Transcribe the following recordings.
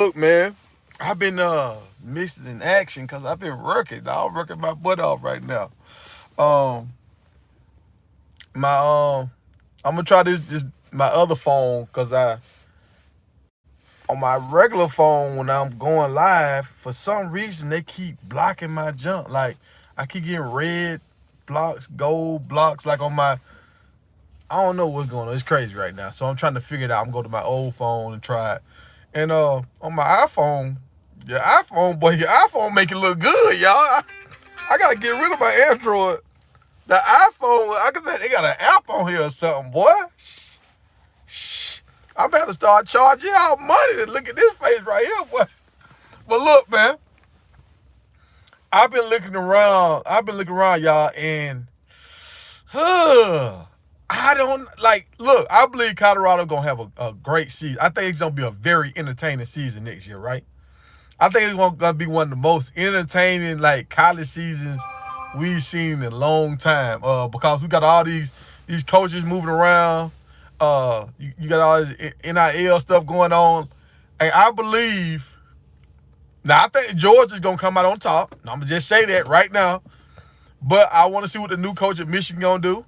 Look, man, I've been missing in action because I've been working. I'm working my butt off right now. Um, my I'm gonna try this my other phone because I on my regular phone when I'm going live for some reason they keep blocking my junk. Like I keep getting red blocks, gold blocks. Like on my I don't know what's going on. It's crazy right now. So I'm trying to figure it out. I'm going to my old phone and try it. And on my iPhone, your iPhone make it look good, y'all. I gotta get rid of my Android. The iPhone, they got an app on here or something, boy. Shh. I'm about to start charging y'all money to look at this face right here, boy. But look, man, I've been looking around. Y'all, and I don't like. Look, I believe Colorado gonna have a great season. I think it's gonna be a very entertaining season next year, right? I think it's gonna be one of the most entertaining like college seasons we've seen in a long time. Because we got all these coaches moving around. You got all this NIL stuff going on, and I believe. Now I think Georgia's gonna come out on top. I'm gonna just say that right now. But I want to see what the new coach at Michigan gonna do.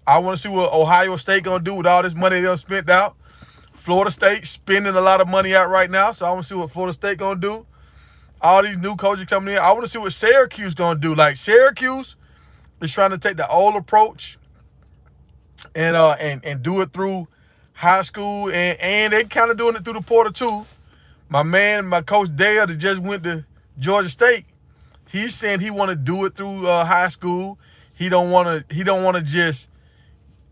I want to see what Ohio State gonna do with all this money they done spent out. Florida State spending a lot of money out right now, so I want to see what Florida State gonna do. All these new coaches coming in. I want to see what Syracuse gonna do. Like Syracuse is trying to take the old approach and do it through high school and they kind of doing it through the portal too. My coach Dale that just went to Georgia State, he's saying he want to do it through high school. He don't want to just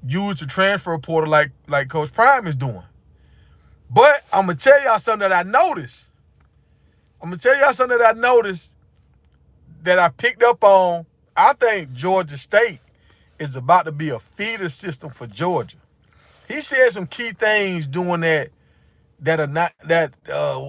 use the transfer portal like Coach Prime is doing. But I'm gonna tell y'all something that I noticed. That I picked up on. I think Georgia State is about to be a feeder system for Georgia. He said some key things doing that are not that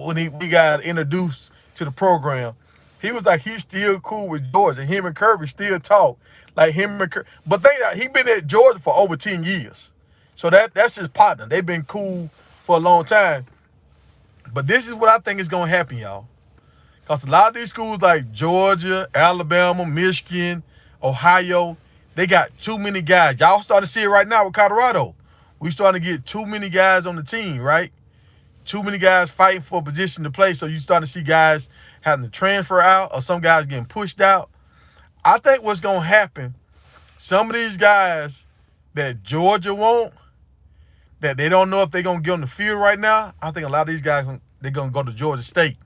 when we got introduced to the program. He was like he's still cool with Georgia. Him and Kirby still talk like him and Kirby. But he been at Georgia for over 10 years. So that's his partner. They've been cool for a long time. But this is what I think is going to happen, y'all. Because a lot of these schools like Georgia, Alabama, Michigan, Ohio, they got too many guys. Y'all starting to see it right now with Colorado. We starting to get too many guys on the team, right? Too many guys fighting for a position to play. So you starting to see guys having to transfer out or some guys getting pushed out. I think what's going to happen, some of these guys that Georgia want, that they don't know if they're going to get on the field right now, I think a lot of these guys, they're going to go to Georgia State.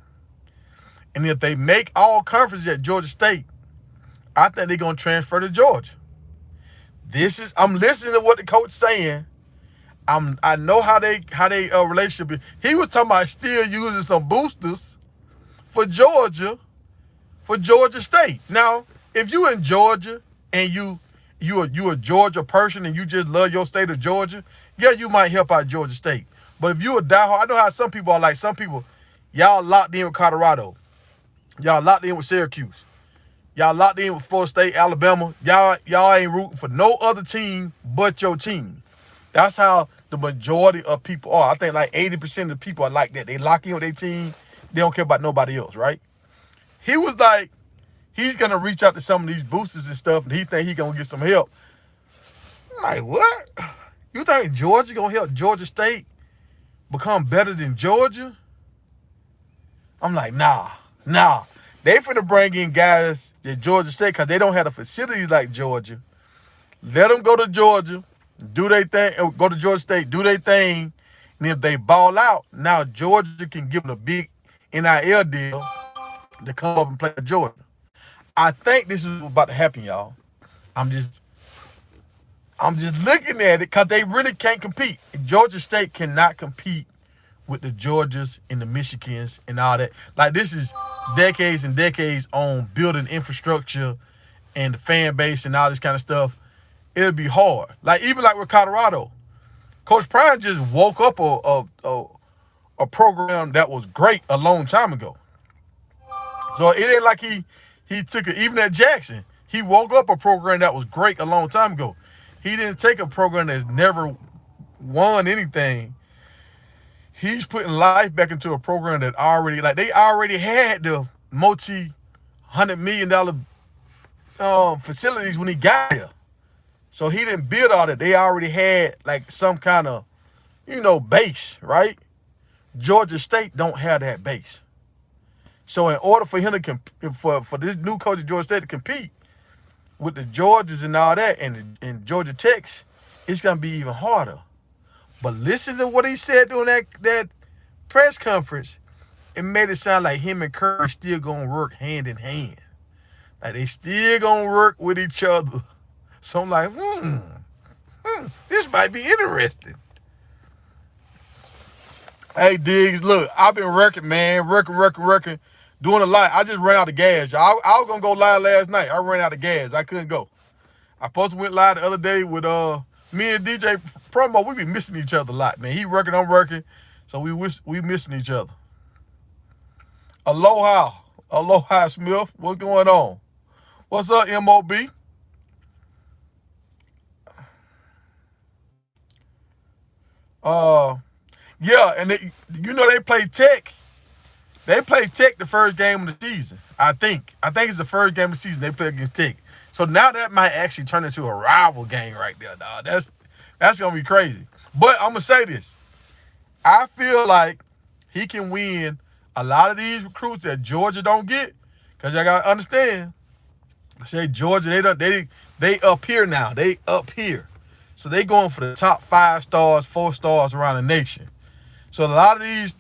And if they make all conferences at Georgia State, I think they're going to transfer to Georgia. I'm listening to what the coach saying. I know how they relationship is. He was talking about still using some boosters for Georgia State. Now, if you in Georgia and you a Georgia person and you just love your state of Georgia, yeah, you might help out Georgia State. But if you a diehard, I know how some people are like. Some people, y'all locked in with Colorado. Y'all locked in with Syracuse. Y'all locked in with Florida State, Alabama. Y'all ain't rooting for no other team but your team. That's how the majority of people are. I think like 80% of the people are like that. They lock in with their team. They don't care about nobody else, right? He was like, he's going to reach out to some of these boosters and stuff, and he think he going to get some help. I'm like, what? You think Georgia going to help Georgia State become better than Georgia? I'm like, nah. They finna bring in guys at Georgia State because they don't have the facilities like Georgia. Let them go to Georgia, do their thing, go to Georgia State, do their thing, and if they ball out, now Georgia can give them a big NIL deal to come up and play for Georgia. I think this is about to happen, y'all. I'm just looking at it because they really can't compete. Georgia State cannot compete with the Georgias and the Michigans and all that. Like, this is decades and decades on building infrastructure and the fan base and all this kind of stuff. It'll be hard. Like, even like with Colorado, Coach Prime just woke up a program that was great a long time ago. So it ain't like he took it. Even at Jackson, he woke up a program that was great a long time ago. He didn't take a program that's never won anything. he's putting life back into a program that already, like, they already had the multi-$100 million facilities when he got here. So he didn't build all that. They already had like some kind of, base, right? Georgia State don't have that base. So in order for him to for this new coach at Georgia State to compete with the Georgias and all that and Georgia Techs, it's gonna be even harder. But listen to what he said during that press conference. It made it sound like him and Curry still gonna work hand in hand. Like they still gonna work with each other. So I'm like, this might be interesting. Hey, Diggs, look, I've been working, man, working, doing a lot. I just ran out of gas. I was going to go live last night. I ran out of gas. I couldn't go. I supposed to went live the other day with me and DJ Promo. We be missing each other a lot, man. He working, I'm working. So we missing each other. Aloha, Smith. What's going on? What's up, MOB? Yeah, and they play Tech. They play Tech the first game of the season. I think it's the first game of the season they play against Tech. So now that might actually turn into a rival game right there, dog. That's gonna be crazy. But I'm gonna say this: I feel like he can win a lot of these recruits that Georgia don't get, because y'all gotta understand. I say Georgia, they up here now. They up here. So they going for the top 5 stars, 4 stars around the nation. So a lot of these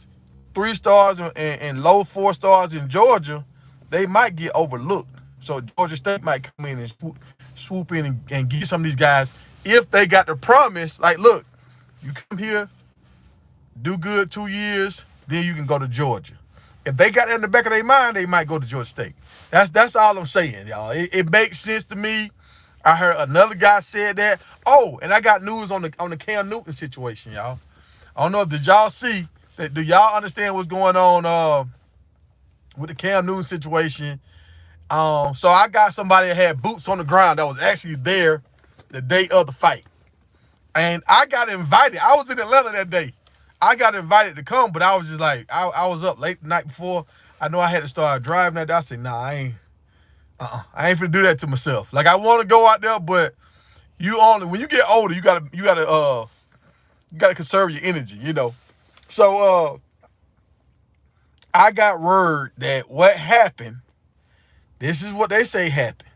3 stars and low 4 stars in Georgia, they might get overlooked. So Georgia State might come in and swoop in and get some of these guys if they got the promise. Like, look, you come here, do good 2 years, then you can go to Georgia. If they got that in the back of their mind, they might go to Georgia State. That's all I'm saying, y'all. It makes sense to me. I heard another guy said that. Oh, and I got news on the Cam Newton situation, y'all. I don't know if did y'all see that. Do y'all understand what's going on with the Cam Newton situation? So I got somebody that had boots on the ground that was actually there the day of the fight, and I got invited. I was in Atlanta that day. I got invited to come, but I was just like, I was up late the night before. I know I had to start driving that day. I said, nah, I ain't finna do that to myself. Like, I want to go out there, but when you get older, you gotta conserve your energy, So I got word that what happened, this is what they say happened.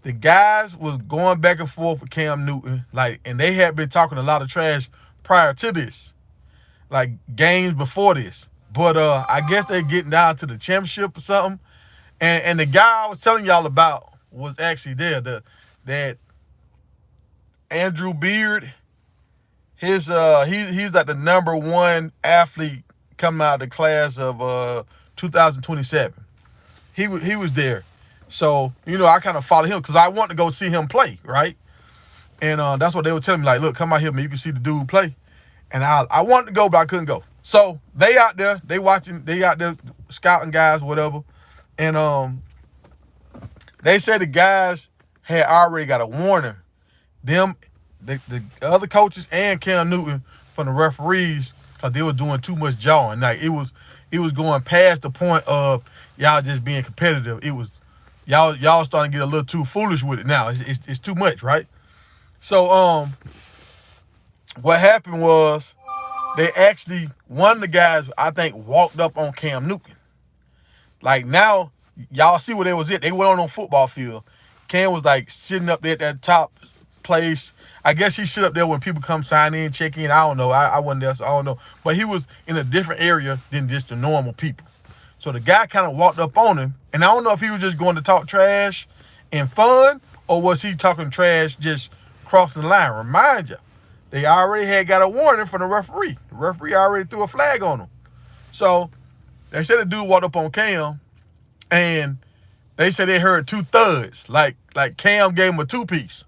The guys was going back and forth with Cam Newton, and they had been talking a lot of trash prior to this, like games before this. But I guess they getting down to the championship or something. And the guy I was telling y'all about was actually there. That Andrew Beard, he's like the number 1 athlete coming out of the class of 2027. He was there. So, I kind of followed him because I want to go see him play, right? And that's what they were telling me, like, look, come out here, man, you can see the dude play. And I wanted to go, but I couldn't go. So they out there, they out there scouting guys, whatever. And they said the guys had already got a warning. The other coaches and Cam Newton from the referees, because they were doing too much jawing. Like, it was going past the point of y'all just being competitive. It was y'all starting to get a little too foolish with it now. It's too much, right? So what happened was they actually, one of the guys, I think, walked up on Cam Newton. Like, now, y'all see where they was at. They went on football field. Cam was, like, sitting up there at that top place. I guess he sit up there when people come sign in, check in. I don't know. I wasn't there, so I don't know. But he was in a different area than just the normal people. So the guy kind of walked up on him, and I don't know if he was just going to talk trash and fun, or was he talking trash just crossing the line. Remind you, they already had got a warning from the referee. The referee already threw a flag on him. So they said the dude walked up on Cam, and they said they heard 2 thuds. Like Cam gave him a 2-piece.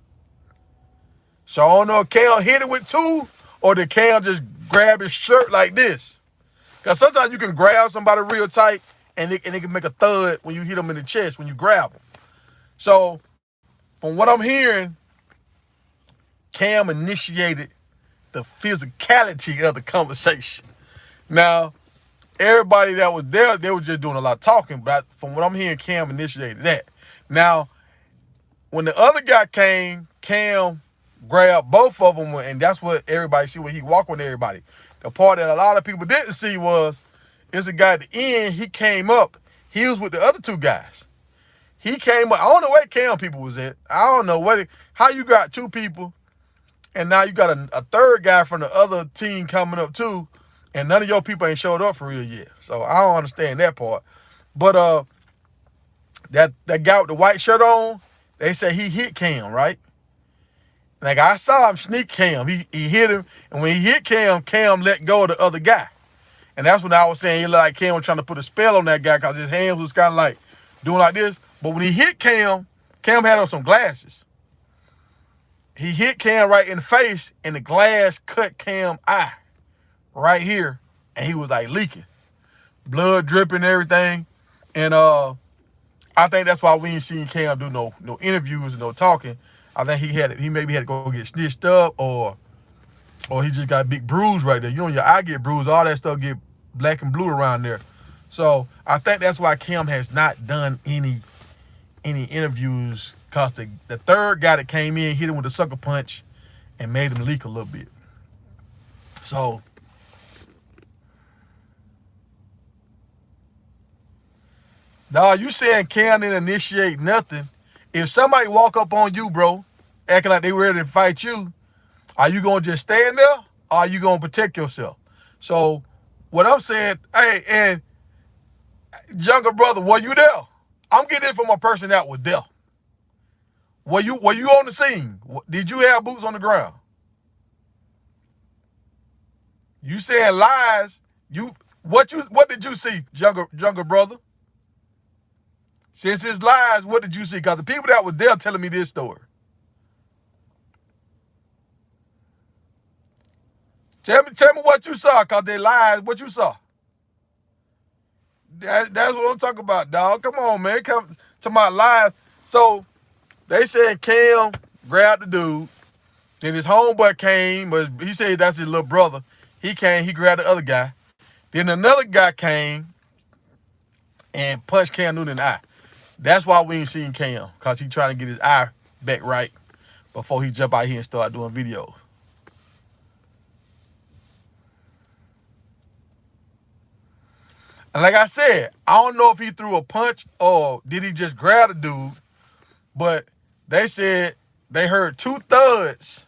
So I don't know if Cam hit it with 2, or did Cam just grab his shirt like this. Because sometimes you can grab somebody real tight, and it can make a thud when you hit them in the chest, when you grab them. So from what I'm hearing, Cam initiated the physicality of the conversation. Now, everybody that was there, they were just doing a lot of talking, but from what I'm hearing, Cam initiated that. Now, when the other guy came, Cam grabbed both of them, and that's what everybody see when he walked with everybody. The part that a lot of people didn't see was, it's a guy at the end, he came up, he was with the other two guys. He came up, I don't know where Cam people was at. I don't know how you got two people, and now you got a third guy from the other team coming up too, and none of your people ain't showed up for real yet. So I don't understand that part. But that guy with the white shirt on, they say he hit Cam, right? Like, I saw him sneak Cam. He hit him, and when he hit Cam, Cam let go of the other guy. And that's when I was saying he looked like Cam was trying to put a spell on that guy because his hands was kind of like doing like this. But when he hit Cam, Cam had on some glasses. He hit Cam right in the face, and the glass cut Cam's eye right here, and he was like leaking. Blood dripping and everything. And I think that's why we ain't seen Cam do no interviews and no talking. I think he maybe had to go get stitched up, or he just got a big bruise right there. You know, your eye get bruised, all that stuff get black and blue around there. So I think that's why Cam has not done any interviews, because the third guy that came in hit him with a sucker punch and made him leak a little bit. So nah, you saying Cam didn't initiate nothing. If somebody walk up on you, bro, acting like they ready to fight you, are you going to just stand there, or are you going to protect yourself? So what I'm saying, hey, and younger brother, were you there? I'm getting it from a person that was there. Were you on the scene? Did you have boots on the ground? You saying lies. What did you see, younger brother? Since it's lies, what did you see? Because the people that were there telling me this story. Tell me what you saw, because they lies. What you saw? That's what I'm talking about, dog. Come on, man. Come to my live. So they said Cam grabbed the dude. Then his homeboy came, but he said that's his little brother. He came, he grabbed the other guy. Then another guy came and punched Cam Newton in the eye. That's why we ain't seen Cam, because he trying to get his eye back right before he jump out here and start doing videos. And like I said, I don't know if he threw a punch or did he just grab the dude, but they said they heard two thuds,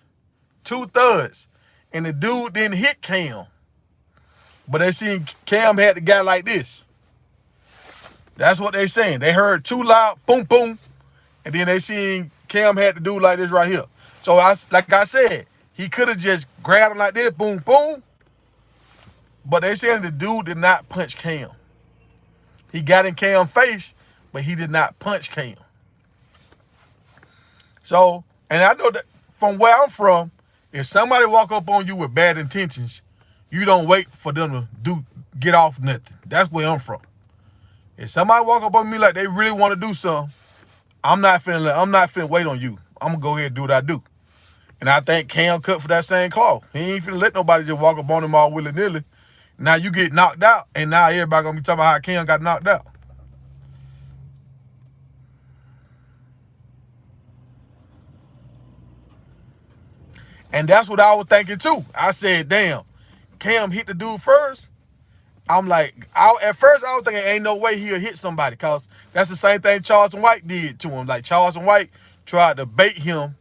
and the dude didn't hit Cam. But they seen Cam had the guy like this. That's what they saying. They heard two loud boom, boom, and then they seen Cam had the dude like this right here. So like I said, he could have just grabbed him like this, boom, boom. But they saying the dude did not punch Cam. He got in Cam's face, but he did not punch Cam. So, and I know that from where I'm from, if somebody walk up on you with bad intentions, you don't wait for them to get off nothing. That's where I'm from. If somebody walk up on me like they really want to do something, I'm not finna wait on you. I'm gonna go ahead and do what I do. And I think Cam cut for that same cloth. He ain't finna let nobody just walk up on him all willy-nilly. Now you get knocked out, and now everybody gonna be talking about how Cam got knocked out. And that's what I was thinking too. I said, damn, Cam hit the dude first. I'm like, at first I was thinking ain't no way he'll hit somebody, because that's the same thing Charleston White did to him. Like, Charleston White tried to bait him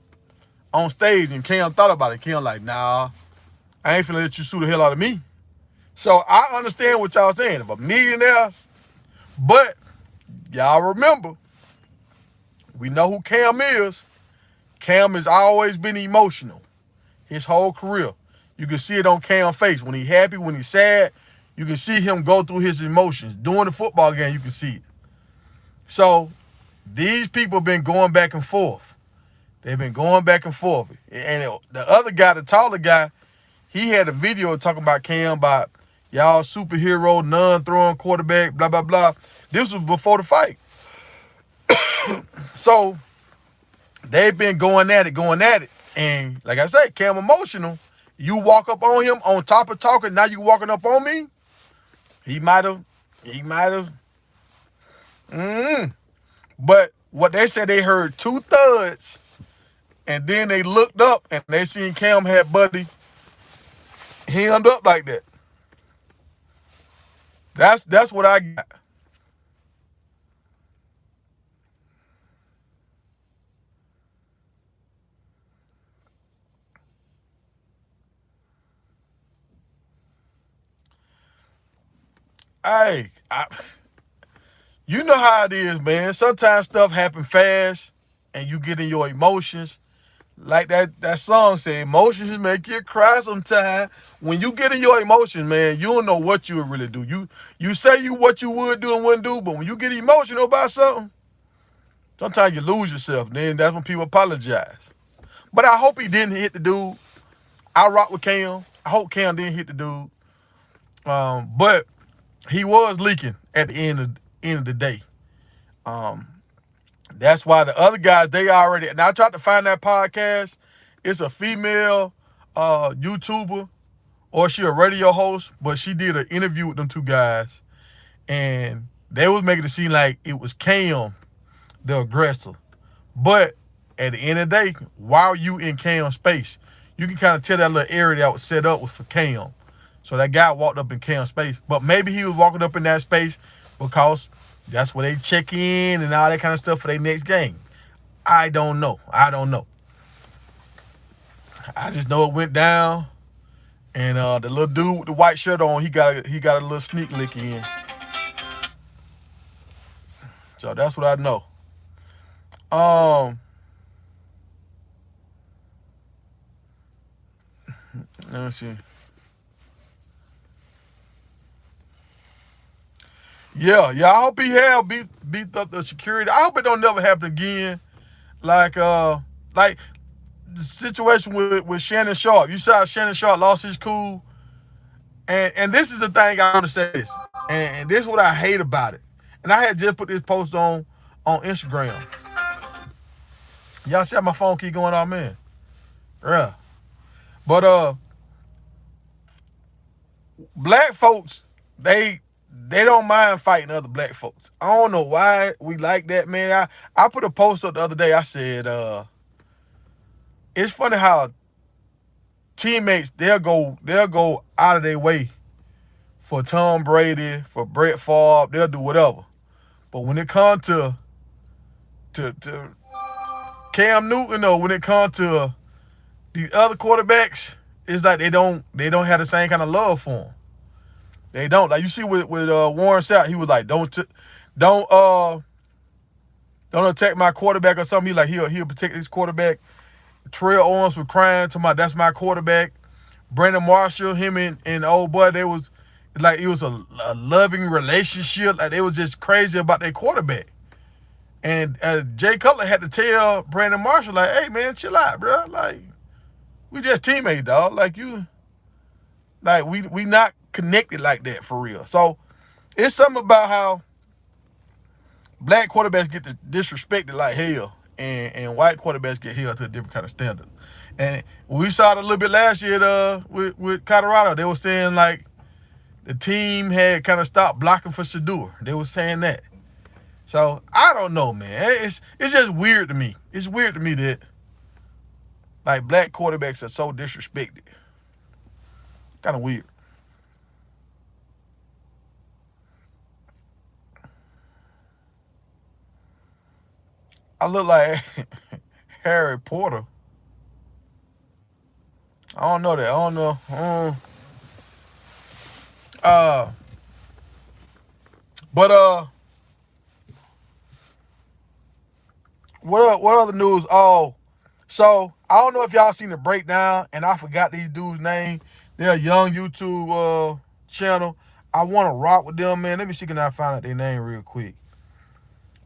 on stage, and Cam thought about it. Cam like, nah, I ain't finna let you sue the hell out of me. So I understand what y'all saying. If a millionaire, but y'all remember, we know who Cam is. Cam has always been emotional his whole career. You can see it on Cam's face. When he's happy, when he's sad, you can see him go through his emotions. During the football game, you can see it. So these people have been going back and forth. They've been going back and forth. And the other guy, the taller guy, he had a video talking about Cam, about y'all superhero, non-throwing quarterback, blah, blah, blah. This was before the fight. So they've been going at it. And like I said, Cam emotional. You walk up on him on top of talking, now you walking up on me? He might have. But what they said, they heard 2 thuds, and then they looked up and they seen Cam had Buddy hemmed up like that. That's what I got. Hey, you know how it is, man. Sometimes stuff happen fast and you get in your emotions. Like that song said, emotions make you cry sometimes. When you get in your emotions, man, you don't know what you would really do. You say what you would do and wouldn't do, but when you get emotional about something, sometimes you lose yourself. Then that's when people apologize. But I hope he didn't hit the dude. I rock with Cam. I hope Cam didn't hit the dude. But he was leaking at the end of the day. That's why the other guys, they already, and I tried to find that podcast. It's a female YouTuber, or she a radio host, but she did an interview with them 2 guys, and they was making it seem like it was Cam, the aggressor. But at the end of the day, while you in Cam's space, you can kind of tell that little area that was set up was for Cam. So that guy walked up in Cam's space. But maybe he was walking up in that space because that's where they check in and all that kind of stuff for their next game. I don't know. I just know it went down. And the little dude with the white shirt on, he got a little sneak lick in. So that's what I know. Let me see. Yeah. I hope he have beat up the security. I hope it don't never happen again. Like the situation with Shannon Sharp. You saw Shannon Sharp lost his cool. And this is the thing I want to say this. And this is what I hate about it. And I had just put this post on Instagram. Y'all see how my phone keep going off, man? Yeah. But black folks, they don't mind fighting other black folks. I don't know why we like that, man. I put a post up the other day. I said, it's funny how teammates, they'll go out of their way for Tom Brady, for Brett Favre, they'll do whatever. But when it comes to Cam Newton, or when it comes to the other quarterbacks, it's like they don't have the same kind of love for him. They don't. Like you see with Warren Sapp, he was like, don't attack my quarterback or something. He like he'll protect his quarterback. Terrell Owens was crying, talking about that's my quarterback. Brandon Marshall, him and old boy, they was like it was a loving relationship. Like they was just crazy about their quarterback. And Jay Cutler had to tell Brandon Marshall, like, hey man, chill out, bro. Like, we just teammates, dog. Like we not connected like that for real. So it's something about how black quarterbacks get disrespected like hell, and white quarterbacks get held to a different kind of standard. And we saw it a little bit last year with Colorado. They were saying like the team had kind of stopped blocking for Shadur. They were saying that. So I don't know, man. It's just weird to me. It's weird to me that like black quarterbacks are so disrespected. Kind of weird. I look like Harry Potter. I don't know that. I don't know. But what other news? Oh, so I don't know if y'all seen the breakdown, and I forgot these dudes' name. They're a young YouTube channel. I want to rock with them, man. Let me see can I find out their name real quick.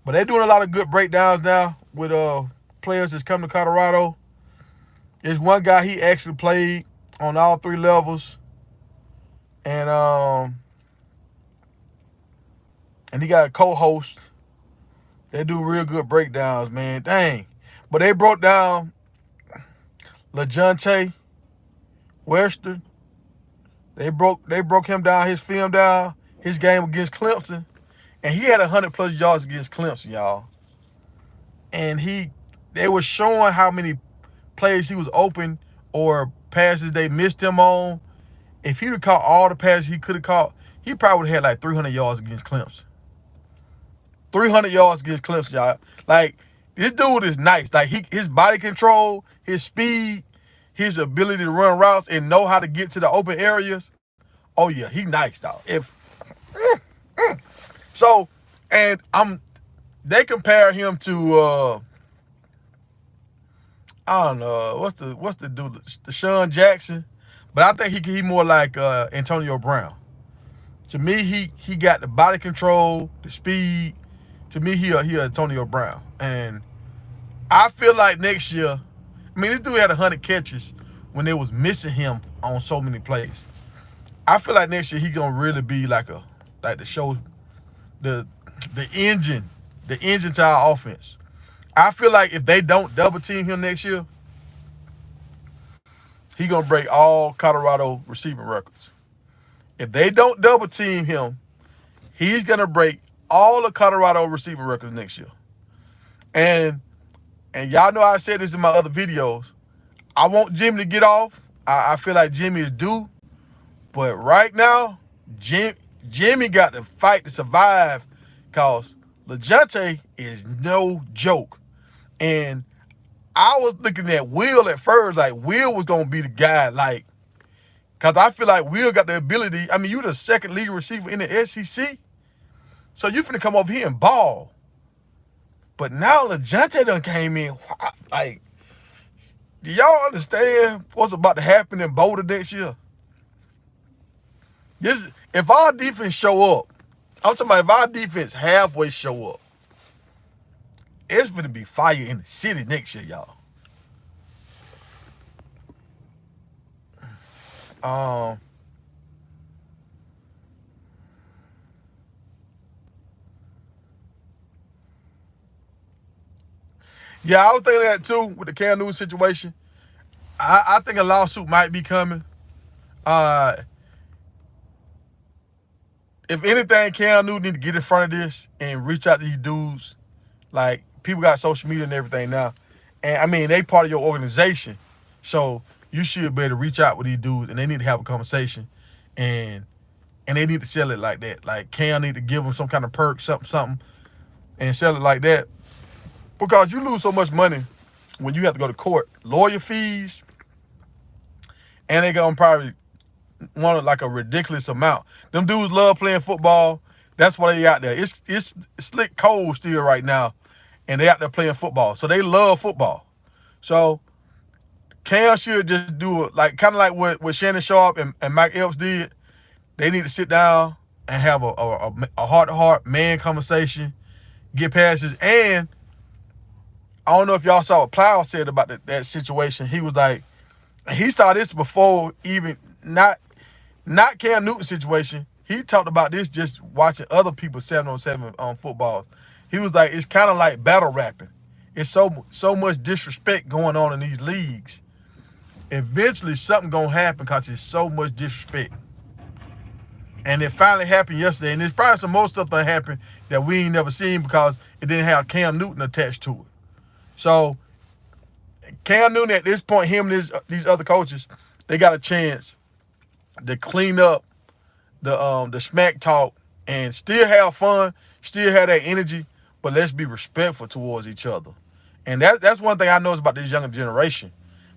But they're doing a lot of good breakdowns now with players that's coming to Colorado. There's one guy, he actually played on all 3 levels. And he got a co-host. They do real good breakdowns, man. Dang. But they broke down Lajohntay, Western. They broke him down, his film down, his game against Clemson, and he had 100+ yards against Clemson, y'all. And they were showing how many plays he was open or passes they missed him on. If he'd have caught all the passes he could have caught, he probably would have had like 300 yards against Clemson. 300 yards against Clemson, y'all. Like, this dude is nice. Like, his body control, his speed, his ability to run routes and know how to get to the open areas. Oh yeah, he nice, dog. So, and they compare him to I don't know what's the dude, Deshaun Jackson, but I think he more like Antonio Brown. To me, he got the body control, the speed. To me, he Antonio Brown, and I feel like next year, I mean, this dude had 100 catches when they was missing him on so many plays. I feel like next year he gonna really be like the show, the engine to our offense. I feel like if they don't double team him next year, he gonna break all Colorado receiving records. If they don't double team him, he's gonna break all the Colorado receiving records next year. And y'all know I said this in my other videos. I want Jimmy to get off. I feel like Jimmy is due. But right now, Jimmy got to fight to survive because Lajohntay is no joke. And I was looking at Will at first, like Will was going to be the guy, like, because I feel like Will got the ability. I mean, you the second leading receiver in the SEC. So you finna come over here and ball. But now Lajohntay done came in. Like, do y'all understand what's about to happen in Boulder next year? If our defense show up, I'm talking about if our defense halfway show up, it's gonna be fire in the city next year, y'all. Yeah, I was thinking that too with the Cam Newton situation. I think a lawsuit might be coming. If anything, Cam Newton need to get in front of this and reach out to these dudes. Like, people got social media and everything now. And, I mean, they part of your organization. So you should be able to reach out with these dudes, and they need to have a conversation. And they need to sell it like that. Like, Cam need to give them some kind of perk, something, and sell it like that. Because you lose so much money when you have to go to court. Lawyer fees, and they gonna probably want like a ridiculous amount. Them dudes love playing football. That's why they out there. It's slick cold still right now, and they out there playing football. So they love football. So Cam should just do it like kind of like what Shannon Sharp and Mike Epps did. They need to sit down and have a heart-to-heart man conversation, get past this. And I don't know if y'all saw what Plow said about that situation. He was like, he saw this before even not Cam Newton situation. He talked about this just watching other people 7-on-7 on footballs. He was like, it's kind of like battle rapping. It's so much disrespect going on in these leagues. Eventually, something gonna happen because there's so much disrespect. And it finally happened yesterday. And there's probably some more stuff that happened that we ain't never seen because it didn't have Cam Newton attached to it. So Cam Newton at this point, him and these other coaches, they got a chance to clean up the smack talk and still have fun, still have that energy, but let's be respectful towards each other. And that's one thing I notice about this younger generation.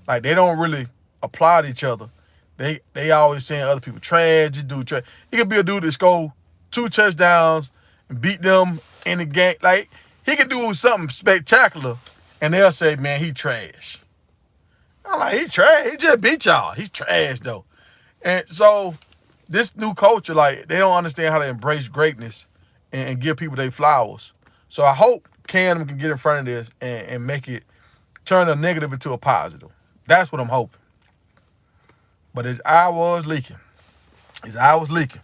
Like, they don't really applaud each other. They always saying other people trash, this dude trash. He could be a dude that score 2 touchdowns and beat them in the game. Like, he could do something spectacular, and they'll say, man, he trash. I'm like, he trash. He just beat y'all. He's trash, though. And so this new culture, like, they don't understand how to embrace greatness and give people their flowers. So I hope Cam can get in front of this and make it turn a negative into a positive. That's what I'm hoping. But his eye was leaking. His eye was leaking.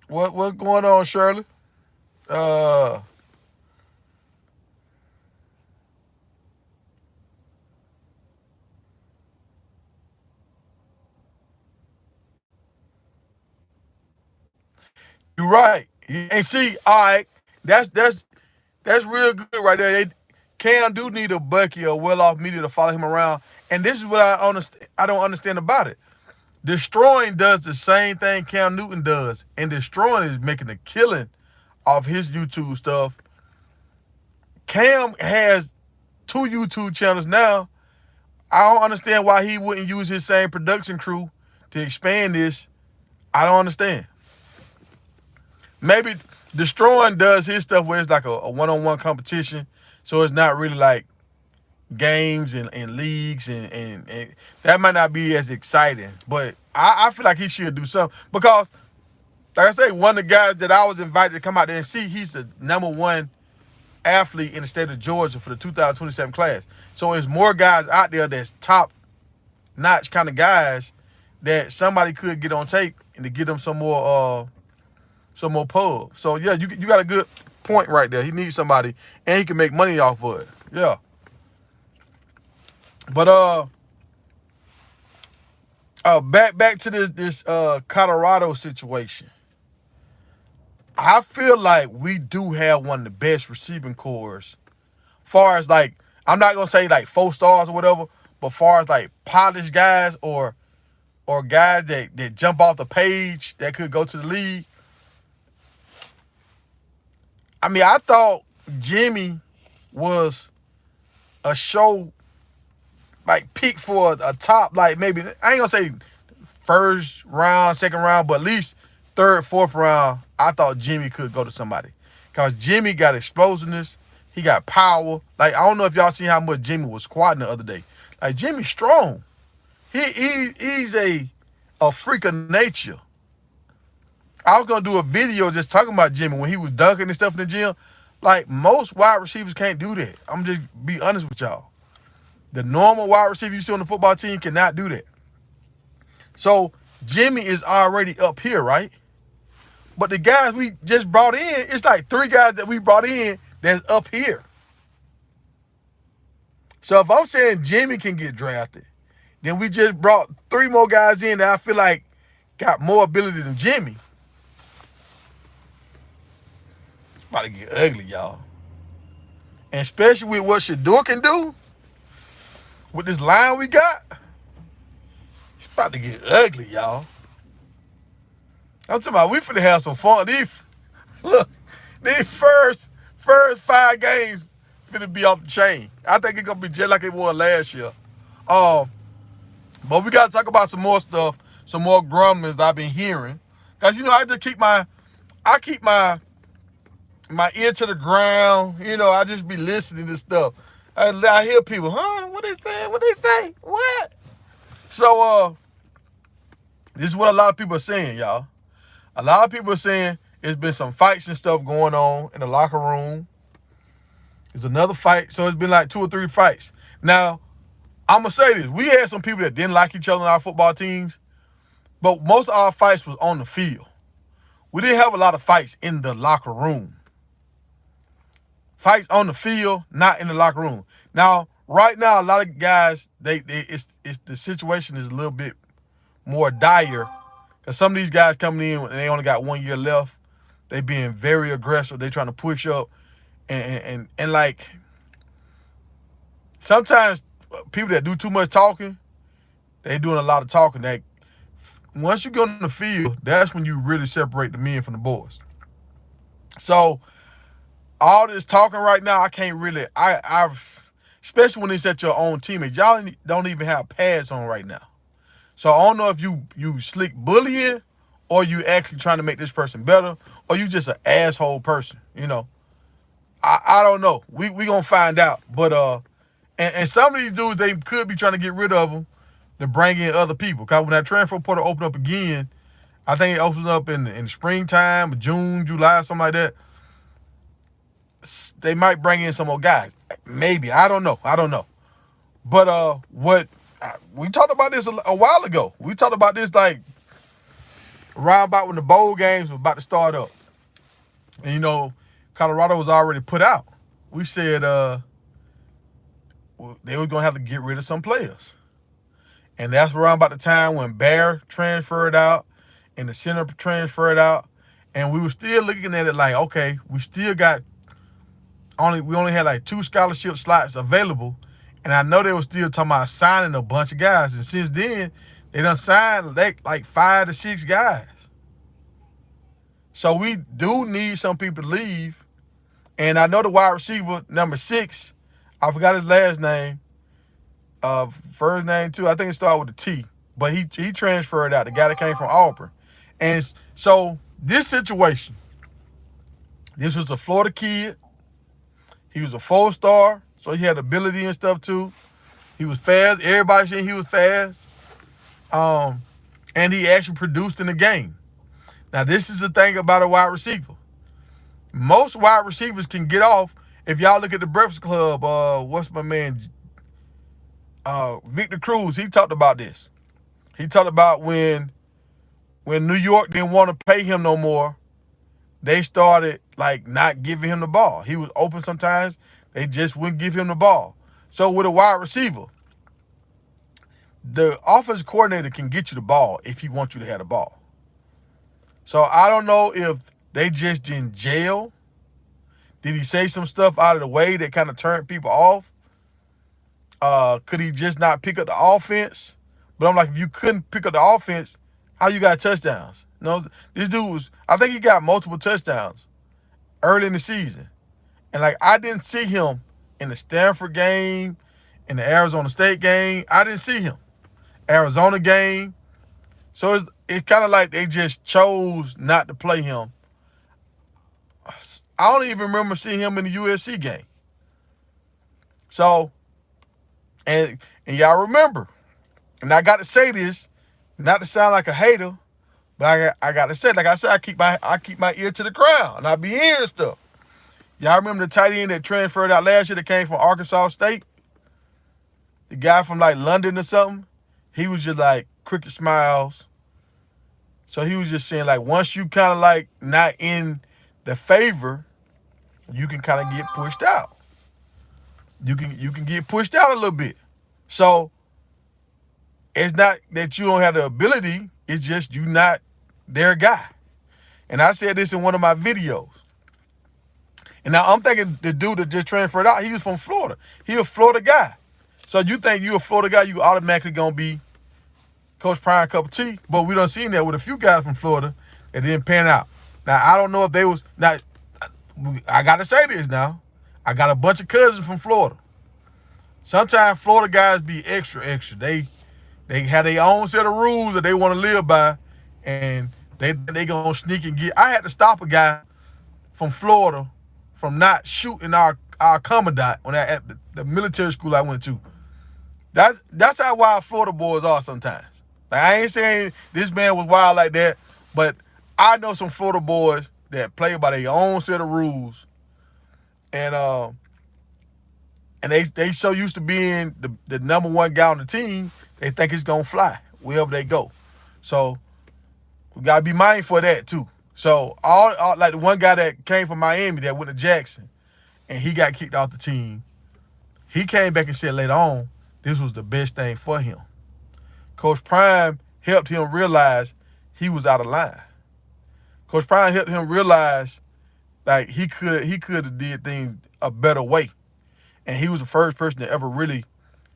What's going on, Shirley? Uh, you're right. And see, all right, that's real good right there. Cam do need a Bucky or well-off media to follow him around, and this is what I don't understand about it. Destroying does the same thing Cam Newton does, and Destroying is making a killing off his YouTube stuff. Cam has 2 YouTube channels now. I don't understand why he wouldn't use his same production crew to expand this. I don't understand. Maybe Destroying does his stuff where it's like a one-on-one competition, so it's not really like games and leagues, and that might not be as exciting. But I feel like he should do something because, like I say, one of the guys that I was invited to come out there and see, he's the #1 athlete in the state of Georgia for the 2027 class. So there's more guys out there that's top-notch kind of guys that somebody could get on tape and to get them some more pub. So yeah, you got a good point right there. He needs somebody, and he can make money off of it. Yeah. But back to this Colorado situation. I feel like we do have one of the best receiving cores. Far as like, I'm not gonna say like 4 stars or whatever, but far as like polished guys or guys that jump off the page that could go to the league. I mean, I thought Jimmy was a show like pick for a top, like maybe, I ain't gonna say first round, second round, but at least third, fourth round. I thought Jimmy could go to somebody because Jimmy got explosiveness. He got power. Like, I don't know if y'all seen how much Jimmy was squatting the other day. Like, Jimmy's strong. He's a freak of nature. I was gonna do a video just talking about Jimmy when he was dunking and stuff in the gym. Like, most wide receivers can't do that. I'm just be honest with y'all. The normal wide receiver you see on the football team cannot do that. So Jimmy is already up here, right? But the guys we just brought in, it's like 3 guys that we brought in that's up here. So if I'm saying Jimmy can get drafted, then we just brought 3 more guys in that I feel like got more ability than Jimmy. It's about to get ugly, y'all. And especially with what Shadur can do, with this line we got, it's about to get ugly, y'all. I'm talking about we finna have some fun. These first 5 games finna be off the chain. I think it's gonna be just like it was last year. But we gotta talk about some more stuff, some more grumblings that I've been hearing. Cause I just keep my ear to the ground. I just be listening to stuff. I hear people, what they say? What they say? What? So this is what a lot of people are saying, y'all. A lot of people are saying there's been some fights and stuff going on in the locker room. There's another fight. So it's been like 2 or 3 fights. Now, I'm going to say this. We had some people that didn't like each other in our football teams, but most of our fights was on the field. We didn't have a lot of fights in the locker room. Fights on the field, not in the locker room. Now, right now, a lot of guys, it's the situation is a little bit more dire. Because some of these guys coming in and they only got 1 year left. They being very aggressive. They trying to push up. And like, sometimes people that do too much talking, they doing a lot of talking. That once you go on the field, that's when you really separate the men from the boys. So all this talking right now, I can't really, especially when it's at your own teammate, y'all don't even have pads on right now. So I don't know if you slick bullying or you actually trying to make this person better or you just an asshole person, I don't know. We gonna find out. But and some of these dudes, they could be trying to get rid of them to bring in other people. Because when that transfer portal open up again, I think it opens up in the springtime, June, July, something like that. They might bring in some more guys. Maybe. I don't know. But we talked about this a while ago. We talked about this like around about when the bowl games were about to start up. And, you know, Colorado was already put out. We said they were going to have to get rid of some players. And that's around about the time when Bear transferred out and the center transferred out. And we were still looking at it like, okay, we still got we only had like 2 scholarship slots available. And I know they were still talking about signing a bunch of guys. And since then, they done signed like 5 to 6 guys. So we do need some people to leave. And I know the wide receiver, number 6, I forgot his last name. First name too, I think it started with a T. But he transferred out, the guy that came from Auburn. And so this situation, this was a Florida kid. He was a 4-star, so he had ability and stuff too. He was fast. Everybody said he was fast. And he actually produced in the game. Now, this is the thing about a wide receiver. Most wide receivers can get off. If y'all look at the Breakfast Club, what's my man, Victor Cruz, he talked about this. He talked about when New York didn't want to pay him no more, they started like not giving him the ball. He was open sometimes. They just wouldn't give him the ball. So with a wide receiver, the offensive coordinator can get you the ball if he wants you to have the ball. So I don't know if they just didn't jail. Did he say some stuff out of the way that kind of turned people off? Could he just not pick up the offense? But I'm like, if you couldn't pick up the offense, how you got touchdowns? No, this dude was, I think he got multiple touchdowns early in the season. And like, I didn't see him in the Stanford game, in the Arizona State game. I didn't see him. Arizona game. So it's kind of like they just chose not to play him. I don't even remember seeing him in the USC game. So, and y'all remember, and I got to say this, not to sound like a hater, but I got to say, like I said, I keep my ear to the ground, and I be hearing stuff. Y'all remember the tight end that transferred out last year that came from Arkansas State? The guy from like London or something? He was just like cricket smiles. So he was just saying like once you kind of like not in the favor, you can kind of get pushed out. You can get pushed out a little bit. So it's not that you don't have the ability, it's just you not their guy. And I said this in one of my videos. And now I'm thinking the dude that just transferred out, he was from Florida. He a Florida guy. So you think you a Florida guy, you automatically gonna be Coach Prime cup of tea. But we done seen that with a few guys from Florida that didn't pan out. Now I don't know if they was, now I gotta say this now. I got a bunch of cousins from Florida. Sometimes Florida guys be extra. They have their own set of rules that they want to live by, and they gonna sneak and get. I had to stop a guy from Florida from not shooting our commandant when at the military school I went to. That's how wild Florida boys are sometimes. Like, I ain't saying this man was wild like that, but I know some Florida boys that play by their own set of rules, and they so used to being the number one guy on the team, they think it's gonna fly wherever they go. So we gotta be mindful of that too. So all like the one guy that came from Miami that went to Jackson, and he got kicked off the team. He came back and said later on, this was the best thing for him. Coach Prime helped him realize he was out of line. Coach Prime helped him realize like he could have did things a better way. And he was the first person that ever really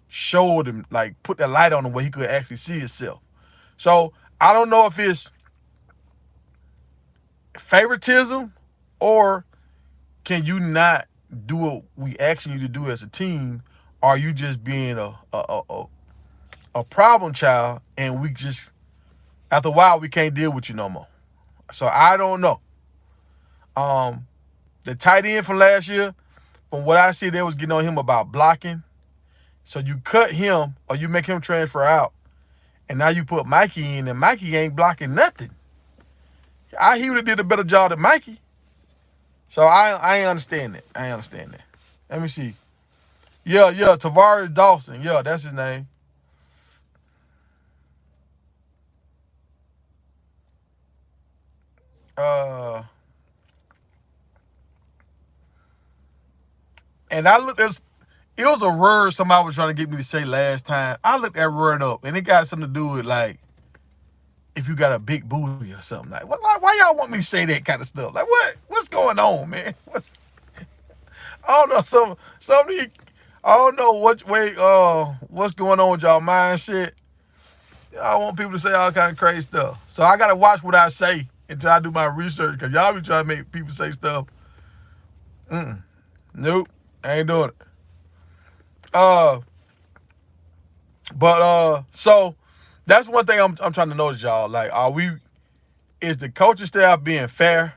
showed him, like put that light on him where he could actually see himself. So I don't know if it's favoritism or can you not do what we asking you to do as a team? Or are you just being a problem child and we just, after a while, we can't deal with you no more? So I don't know. The tight end from last year, from what I see, they was getting on him about blocking. So you cut him or you make him transfer out. And now you put Mikey in and Mikey ain't blocking nothing. He would have did a better job than Mikey. So I ain't understand that. Let me see. Yeah, Tavares Dawson. Yeah, that's his name. and I looked at, it was a word somebody was trying to get me to say last time. I looked that word up, and it got something to do with like if you got a big booty or something. Like, why y'all want me to say that kind of stuff? Like, what's going on, man? I don't know. Some of these, I don't know what way what's going on with y'all mindset. Y'all want people to say all kind of crazy stuff. So I gotta watch what I say until I do my research, because y'all be trying to make people say stuff. Nope, I ain't doing it. So that's one thing I'm trying to notice, y'all. Like, is the coaching staff being fair,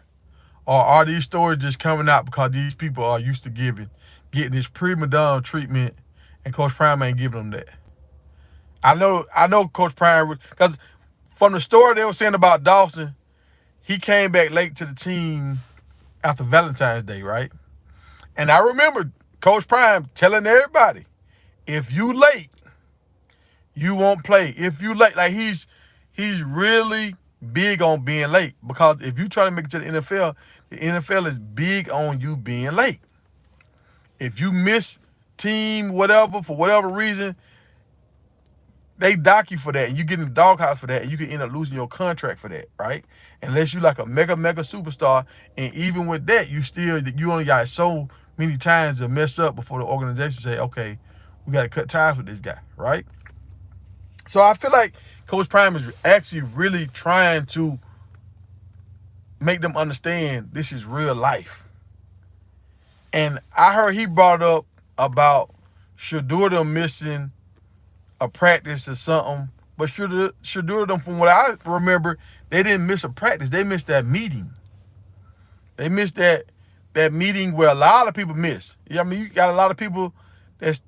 or are these stories just coming out because these people are used to getting this prima donna treatment, and Coach Prime ain't giving them that? I know Coach Prime, because from the story they were saying about Dawson, he came back late to the team after Valentine's Day, right? And I remember Coach Prime telling everybody, if you late, you won't play. If you late, like he's really big on being late, because if you try to make it to the NFL is big on you being late. If you miss team whatever for whatever reason, they dock you for that, and you get in the doghouse for that, and you can end up losing your contract for that, right? Unless you like a mega superstar, and even with that, you only got so many times to mess up before the organization say, okay, we got to cut ties with this guy, right? So I feel like Coach Prime is actually really trying to make them understand this is real life. And I heard he brought up about Shadur them missing a practice or something, but Shadur them, from what I remember, they didn't miss a practice. They missed that meeting. They missed that meeting where a lot of people miss. Yeah, I mean, you got a lot of people that's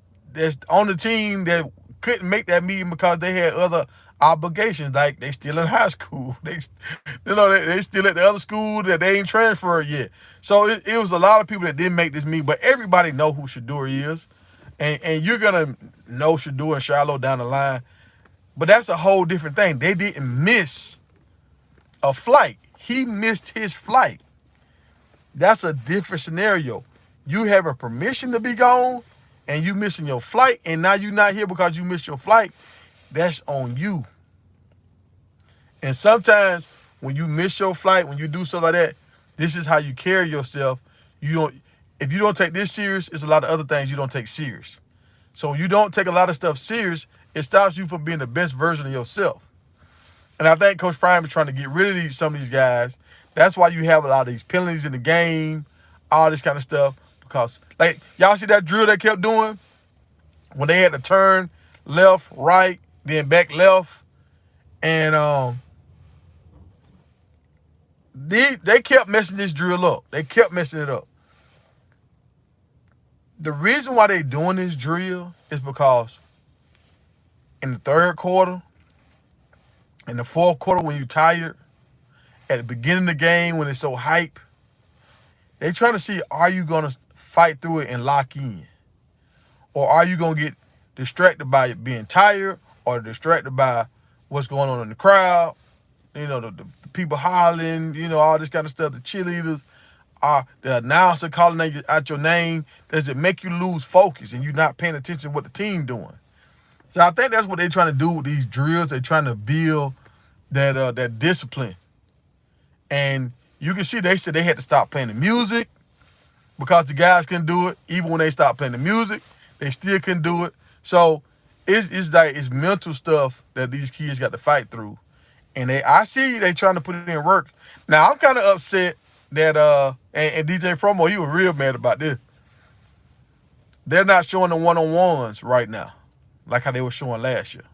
on the team that couldn't make that meeting because they had other obligations, like they still in high school. They still at the other school that they ain't transferred yet. So it was a lot of people that didn't make this meeting, but everybody know who Shadur is. And you're going to know Shadur and Shiloh down the line. But that's a whole different thing. They didn't miss a flight. He missed his flight. That's a different scenario. You have a permission to be gone, and you missing your flight, and now you're not here because you missed your flight. That's on you. And sometimes when you miss your flight, when you do something like that, this is how you carry yourself. If you don't take this serious, it's a lot of other things you don't take serious. So when you don't take a lot of stuff serious, it stops you from being the best version of yourself. And I think Coach Prime is trying to get rid of some of these guys. That's why you have a lot of these penalties in the game, all this kind of stuff. Because, like, y'all see that drill they kept doing? When they had to turn left, right, then back left. And they kept messing this drill up. They kept messing it up. The reason why they doing this drill is because in the third quarter, in the fourth quarter when you're tired, at the beginning of the game when it's so hype, they trying to see, are you going to fight through it and lock in? Or are you going to get distracted by it being tired, or distracted by what's going on in the crowd? The people hollering, all this kind of stuff, the cheerleaders, the announcer calling out your name. Does it make you lose focus and you're not paying attention to what the team doing? So I think that's what they're trying to do with these drills. They're trying to build that discipline. And you can see they said they had to stop playing the music because the guys couldn't do it. Even when they stopped playing the music, they still couldn't do it. So it's mental stuff that these kids got to fight through. And I see they trying to put it in work. Now I'm kind of upset that and DJ Promo, he was real mad about this. They're not showing the one-on-ones right now, like how they were showing last year.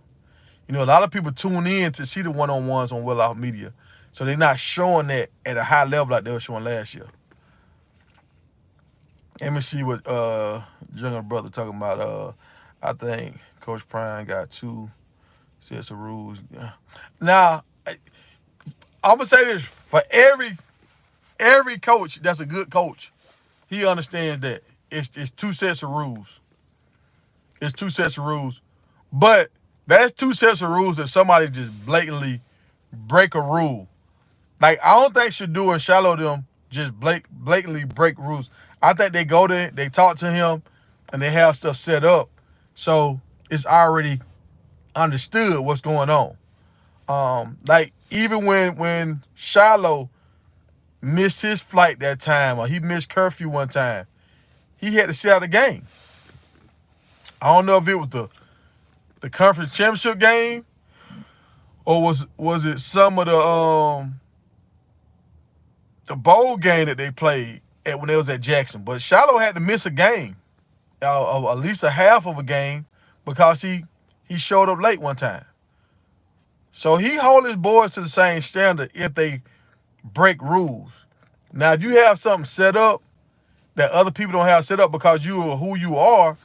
A lot of people tune in to see the one-on-ones on Well Out Media. So they're not showing that at a high level like they were showing last year. Let me see what younger brother talking about. I think Coach Prime got 2 sets of rules. Yeah. Now, I'm gonna say this, for every coach that's a good coach, he understands that it's 2 sets of rules. It's 2 sets of rules. But that's 2 sets of rules if somebody just blatantly break a rule. Like, I don't think Shadur and Shallow them just blatantly break rules. I think they go there, they talk to him, and they have stuff set up. So it's already understood what's going on. Like, even when Shallow missed his flight that time, or he missed curfew one time, he had to sit out the game. I don't know if it was the conference championship game, or was it some of the bowl game that they played when they was at Jackson. But Shallow had to miss a game, at least a half of a game, because he showed up late one time. So he hold his boys to the same standard if they break rules. Now, if you have something set up that other people don't have set up because you are who you are,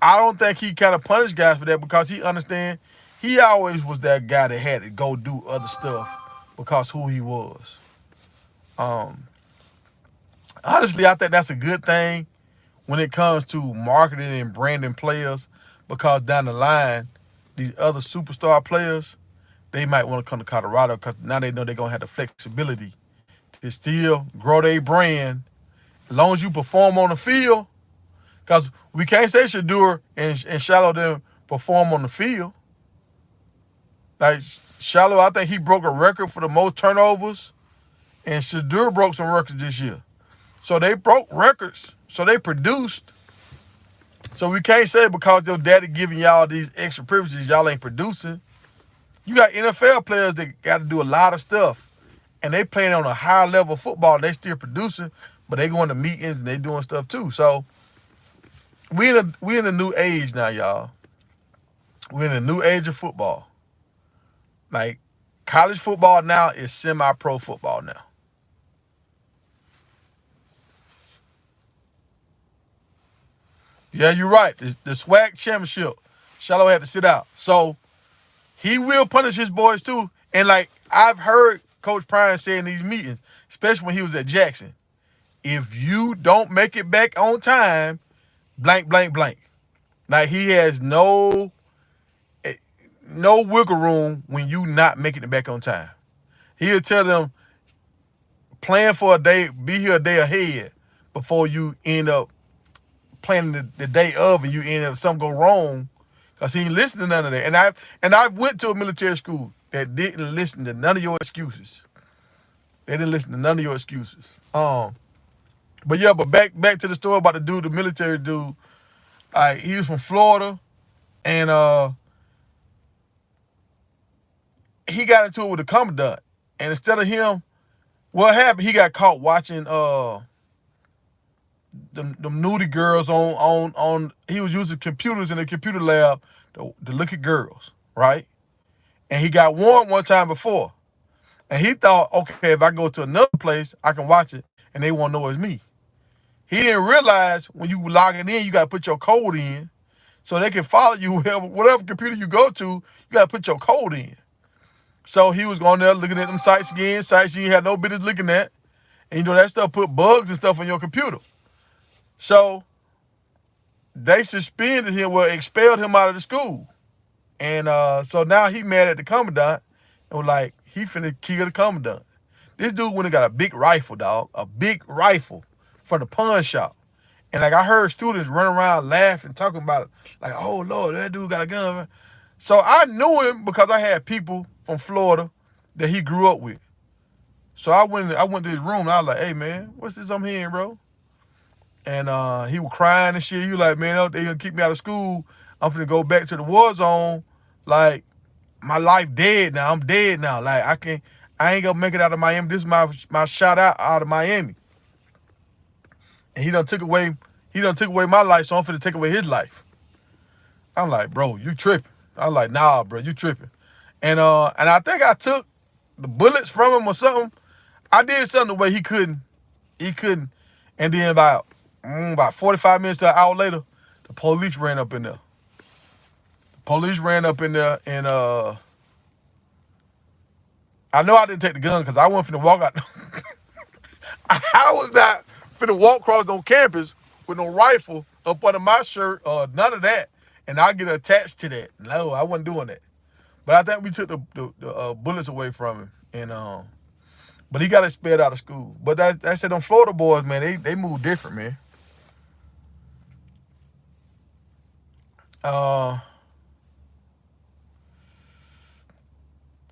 I don't think he kind of punish guys for that, because he understand he always was that guy that had to go do other stuff because who he was. Honestly, I think that's a good thing when it comes to marketing and branding players, because down the line, these other superstar players, they might want to come to Colorado because now they know they're going to have the flexibility to still grow their brand as long as you perform on the field. Because we can't say Shadur and Shallow didn't perform on the field. Like, Shallow, I think he broke a record for the most turnovers, and Shadur broke some records this year. So they broke records. So they produced. So we can't say because your daddy giving y'all these extra privileges, y'all ain't producing. You got NFL players that got to do a lot of stuff, and they playing on a higher level of football, and they still producing, but they going to meetings and they doing stuff too. So we in a new age now, y'all. We're in a new age of football. Like, college football now is semi-pro football now. Yeah, you're right. The SWAC championship, Shallow had to sit out. So he will punish his boys too. And like I've heard Coach Prime say in these meetings, especially when he was at Jackson, if you don't make it back on time, blank, blank, blank. Like, he has no wiggle room when you not making it back on time. He'll tell them, plan for a day, be here a day ahead before you end up planning the day of and you end up something go wrong, because he ain't listening to none of that. And I went to a military school that didn't listen to none of your excuses. They didn't listen to none of your excuses. But yeah, but back to the story about the dude, the military dude. He was from Florida, and he got into it with the commandant. And instead of him, what happened? He got caught watching them nudie girls on. He was using computers in the computer lab to look at girls, right? And he got warned one time before, and he thought, okay, if I go to another place, I can watch it, and they won't know it's me. He didn't realize when you logging in, you got to put your code in, so they can follow you whatever computer you go to. You got to put your code in. So he was going there looking at them sites again, sites you had no business looking at, and that stuff put bugs and stuff on your computer. So they suspended him, expelled him out of the school. And so now he mad at the commandant and was like, he finna kill the commandant. This dude went and got a big rifle, dog, a big rifle from the pawn shop. And like, I heard students running around laughing, talking about it, like, oh Lord, that dude got a gun. So I knew him because I had people from Florida that he grew up with. So I went to his room and I was like, hey man, what's this I'm hearing, bro? And he was crying and shit. He was like, man, they gonna kick me out of school. I'm finna go back to the war zone. Like, my life dead now. I'm dead now. Like, I ain't gonna make it out of Miami. This is my shout out of Miami. And he done took away my life, so I'm finna take away his life. I'm like, bro, you tripping. I'm like, nah, bro, you tripping. And I think I took the bullets from him or something. I did something the way he couldn't. And then about 45 minutes to an hour later, the police ran up in there. And I know I didn't take the gun because I wasn't finna walk out. I was not finna walk across no campus with no rifle up under my shirt or none of that, and I get attached to that. No, I wasn't doing that. But I think we took the bullets away from him, and But he got expelled out of school. But that's it. Them Florida boys, man, they move different, man. Uh,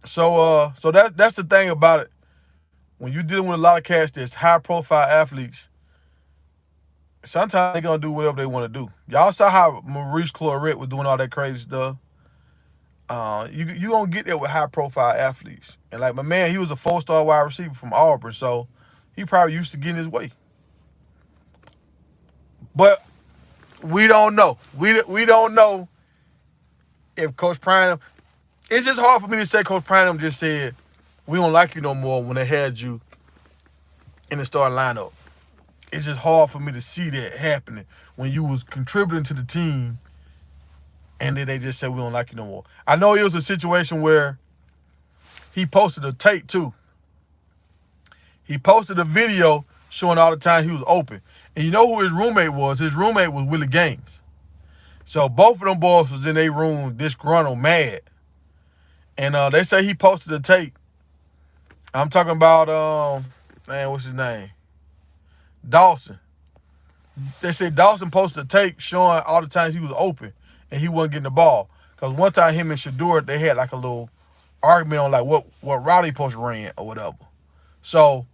so that's the thing about it. When you're dealing with a lot of cats that's high profile athletes, sometimes they're gonna do whatever they want to do. Y'all saw how Maurice Clarett was doing all that crazy stuff. You gonna get there with high profile athletes. And like my man, he was a 4-star wide receiver from Auburn, so he probably used to getting his way. But we don't know. We don't know if Coach Prynham. It's just hard for me to say Coach Prynham just said we don't like you no more when they had you in the starting lineup. It's just hard for me to see that happening when you was contributing to the team and then they just said we don't like you no more. I know it was a situation where he posted a tape too. He posted a video showing all the time he was open. And you know who his roommate was? His roommate was Willie Gaines. So both of them boys was in their room disgruntled, mad. And they say he posted a tape. I'm talking about, what's his name? Dawson. They say Dawson posted a tape showing all the times he was open and he wasn't getting the ball. Because one time him and Shadur, they had like a little argument on like what route he supposed to run or whatever. So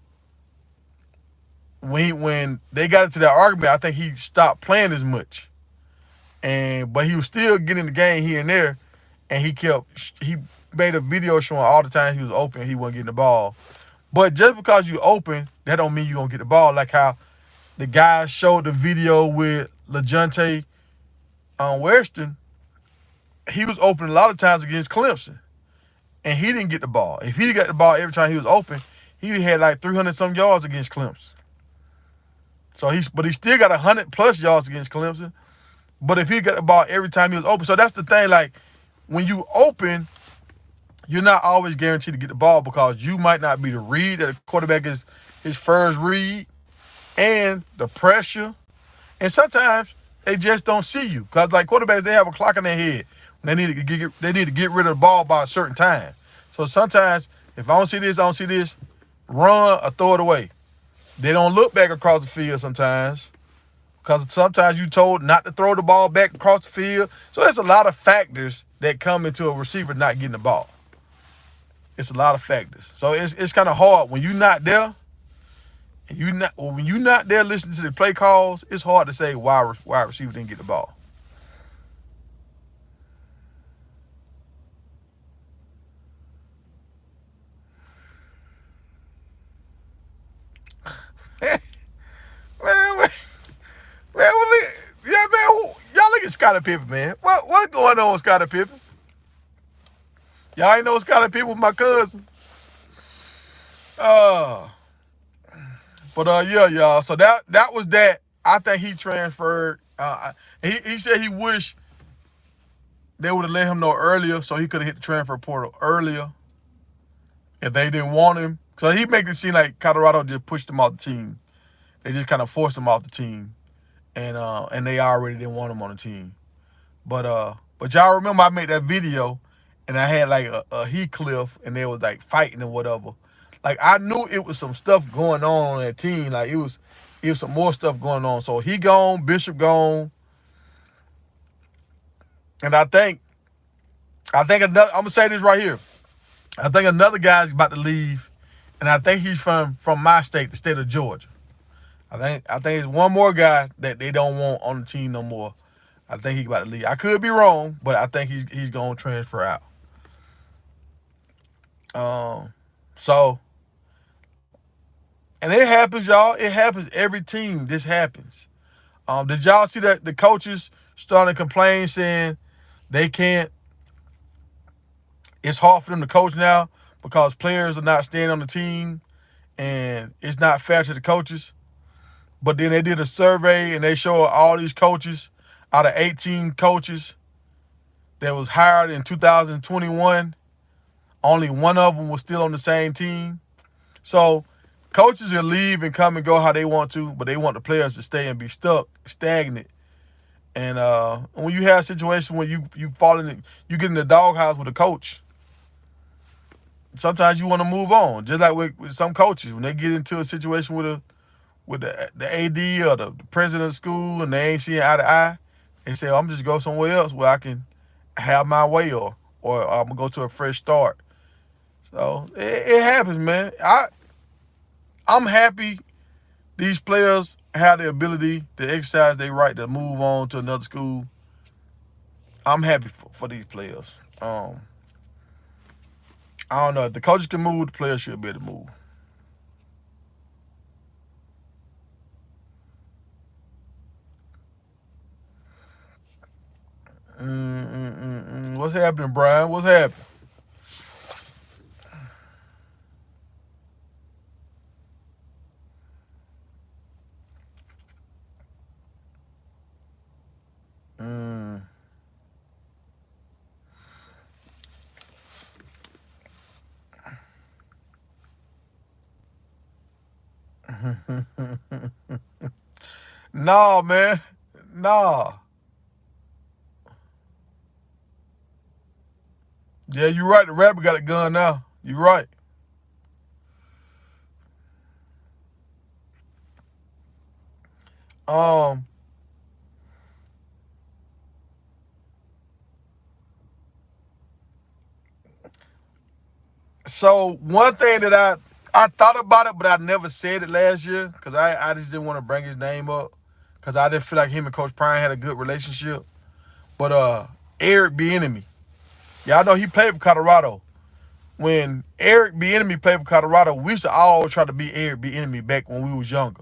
when they got into that argument, I think he stopped playing as much. But he was still getting the game here and there, and he made a video showing all the times he was open, he wasn't getting the ball. But just because you open, that don't mean you're gonna get the ball. Like how the guy showed the video with Lajohntay on Western, he was open a lot of times against Clemson, and he didn't get the ball. If he got the ball every time he was open, he had like 300 some yards against Clemson. So he still got 100+ yards against Clemson. But if he got the ball every time he was open, so that's the thing. Like when you open, you're not always guaranteed to get the ball because you might not be the read that the quarterback is his first read, and the pressure, and sometimes they just don't see you because like quarterbacks, they have a clock in their head. They need to get rid of the ball by a certain time. So sometimes if I don't see this, run or throw it away. They don't look back across the field sometimes because sometimes you're told not to throw the ball back across the field. So there's a lot of factors that come into a receiver not getting the ball. It's a lot of factors. So it's kind of hard when you're not there. And when you're not there listening to the play calls, it's hard to say why receiver didn't get the ball. Y'all look at Scottie Pippen, man. What's going on with Scottie Pippen? Y'all ain't know Scottie Pippen was my cousin. Yeah, y'all. So that was that. I think he transferred. He said he wished they would have let him know earlier, so he could have hit the transfer portal earlier if they didn't want him. So he make it seem like Colorado just pushed him off the team. They just kind of forced him off the team, and they already didn't want him on the team. But y'all remember I made that video, and I had like a Heathcliff, and they was like fighting and whatever. Like I knew it was some stuff going on that team. Like it was some more stuff going on. So he gone, Bishop gone, and I think another. I'm gonna say this right here. I think another guy's about to leave, and I think he's from my state, the state of Georgia. I think it's one more guy that they don't want on the team no more. I think he's about to leave. I could be wrong, but I think he's gonna transfer out. So, and it happens, y'all. It happens every team. This happens. Did y'all see that the coaches starting to complain saying they can't? It's hard for them to coach now because players are not staying on the team, and it's not fair to the coaches. But then they did a survey, and they showed all these coaches, out of 18 coaches that was hired in 2021, only one of them was still on the same team. So coaches will leave and come and go how they want to, but they want the players to stay and be stuck, stagnant. And when you have a situation where you fall in, you get in the doghouse with a coach, sometimes you want to move on. Just like with some coaches, when they get into a situation with the AD or the president of the school and they ain't seeing eye to eye, they say, I'm just go somewhere else where I can have my way, or I'm gonna go to a fresh start. So it happens, man. I'm happy these players have the ability to exercise their right to move on to another school. I'm happy for these players. I don't know, if the coaches can move, the players should be able to move. What's happening, Brian? What's happening? Mm. Nah, man. Nah. Yeah, you're right. The rapper got a gun now. You're right. Um. So one thing that I thought about it, but I never said it last year because I just didn't want to bring his name up because I didn't feel like him and Coach Prime had a good relationship. But Eric Bieniemy, y'all know he played for Colorado. When Eric Bieniemy played for Colorado, we used to all try to be Eric Bieniemy back when we was younger.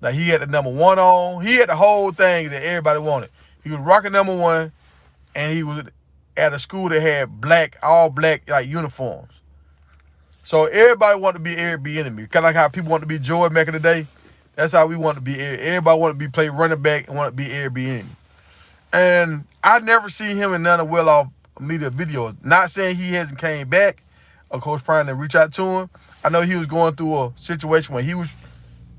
Like he had the number one on. He had the whole thing that everybody wanted. He was rocking number one, and he was at a school that had all black like uniforms. So everybody wanted to be Eric Bieniemy. Kind of like how people want to be Jordan back in the day. That's how we want to be Eric. Everybody want to be play running back and want to be Eric Bieniemy. And I never see him in none of well-off media videos. Not saying he hasn't came back or Coach Prime to reach out to him. I know he was going through a situation where he was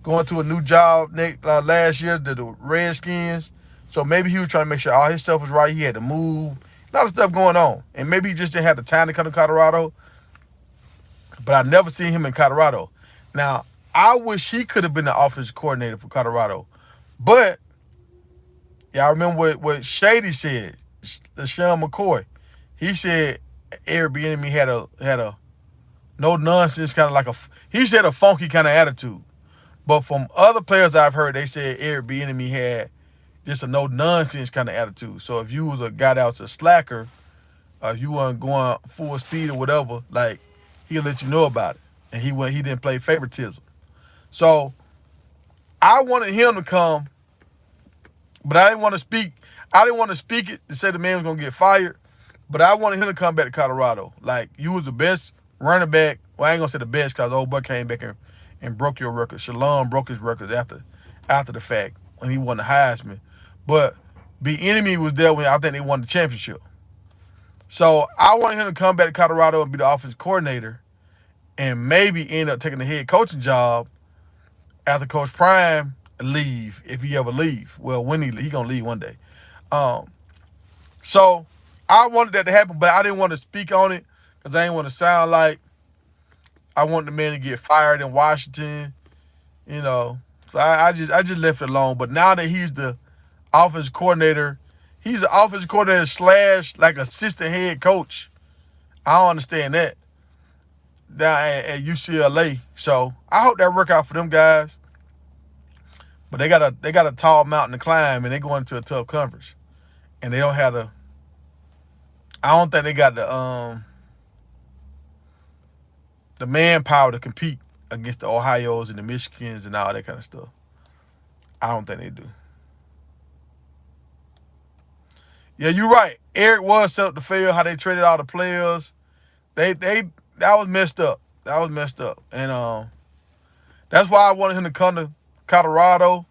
going to a new job last year, the Redskins. So maybe he was trying to make sure all his stuff was right. He had to move. A lot of stuff going on. And maybe he just didn't have the time to come to Colorado. But I never seen him in Colorado. Now, I wish he could have been the offensive coordinator for Colorado. But y'all remember what Shady said, Sean McCoy. He said Eric Bieniemy had a no nonsense kind of like he said a funky kind of attitude. But from other players I've heard, they said Eric Bieniemy had just a no nonsense kind of attitude. So if you was a guy that was a slacker, if you weren't going full speed or whatever, like he'll let you know about it. And he didn't play favoritism. So I wanted him to come, but I didn't want to speak. I didn't want to speak it to say the man was gonna get fired. But I wanted him to come back to Colorado. Like you was the best running back. Well, I ain't gonna say the best because old Buck came back and broke your record. Shalom broke his records after the fact when he won the Heisman. But Bieniemy was there when I think they won the championship. So I wanted him to come back to Colorado and be the offensive coordinator and maybe end up taking the head coaching job after Coach Prime leave, if he ever leave. Well, when he gonna leave one day. So I wanted that to happen, but I didn't want to speak on it because I didn't want to sound like I want the man to get fired in Washington, you know. So I just left it alone. But now that he's the offensive coordinator, he's the offensive coordinator / like assistant head coach. I don't understand that down at UCLA. So I hope that work out for them guys. But they got a tall mountain to climb, and they go into a tough conference, and they don't have the. I don't think they got the manpower to compete against the Ohio's and the Michigans and all that kind of stuff. I don't think they do. Yeah, you're right. Eric was set up to fail. How they traded all the players, they that was messed up. That was messed up, and that's why I wanted him to come to Colorado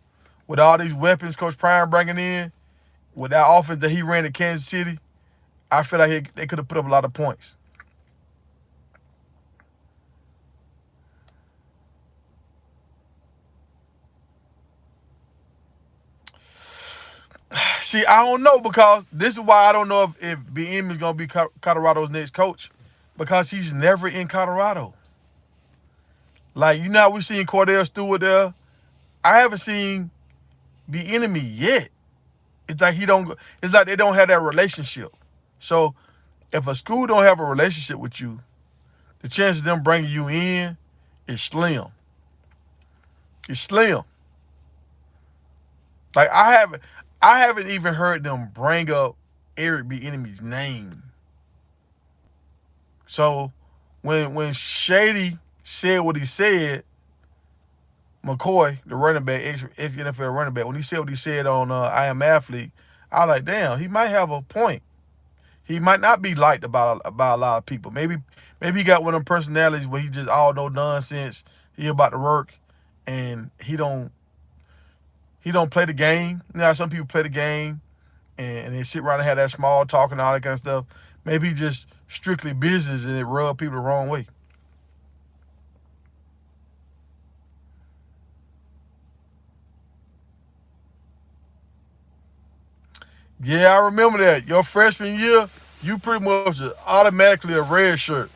with all these weapons Coach Prime bringing in, with that offense that he ran in Kansas City. I feel like they could have put up a lot of points. See, I don't know because this is why I don't know if Bieniemy is going to be Colorado's next coach because he's never in Colorado. Like, you know how we seen Cordell Stewart there? I haven't seen Bieniemy yet. It's like it's like they don't have that relationship. So if a school don't have a relationship with you, the chance of them bringing you in is slim. It's slim. Like I haven't even heard them bring up Eric Bieniemy's name. So when Shady said what he said, McCoy, the running back, ex-NFL running back, when he said what he said on I Am Athlete, I was like, damn, he might have a point. He might not be liked about a lot of people. Maybe he got one of them personalities where he just all no nonsense. He about to work, and he don't play the game. You know, some people play the game, and they sit around and have that small talk and all that kind of stuff. Maybe just strictly business, and it rub people the wrong way. Yeah, I remember that. Your freshman year, you pretty much was automatically a red shirt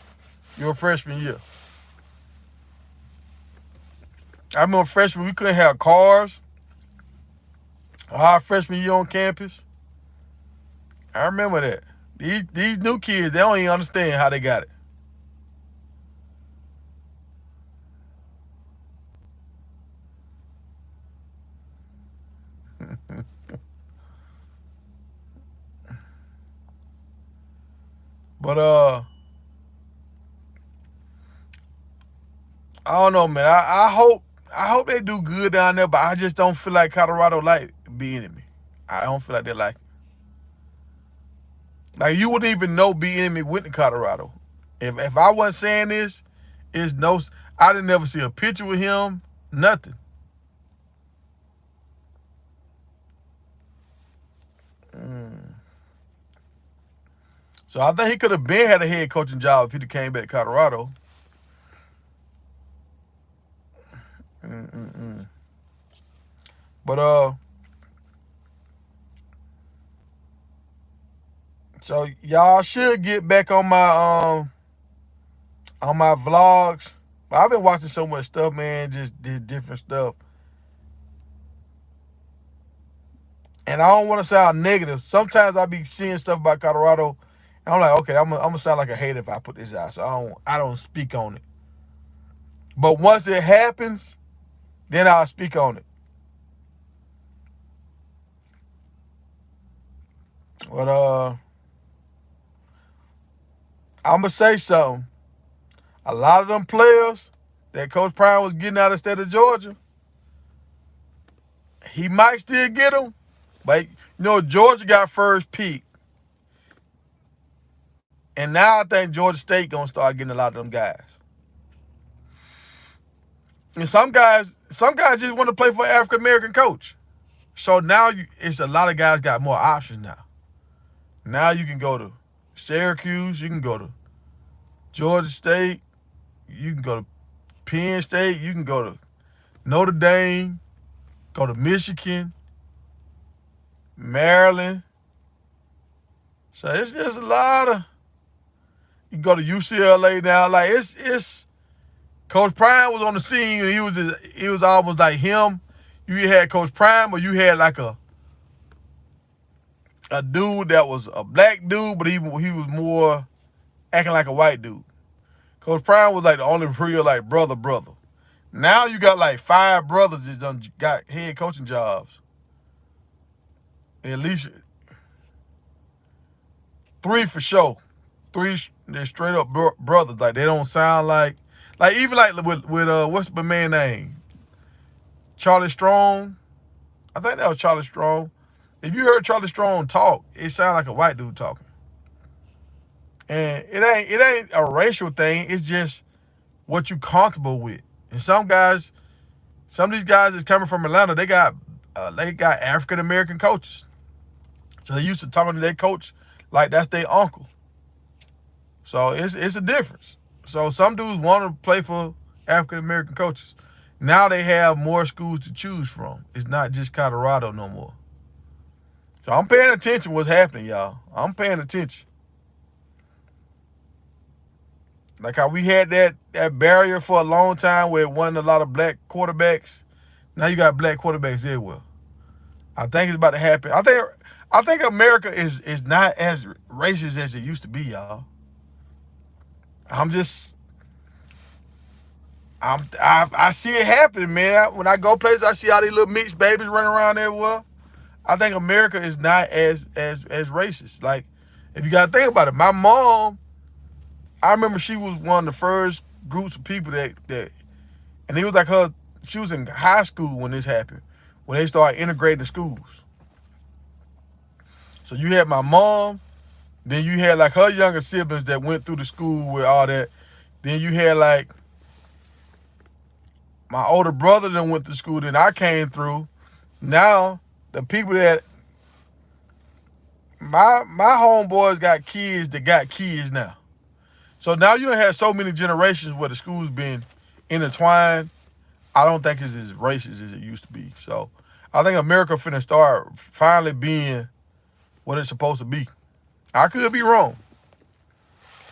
your freshman year. I remember freshman, we couldn't have cars. Our freshman year on campus. I remember that. These new kids, they don't even understand how they got it. But I don't know, man. I hope they do good down there, but I just don't feel like Colorado like Bieniemy. I don't feel like they like it. Like, you wouldn't even know Bieniemy went to Colorado. If I wasn't saying this, I didn't never see a picture with him, nothing. So I think he could have been had a head coaching job if he'd have came back to Colorado. But so y'all should get back on my vlogs. But I've been watching so much stuff, man, just did different stuff. And I don't want to sound negative. Sometimes I be seeing stuff about Colorado, and I'm like, okay, I'm gonna sound like a hater if I put this out. So I don't speak on it. But once it happens, then I'll speak on it. But I'm gonna say something. A lot of them players that Coach Prime was getting out of the state of Georgia, he might still get them. But, Georgia got first pick. And now I think Georgia State going to start getting a lot of them guys. And some guys just want to play for an African-American coach. So now it's a lot of guys got more options now. Now you can go to Syracuse. You can go to Georgia State. You can go to Penn State. You can go to Notre Dame. Go to Michigan. Maryland. So it's just a lot of. You can go to UCLA now. Like, it's Coach Prime was on the scene, and he was almost like him. You had Coach Prime, or you had like a dude that was a black dude, but he was more acting like a white dude. Coach Prime was like the only real like brother. Now you got like 5 brothers that done got head coaching jobs. At least 3 for sure. 3, they're straight up brothers. Like, they don't sound like even like with what's my man name? Charlie Strong. I think that was Charlie Strong. If you heard Charlie Strong talk, it sounded like a white dude talking. And it ain't a racial thing. It's just what you comfortable with. And some of these guys that's coming from Atlanta, they got African American coaches. So they used to talking to their coach like that's their uncle. So it's a difference. So some dudes want to play for African American coaches. Now they have more schools to choose from. It's not just Colorado no more. So I'm paying attention to what's happening, y'all. I'm paying attention. Like how we had that barrier for a long time where it wasn't a lot of black quarterbacks. Now you got black quarterbacks everywhere. I think it's about to happen. I think America is not as racist as it used to be, y'all. I'm just I see it happening, man. When I go places, I see all these little mixed babies running around everywhere. I think America is not as racist. Like, if you gotta think about it, my mom, I remember she was one of the first groups of people that and it was like her. She was in high school when this happened, when they started integrating the schools. So you had my mom, then you had like her younger siblings that went through the school with all that. Then you had like my older brother that went to school. Then I came through. Now the people that my homeboys got kids that got kids now. So now you don't have so many generations where the school's been intertwined. I don't think it's as racist as it used to be. So I think America finna start finally being what it's supposed to be. I could be wrong,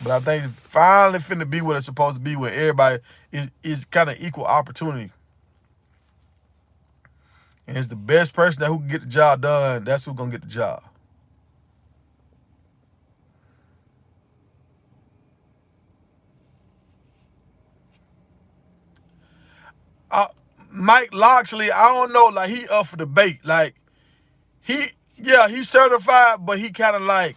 but I think it's finally finna be what it's supposed to be, where everybody is kind of equal opportunity. And it's the best person who can get the job done, that's who's gonna get the job. Mike Loxley, I don't know, like he up for debate. Like he's certified, but he kind of like,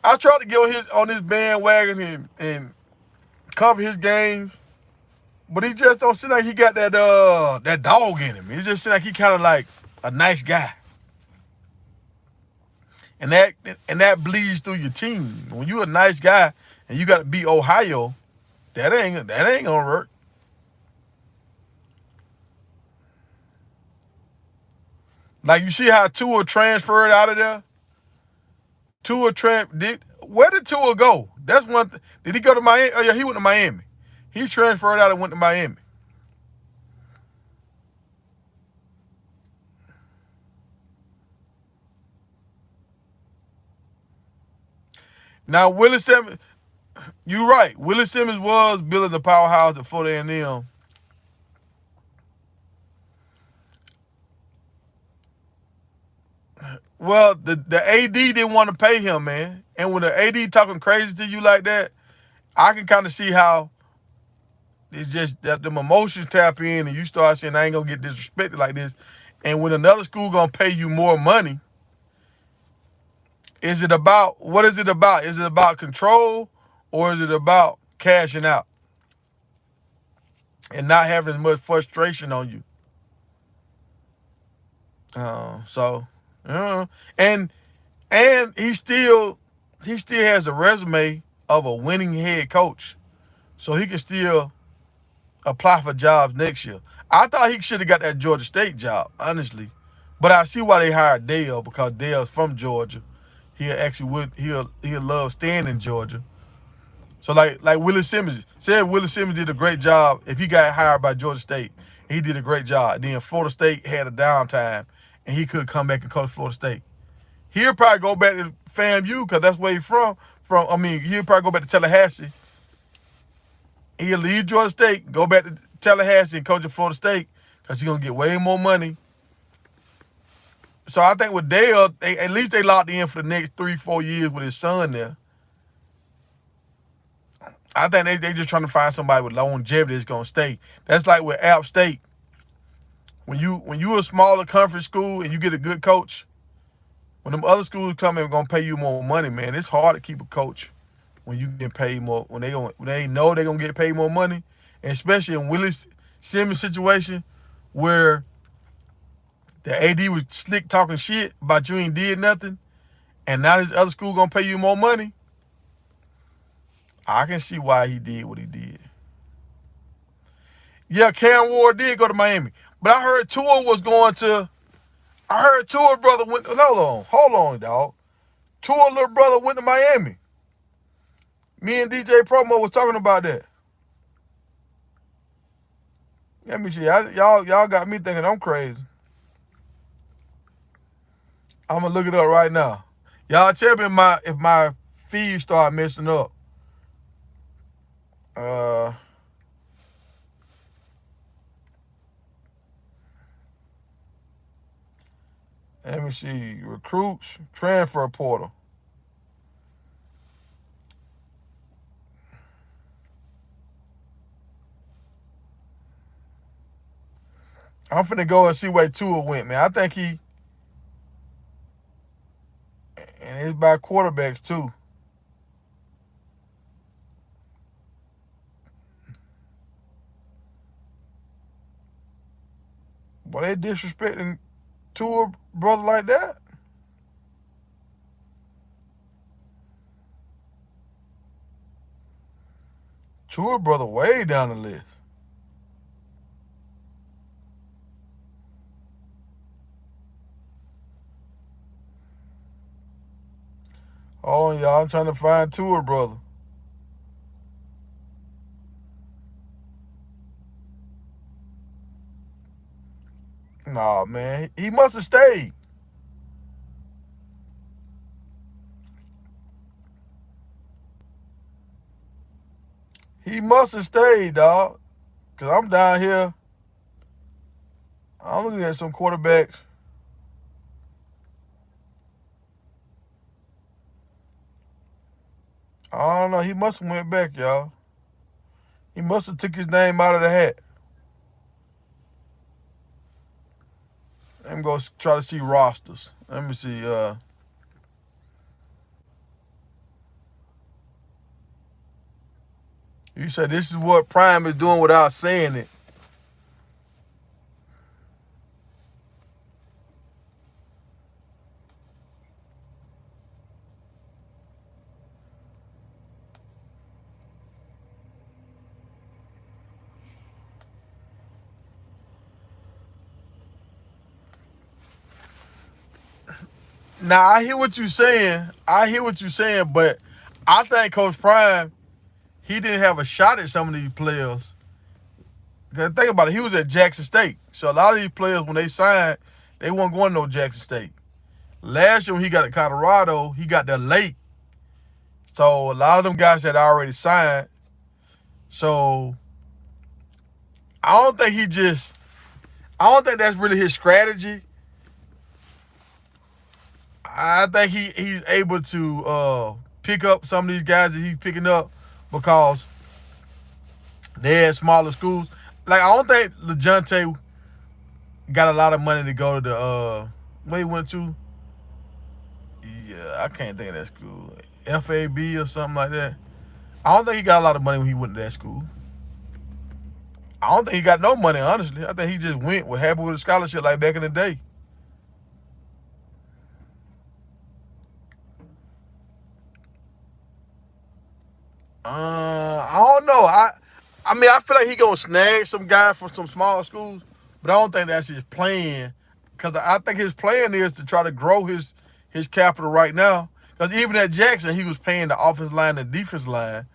I tried to get on his bandwagon and cover his games, but he just don't seem like he got that dog in him. He just seems like he kind of like a nice guy, and that bleeds through your team. When you a nice guy and you got to beat Ohio, that ain't gonna work. Like, you see how Tua transferred out of there? Where did Tua go? That's one. Did he go to Miami? Oh yeah, he went to Miami. He transferred out and went to Miami. Now Willie Simmons, you're right. Willie Simmons was building the powerhouse at Florida A&M. Well, the AD didn't want to pay him, man. And when the AD talking crazy to you like that, I can kind of see how it's just that them emotions tap in and you start saying, I ain't gonna get disrespected like this. And when another school gonna pay you more money, what is it about? Is it about control, or is it about cashing out and not having as much frustration on you? So, and he still has a resume of a winning head coach, so he can still apply for jobs next year. I thought he should have got that Georgia State job, honestly, but I see why they hired Dale, because Dale's from Georgia. He'll love staying in Georgia. So like Willie Simmons said, Willie Simmons did a great job. If he got hired by Georgia State, he did a great job. And then Florida State had a downtime, and he could come back and coach Florida State. He'll probably go back to FAMU because that's where he's from. He'll probably go back to Tallahassee. He'll leave Georgia State, go back to Tallahassee and coach at Florida State because he's going to get way more money. So I think with Dale, at least they locked in for the next 3-4 years with his son there. I think they just trying to find somebody with longevity that's going to stay. That's like with App State. When you a smaller conference school and you get a good coach, when them other schools come in and going to pay you more money, man, it's hard to keep a coach when you get paid more, when they know they're going to get paid more money, and especially in Willie Simmons' situation where the AD was slick talking shit about you ain't did nothing, and now this other school going to pay you more money. I can see why he did what he did. Yeah, Cam Ward did go to Miami, but I heard Tua brother went. Hold on, dog. Tua little brother went to Miami. Me and DJ Promo was talking about that. Let me see. Y'all got me thinking I'm crazy. I'm gonna look it up right now. Y'all tell me if my feed start messing up. Let me see. Recruits, transfer portal. I'm finna go and see where Tua went, man. I think he, and it's by quarterbacks too. Boy, they disrespecting Tua brother like that. Tua brother way down the list. Hold on, y'all. I'm trying to find Tua brother. Nah, man. He must have stayed. He must have stayed, dog. Because I'm down here. I'm looking at some quarterbacks. I don't know. He must have went back, y'all. He must have took his name out of the hat. Let me go try to see rosters. Let me see. You said this is what Prime is doing without saying it. Now, I hear what you're saying. But I think Coach Prime, he didn't have a shot at some of these players. Because think about it, he was at Jackson State. So a lot of these players, when they signed, they weren't going to no Jackson State. Last year when he got to Colorado, he got there late. So a lot of them guys had already signed. So I don't think that's really his strategy. I think he's able to pick up some of these guys that he's picking up because they're at smaller schools. Like, I don't think Lajohntay got a lot of money to go to the where he went to. Yeah, I can't think of that school. FAB or something like that. I don't think he got a lot of money when he went to that school. I don't think he got no money, honestly. I think he just went with happy with a scholarship like back in the day. I don't know. I mean, I feel like he gonna snag some guy from some small schools, but I don't think that's his plan. Cause I think his plan is to try to grow his capital right now. Cause even at Jackson, he was paying the offensive line and defense line,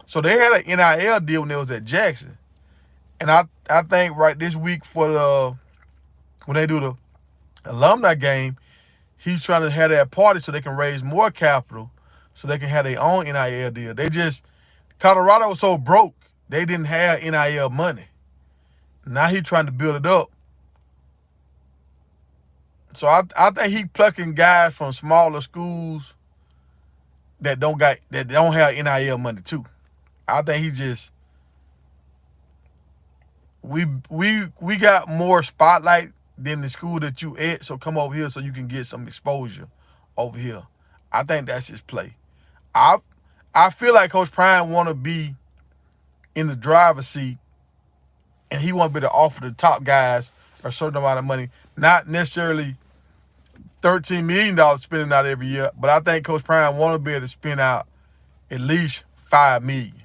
so they had an NIL deal when they was at Jackson. And I think right this week for when they do the alumni game, he's trying to have that party so they can raise more capital, so they can have their own NIL deal. Colorado was so broke, they didn't have NIL money. Now he's trying to build it up. So I think he plucking guys from smaller schools that don't have NIL money too. I think he just we got more spotlight than the school that you at, so come over here so you can get some exposure over here. I think that's his play. I feel like Coach Prime want to be in the driver's seat, and he want to be able to offer the top guys a certain amount of money, not necessarily $13 million spending out every year, but I think Coach Prime want to be able to spend out at least $5 million.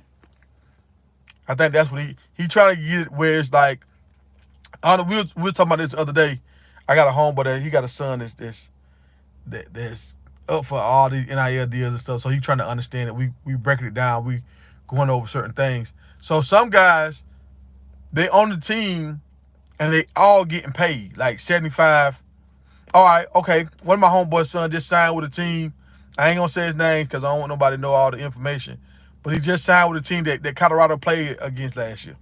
I think that's what he trying to get it where it's like, I don't know, we were talking about this the other day. I got a homeboy that he got a son that's up for all these NIL deals and stuff. So he trying to understand it. We breaking it down. We going over certain things. So some guys, they on the team and they all getting paid like $75. All right, okay. One of my homeboys' son just signed with a team I ain't gonna say his name because I don't want nobody to know all the information. But he just signed with a team that Colorado played against last year.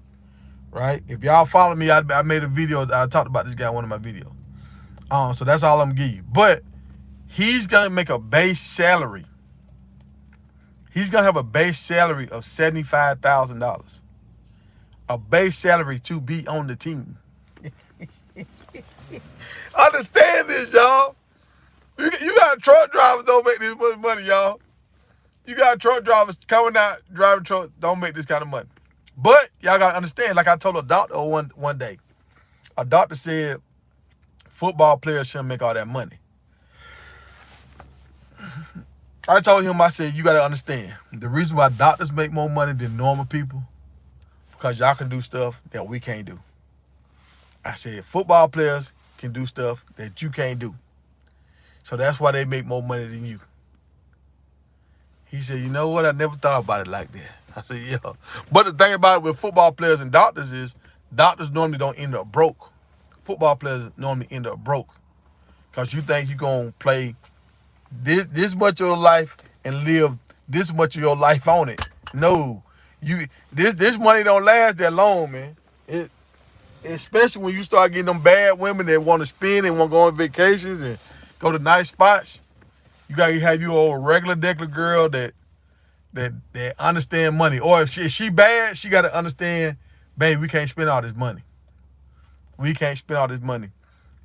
Right? If y'all follow me, I made a video. I talked about this guy in one of my videos. So that's all I'm gonna give you. But he's gonna make a base salary. He's gonna have a base salary of $75,000. A base salary to be on the team. Understand this, y'all. You got truck drivers don't make this much money, y'all. You got truck drivers coming out driving trucks don't make this kind of money. But y'all gotta understand, like I told a doctor one day, a doctor said football players shouldn't make all that money. I told him, I said, you gotta understand, the reason why doctors make more money than normal people, because y'all can do stuff that we can't do. I said, football players can do stuff that you can't do. So that's why they make more money than you. He said, you know what? I never thought about it like that. I said, yeah. But the thing about it with football players and doctors is doctors normally don't end up broke. Football players normally end up broke because you think you're going to play this much of your life and live this much of your life on it. No. This money don't last that long, man. Especially when you start getting them bad women that want to spend and want to go on vacations and go to nice spots. You got to have your old regular girl that understand money. Or if she bad, she got to understand, babe, we can't spend all this money. We can't spend all this money.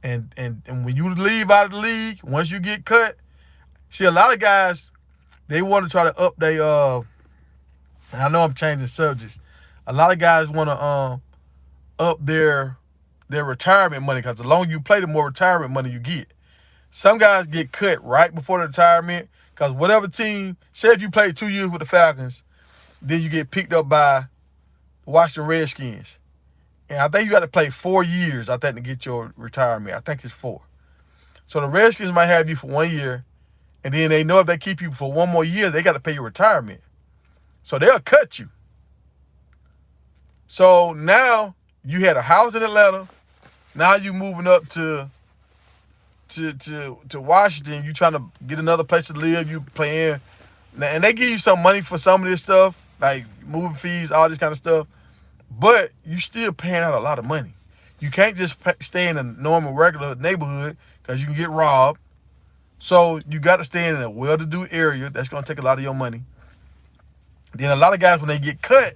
And when you leave out of the league, once you get cut, see, a lot of guys, they want to try to up their, and I know I'm changing subjects. A lot of guys want to up their retirement money because the longer you play, the more retirement money you get. Some guys get cut right before the retirement because whatever team, say if you play 2 years with the Falcons, then you get picked up by Washington Redskins. And I think you got to play 4 years, I think, to get your retirement. I think it's 4. So the Redskins might have you for 1 year, and then they know if they keep you for 1 more year, they got to pay your retirement. So they'll cut you. So now you had a house in Atlanta. Now you moving up to Washington. You trying to get another place to live. You playing, and they give you some money for some of this stuff, like moving fees, all this kind of stuff. But you still paying out a lot of money. You can't just stay in a normal, regular neighborhood because you can get robbed. So you got to stay in a well-to-do area. That's going to take a lot of your money. Then a lot of guys, when they get cut,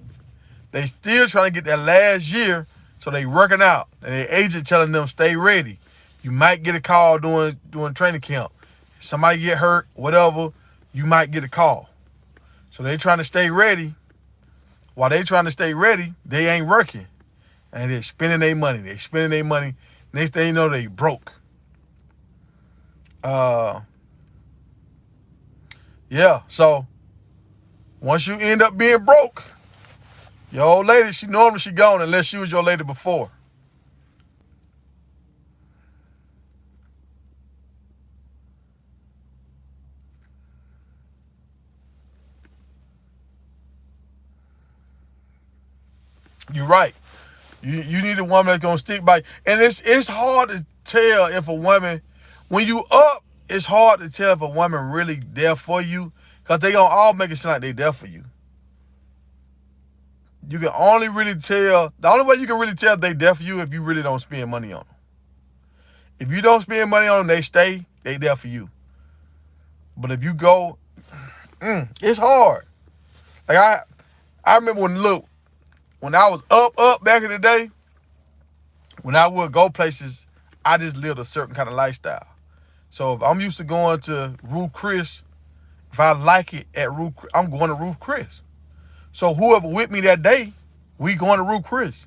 they still trying to get that last year, so they working out. And their agent telling them, stay ready. You might get a call during training camp. Somebody get hurt, whatever, you might get a call. So they trying to stay ready. While they trying to stay ready, they ain't working. And they're spending their money. They spending their money. Next thing you know, they broke. Yeah, so once you end up being broke, your old lady, she gone unless she was your lady before. You're right. You need a woman that's gonna stick by. And it's hard to tell if a woman, when you up, it's hard to tell if a woman really there for you, because they gonna all make it sound like they there for you. You can only really tell, the only way you can really tell if they there for you if you really don't spend money on them. If you don't spend money on them, they there for you. But if you go, it's hard. Like I remember when I was up back in the day, when I would go places, I just lived a certain kind of lifestyle. So if I'm used to going to Ruth Chris, if I like it at Ruth, I'm going to Ruth Chris. So whoever with me that day, we going to Ruth Chris.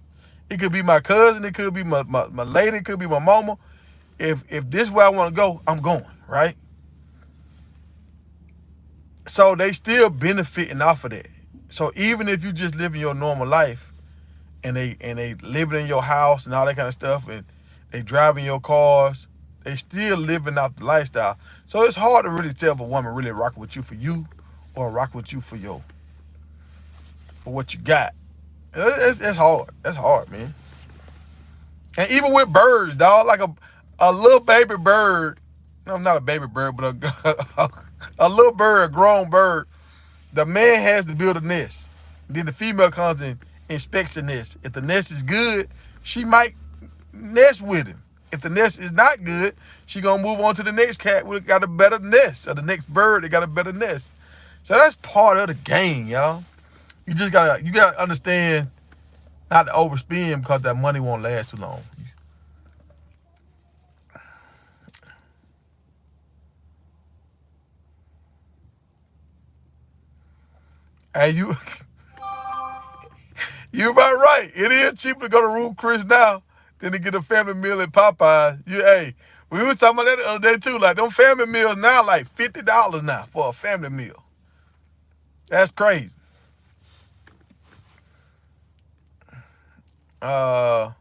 It could be my cousin, it could be my lady, it could be my mama. If this is where I want to go, I'm going, right? So they still benefiting off of that. So even if you just living your normal life and they living in your house and all that kind of stuff and they driving your cars, they still living out the lifestyle. So it's hard to really tell if a woman really rocking with you or rocking with you for what you got. It's hard. That's hard, man. And even with birds, dog, like a little baby bird no, not a baby bird, but a little bird, a grown bird. The man has to build a nest. Then the female comes and inspects the nest. If the nest is good, she might nest with him. If the nest is not good, she gonna move on to the next cat who got a better nest, or the next bird that got a better nest. So that's part of the game, y'all. You gotta understand not to overspend because that money won't last too long. And you about right. It is cheaper to go to Ruth Chris now than to get a family meal at Popeyes. We was talking about that the other day too. Like them family meals now, like $50 now for a family meal. That's crazy. Uh,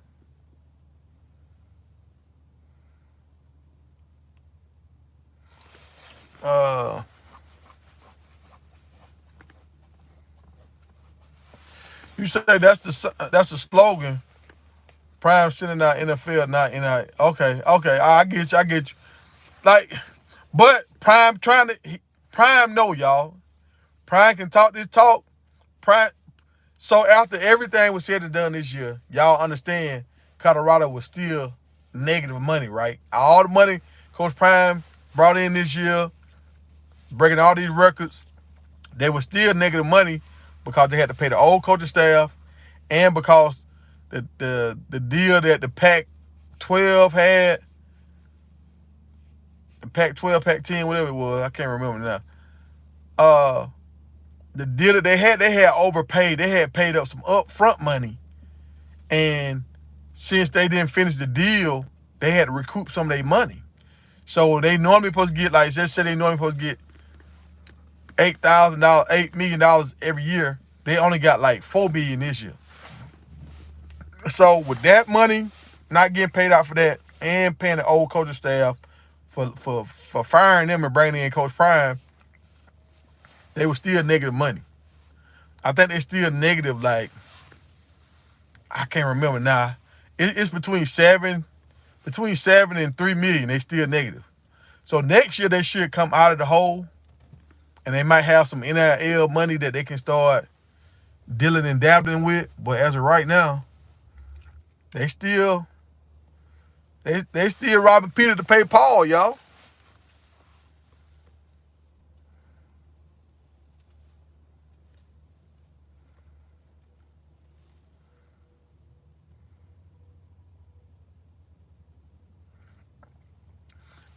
uh, you say that's the slogan. Prime sending out NFL, not NIL. Okay, I get you. Like, but Prime know y'all. Prime can talk this talk. Prime. So after everything was said and done this year, y'all understand Colorado was still negative money, right? All the money Coach Prime brought in this year, breaking all these records, they were still negative money because they had to pay the old coaching staff and because the deal that the Pac-12 had, the Pac-12, Pac-10, whatever it was, I can't remember now. The deal that they had overpaid. They had paid up some upfront money. And since they didn't finish the deal, they had to recoup some of their money. So they normally supposed to get, like, let's say they normally supposed to get $8 million every year. They only got like $4 million this year. So with that money, not getting paid out for that, and paying the old coaching staff for firing them and bringing in Coach Prime, they were still negative money. I think they still negative, like, I can't remember now. It's between seven and $3 million. They still negative. So next year they should come out of the hole, and they might have some NIL money that they can start dealing and dabbling with. But as of right now, they still robbing Peter to pay Paul, y'all.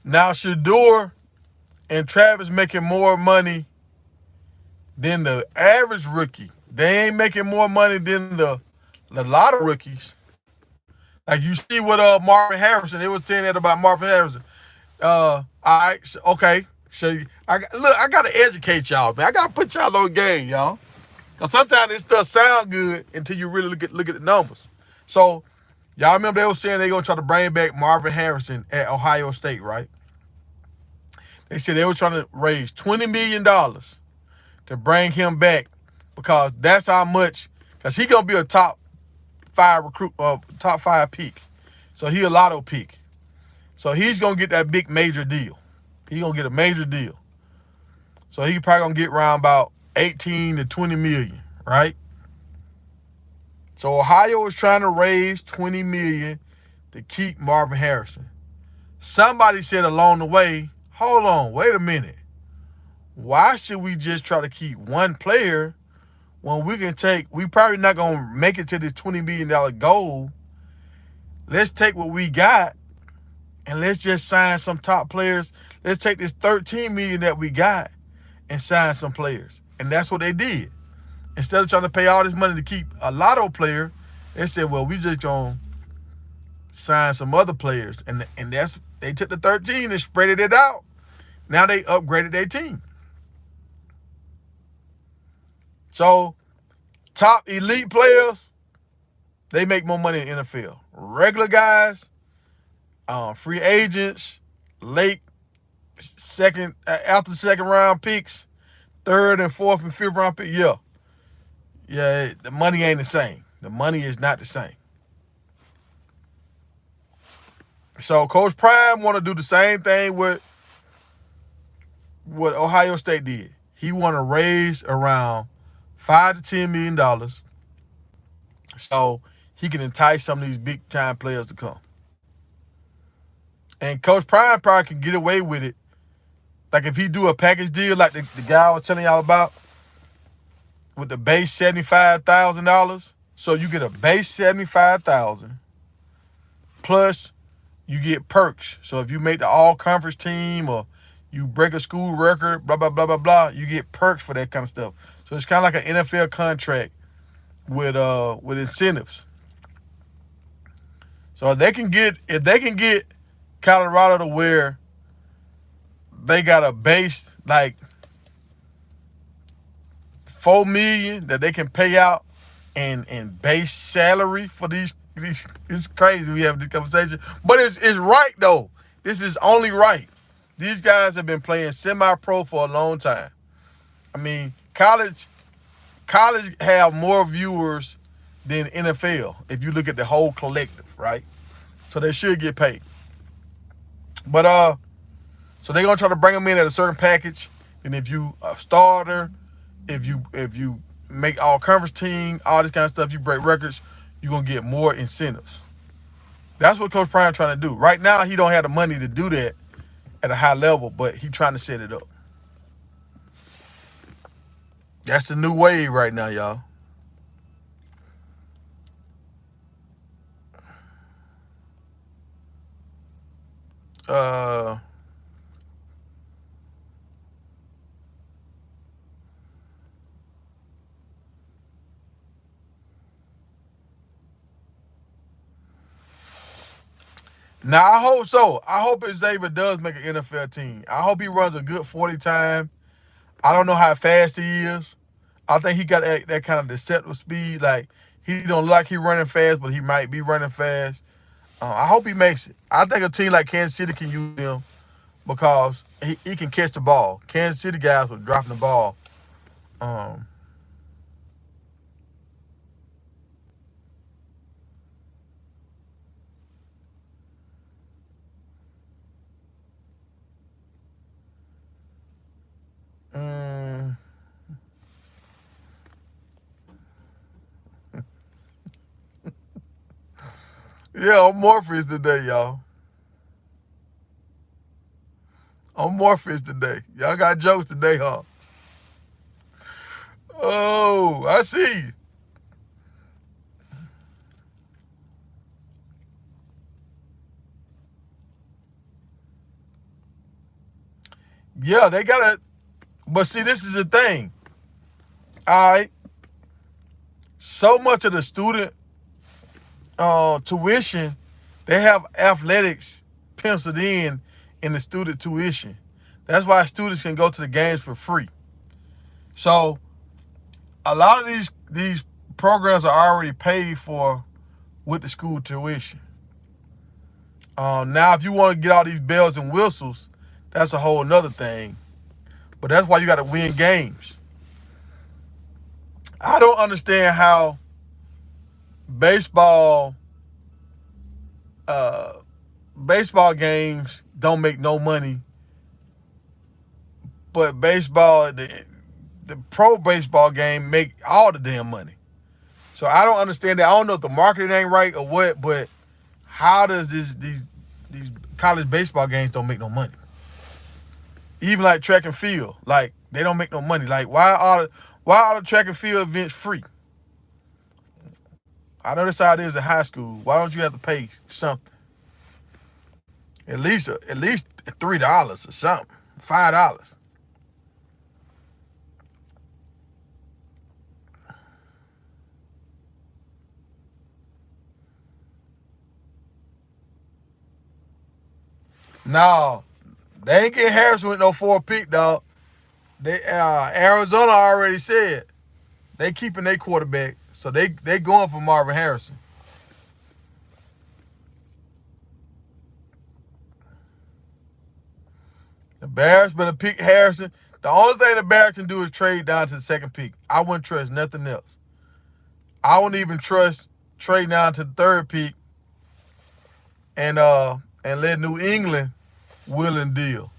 Now Shadur and Travis making more money than the average rookie. They ain't making more money than the lot of rookies. Like you see what Marvin Harrison, they were saying that about Marvin Harrison. All right, okay. So I gotta educate y'all, man. I gotta put y'all on game, y'all. Cause sometimes this stuff sound good until you really look at the numbers. So y'all remember they were saying they gonna try to bring back Marvin Harrison at Ohio State, right? They said they were trying to raise $20 million to bring him back because that's how much. Cause he gonna be a top 5 recruit, top 5 pick. So he a lotto pick. So he's gonna get that big major deal. He gonna get a major deal. So he probably gonna get around about 18 to 20 million, right? So Ohio is trying to raise 20 million to keep Marvin Harrison. Somebody said along the way, hold on, wait a minute. Why should we just try to keep one player when we probably not going to make it to this $20 million goal? Let's take what we got and let's just sign some top players. Let's take this $13 million that we got and sign some players. And that's what they did. Instead of trying to pay all this money to keep a lotto player, they said, well, we just going to sign some other players. And they took the 13 and spread it out. Now they upgraded their team. So, top elite players, they make more money in the NFL. Regular guys, free agents, late second, after second round picks, third and fourth and fifth round pick, yeah, the money ain't the same. The money is not the same. So Coach Prime want to do the same thing with what Ohio State did. He want to raise around $5 to $10 million so he can entice some of these big time players to come. And Coach Prime probably can get away with it. Like if he do a package deal like the guy I was telling y'all about with the base $75,000. So you get a base $75,000 plus you get perks. So if you make the all conference team or you break a school record, blah, blah, blah, blah, blah, you get perks for that kind of stuff. So it's kind of like an NFL contract with incentives. So if they can get Colorado to where they got a base like $4 million that they can pay out and base salary for these it's crazy we have this conversation. But it's right though. This is only right. These guys have been playing semi-pro for a long time. I mean, college have more viewers than NFL if you look at the whole collective, right? So they should get paid. But so they're gonna try to bring them in at a certain package. And if you a starter, if you make all conference team, all this kind of stuff, you break records, you're gonna get more incentives. That's what Coach Prime trying to do. Right now, he don't have the money to do that at a high level, but he trying to set it up. That's the new wave right now, y'all. Now I hope so. I hope Xavier does make an NFL team. I hope he runs a good 40 time. I don't know how fast he is. I think he got that kind of deceptive speed. Like he don't look like he running fast, but he might be running fast. I hope he makes it. I think a team like Kansas City can use him because he can catch the ball. Kansas City guys were dropping the ball. Yeah, I'm Morpheus today, y'all. I'm Morpheus today. Y'all got jokes today, huh? Oh, I see. Yeah, they gotta. But see, this is the thing. All right. So much of the student tuition, they have athletics penciled in the student tuition. That's why students can go to the games for free. So a lot of these programs are already paid for with the school tuition. Now, if you want to get all these bells and whistles, that's a whole nother thing. But that's why you got to win games. I don't understand how baseball games don't make no money, but the pro baseball game make all the damn money. So I don't understand that. I don't know if the marketing ain't right or what, but how does these college baseball games don't make no money? Even like track and field, like they don't make no money. Like why are the track and field events free? I know that's how it is in high school. Why don't you have to pay something? At least $3 or something, $5. No, they ain't get Harrison with no 4th pick, dog. They Arizona already said they keeping their quarterback, so they going for Marvin Harrison. The Bears better pick Harrison. The only thing the Bears can do is trade down to the 2nd pick. I wouldn't trust nothing else. I wouldn't even trust trade down to the 3rd pick and let New England will and deal.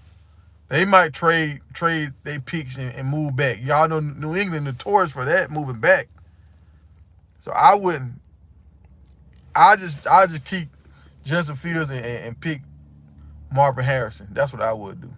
They might trade their picks and move back. Y'all know New England notorious for that, moving back. So I wouldn't. I just keep Justin Fields and pick Marvin Harrison. That's what I would do.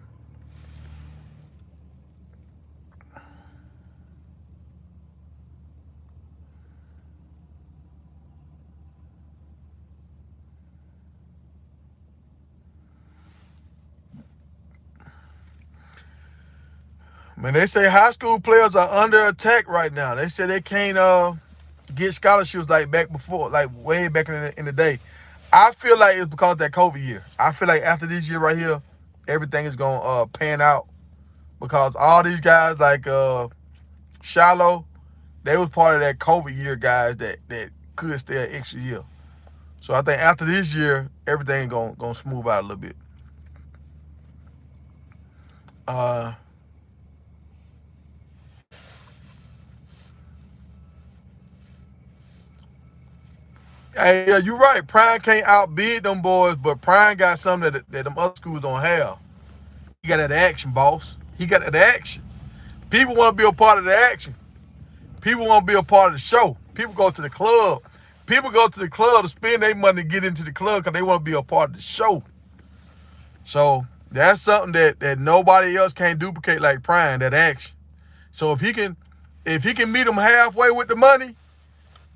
Man, they say high school players are under attack right now. They say they can't get scholarships like back before, like way back in the day. I feel like it's because of that COVID year. I feel like after this year right here, everything is gonna pan out because all these guys like Shiloh, they was part of that COVID year guys that could stay an extra year. So I think after this year, everything gonna smooth out a little bit. Uh, Hey, yeah, you're right. Prime can't outbid them boys, but Prime got something that them other schools don't have. He got that action, boss. He got that action. People want to be a part of the action. People want to be a part of the show. People go to the club. People go to the club to spend their money to get into the club because they want to be a part of the show. So that's something that nobody else can duplicate like Prime, that action. So if he can meet them halfway with the money,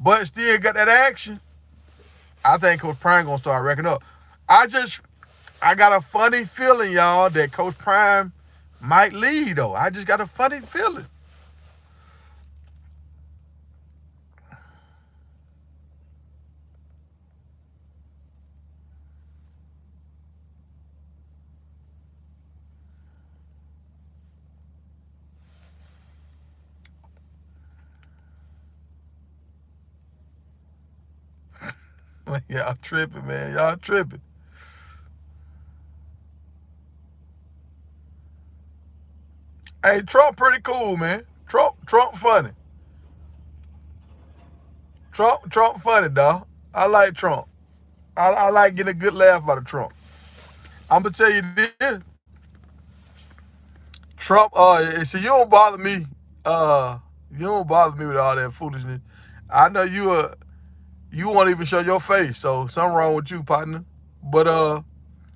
but still got that action, I think Coach Prime gonna start wrecking up. I got a funny feeling, y'all, that Coach Prime might lead though. I just got a funny feeling. Y'all tripping, man. Y'all tripping. Hey, Trump pretty cool, man. Trump funny. Trump funny, dog. I like Trump. I like getting a good laugh out of Trump. I'm gonna tell you this. Trump, see, you don't bother me with all that foolishness. I know you won't even show your face, so something wrong with you, partner. But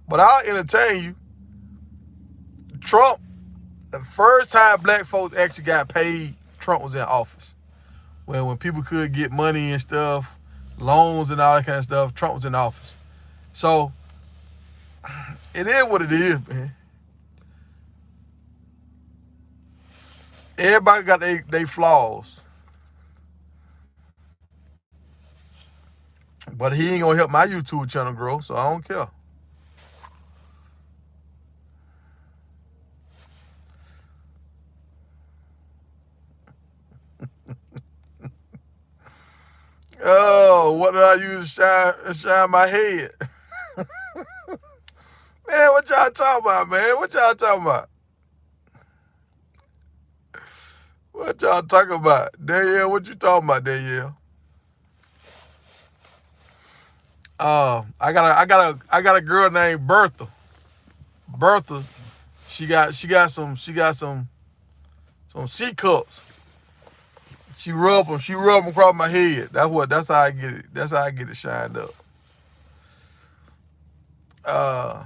but I'll entertain you. Trump, the first time black folks actually got paid, Trump was in office. When people could get money and stuff, loans and all that kind of stuff, Trump was in office. So it is what it is, man. Everybody got they flaws, but he ain't gonna help my YouTube channel grow, so I don't care. Oh, what did I use to shine my head? Man, what y'all talking about, man? What y'all talking about? What y'all talking about? Danielle, what you talking about, Danielle? I got a girl named Bertha. Bertha, she got some C cups. She rub them across my head. That's how I get it. That's how I get it shined up. Uh,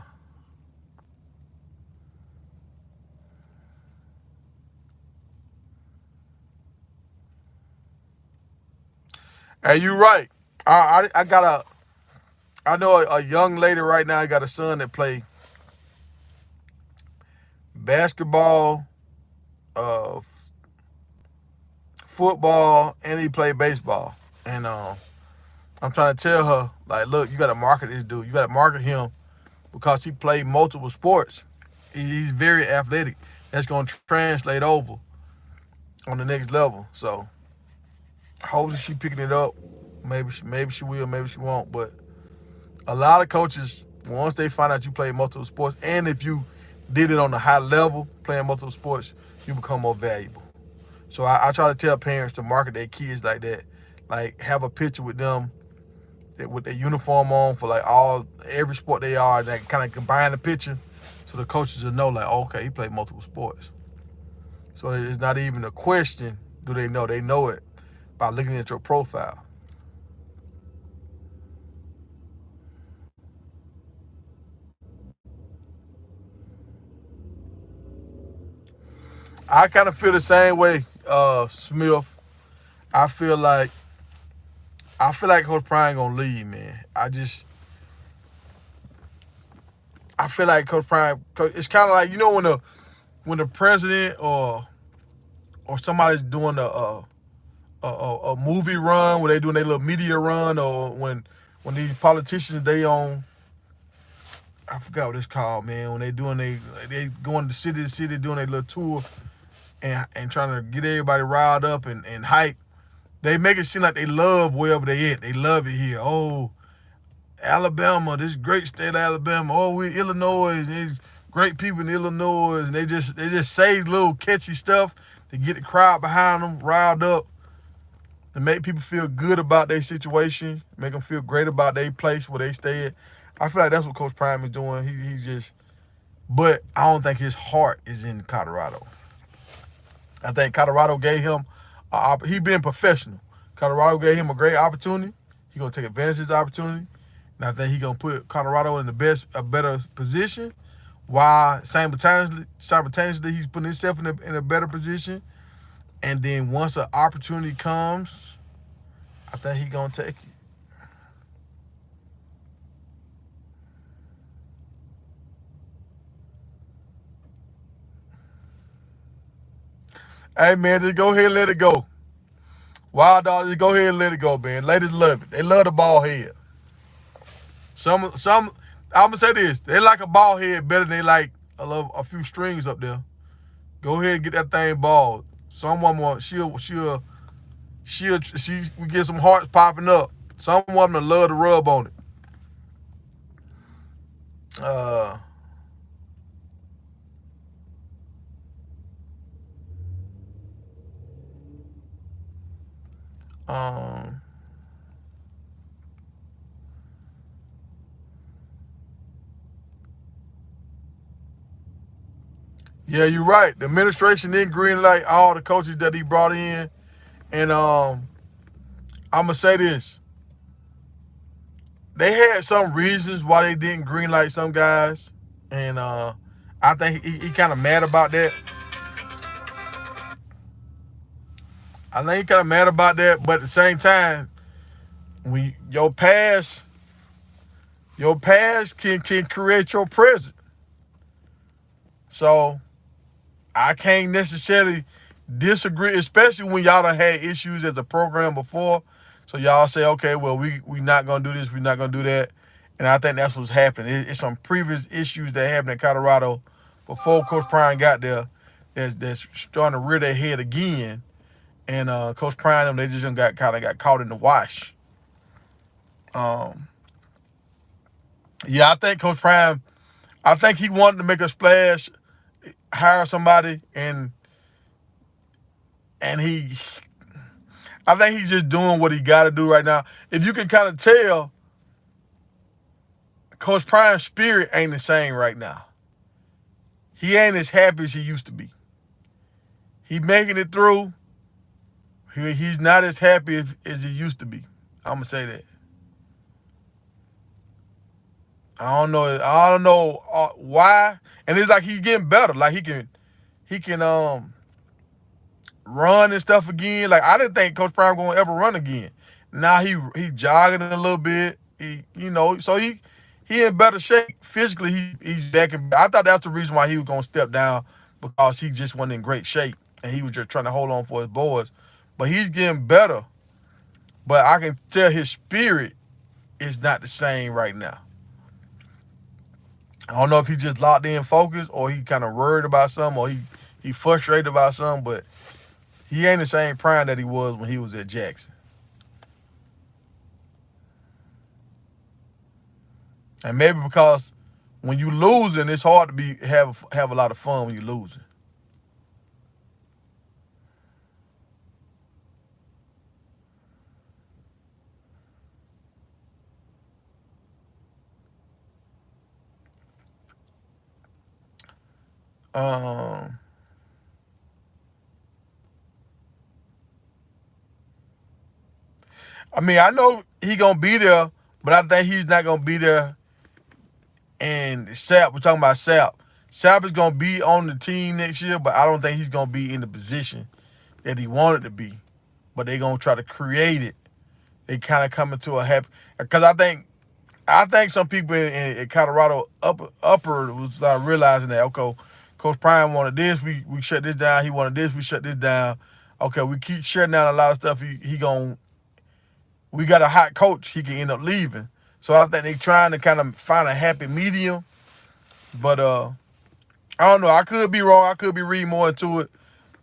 and you right. I got I know a young lady right now. I got a son that play basketball, uh, football, and he play baseball. And I'm trying to tell her, like, look, you got to market this dude. You got to market him because he played multiple sports. He's very athletic. That's going to translate over on the next level. So hopefully she picking it up. Maybe she will, maybe she won't. But a lot of coaches, once they find out you play multiple sports, and if you did it on a high level, playing multiple sports, you become more valuable. So I try to tell parents to market their kids like that. Like have a picture with them with their uniform on for like every sport they are, and that kind of combine the picture. So the coaches will know, like, okay, he played multiple sports. So it's not even a question, do they know? They know it by looking at your profile. I kind of feel the same way, Smith. I feel like Coach Prime gonna leave, man. I feel like Coach Prime. It's kind of like, you know, when the president or somebody's doing a movie run, where they doing their little media run, or when these politicians, they on, I forgot what it's called, man. When they going to city to city doing their little tour and trying to get everybody riled up and hype. They make it seem like they love wherever they at. They love it here. Oh, Alabama, this great state of Alabama. Oh, we Illinois, there's great people in Illinois, and they just say little catchy stuff to get the crowd behind them, riled up, to make people feel good about their situation, make them feel great about their place where they stay at. I feel like that's what Coach Prime is doing. He's just, but I don't think his heart is in Colorado. I think Colorado gave him, he been professional. Colorado gave him a great opportunity. He's gonna take advantage of his opportunity. And I think he's gonna put Colorado in a better position, while simultaneously he's putting himself in a better position. And then once an opportunity comes, I think he's gonna take it. Hey man, just go ahead and let it go. Wild Dog, just go ahead and let it go, man. Ladies love it. They love the ball head. Some I'm gonna say this. They like a ball head better than they like a few strings up there. Go ahead and get that thing balled. Some woman, we get some hearts popping up. Some woman love to rub on it. Uh, um, yeah, you're right. The administration didn't green light all the coaches that he brought in, and I'm gonna say this: they had some reasons why they didn't green light some guys, and I think he kind of mad about that. I think he kind of mad about that, but at the same time, when your past can create your present. So I can't necessarily disagree, especially when y'all done had issues as a program before. So y'all say, okay, well, we not gonna do this, we not gonna do that. And I think that's what's happening. It's some previous issues that happened in Colorado before Coach Prime got there that's starting to rear their head again. And Coach Prime, they just got caught in the wash. Um, yeah, I think Coach Prime, I think he wanted to make a splash, hire somebody, and he, I think he's just doing what he got to do right now. If you can kind of tell, Coach Prime's spirit ain't the same right now. He ain't as happy as he used to be. He making it through. He's not as happy as he used to be. I'm gonna say that. I don't know why. And it's like he's getting better. Like he can run and stuff again. Like I didn't think Coach Prime gonna ever run again. Now he jogging a little bit. So he in better shape physically. He's back in. I thought that's the reason why he was gonna step down, because he just wasn't in great shape and he was just trying to hold on for his boys. But he's getting better. But I can tell his spirit is not the same right now. I don't know if he just locked in focus, or he kind of worried about something, or he frustrated about something, but he ain't the same Prime that he was when he was at Jackson. And maybe because when you losing, it's hard to have a lot of fun when you're losing. Um, I mean, I know he gonna be there, but I think he's not gonna be there. And Sap, we're talking about Sap. Sap is gonna be on the team next year, but I don't think he's gonna be in the position that he wanted to be. But they're gonna try to create it. They kind of come into a happy because I think some people in Colorado upper was start realizing that okay, Coach Prime wanted this, we shut this down. He wanted this, we shut this down. Okay, we keep shutting down a lot of stuff. We got a hot coach. He can end up leaving. So I think they trying to kind of find a happy medium. But I don't know. I could be wrong. I could be reading more into it.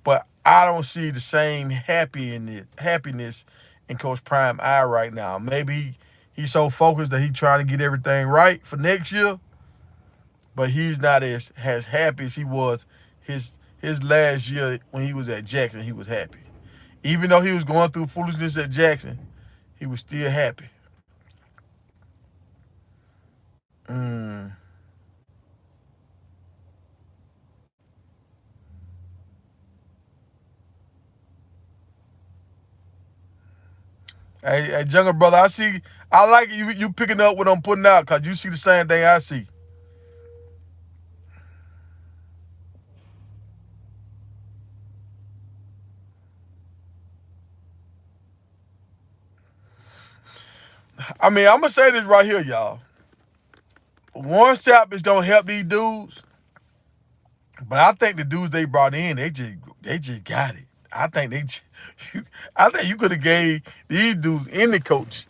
But I don't see the same happiness in Coach Prime eye right now. Maybe he's so focused that he's trying to get everything right for next year. But he's not as happy as he was his last year when he was at Jackson. He was happy. Even though he was going through foolishness at Jackson, he was still happy. Mm. Hey, younger brother, I like you picking up what I'm putting out because you see the same thing I see. I mean, I'm going to say this right here, y'all. Warren Sapp is going to help these dudes, but I think the dudes they brought in, they just got it. I think I think you could have gave these dudes any coach,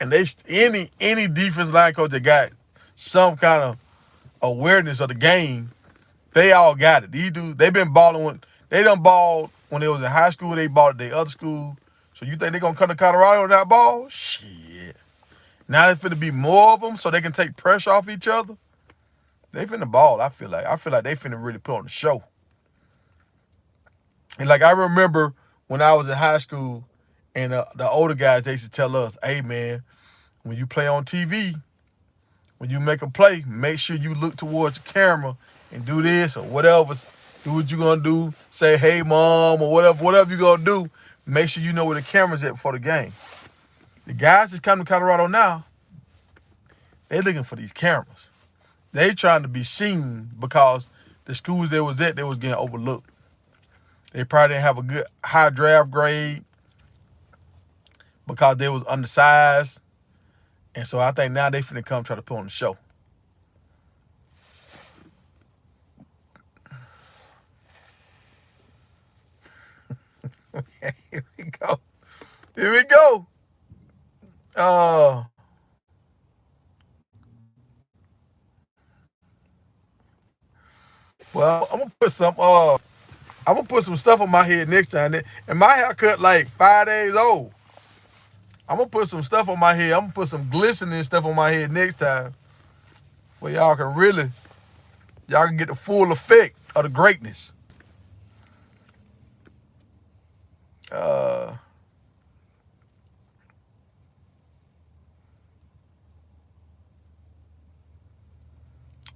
and any defense line coach that got some kind of awareness of the game, they all got it. These dudes, they been balling they done balled when they was in high school. They balled at their other school. So you think they gonna come to Colorado and not ball? Shit. Now it's finna be more of them, so they can take pressure off each other. They finna ball. I feel like they finna really put on the show. And like I remember when I was in high school, and the older guys they used to tell us, "Hey man, when you play on TV, when you make a play, make sure you look towards the camera and do this or whatever. Do what you gonna do. Say, hey mom, or whatever you gonna do. Make sure you know where the camera's at before the game." The guys that's coming to Colorado now, they looking for these cameras. They trying to be seen because the schools they was at, they was getting overlooked. They probably didn't have a good high draft grade because they was undersized. And so I think now they finna come try to put on the show. Here we go. Here we go. Uh, well, I'm gonna put some stuff on my head next time. And my haircut like 5 days old. I'm gonna put some stuff on my head. I'm gonna put some glistening stuff on my head next time, where y'all can get the full effect of the greatness. Uh,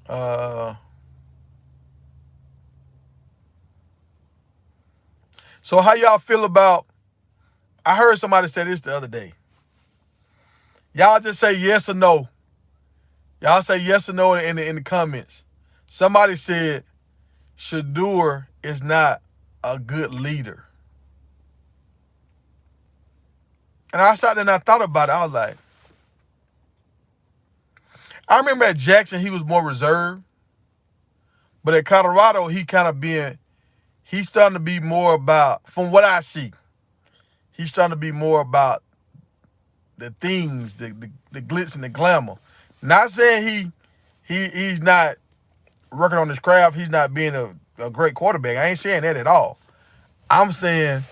uh. So how y'all feel about? I heard somebody say this the other day. Y'all just say yes or no. Y'all say yes or no in the comments. Somebody said Shadur is not a good leader. And I sat there and I thought about it. I was like, I remember at Jackson he was more reserved. But at Colorado, he's starting to be more about, from what I see, he's starting to be more about the things, the glitz and the glamour. Not saying he's not working on his craft, he's not being a great quarterback. I ain't saying that at all. I'm saying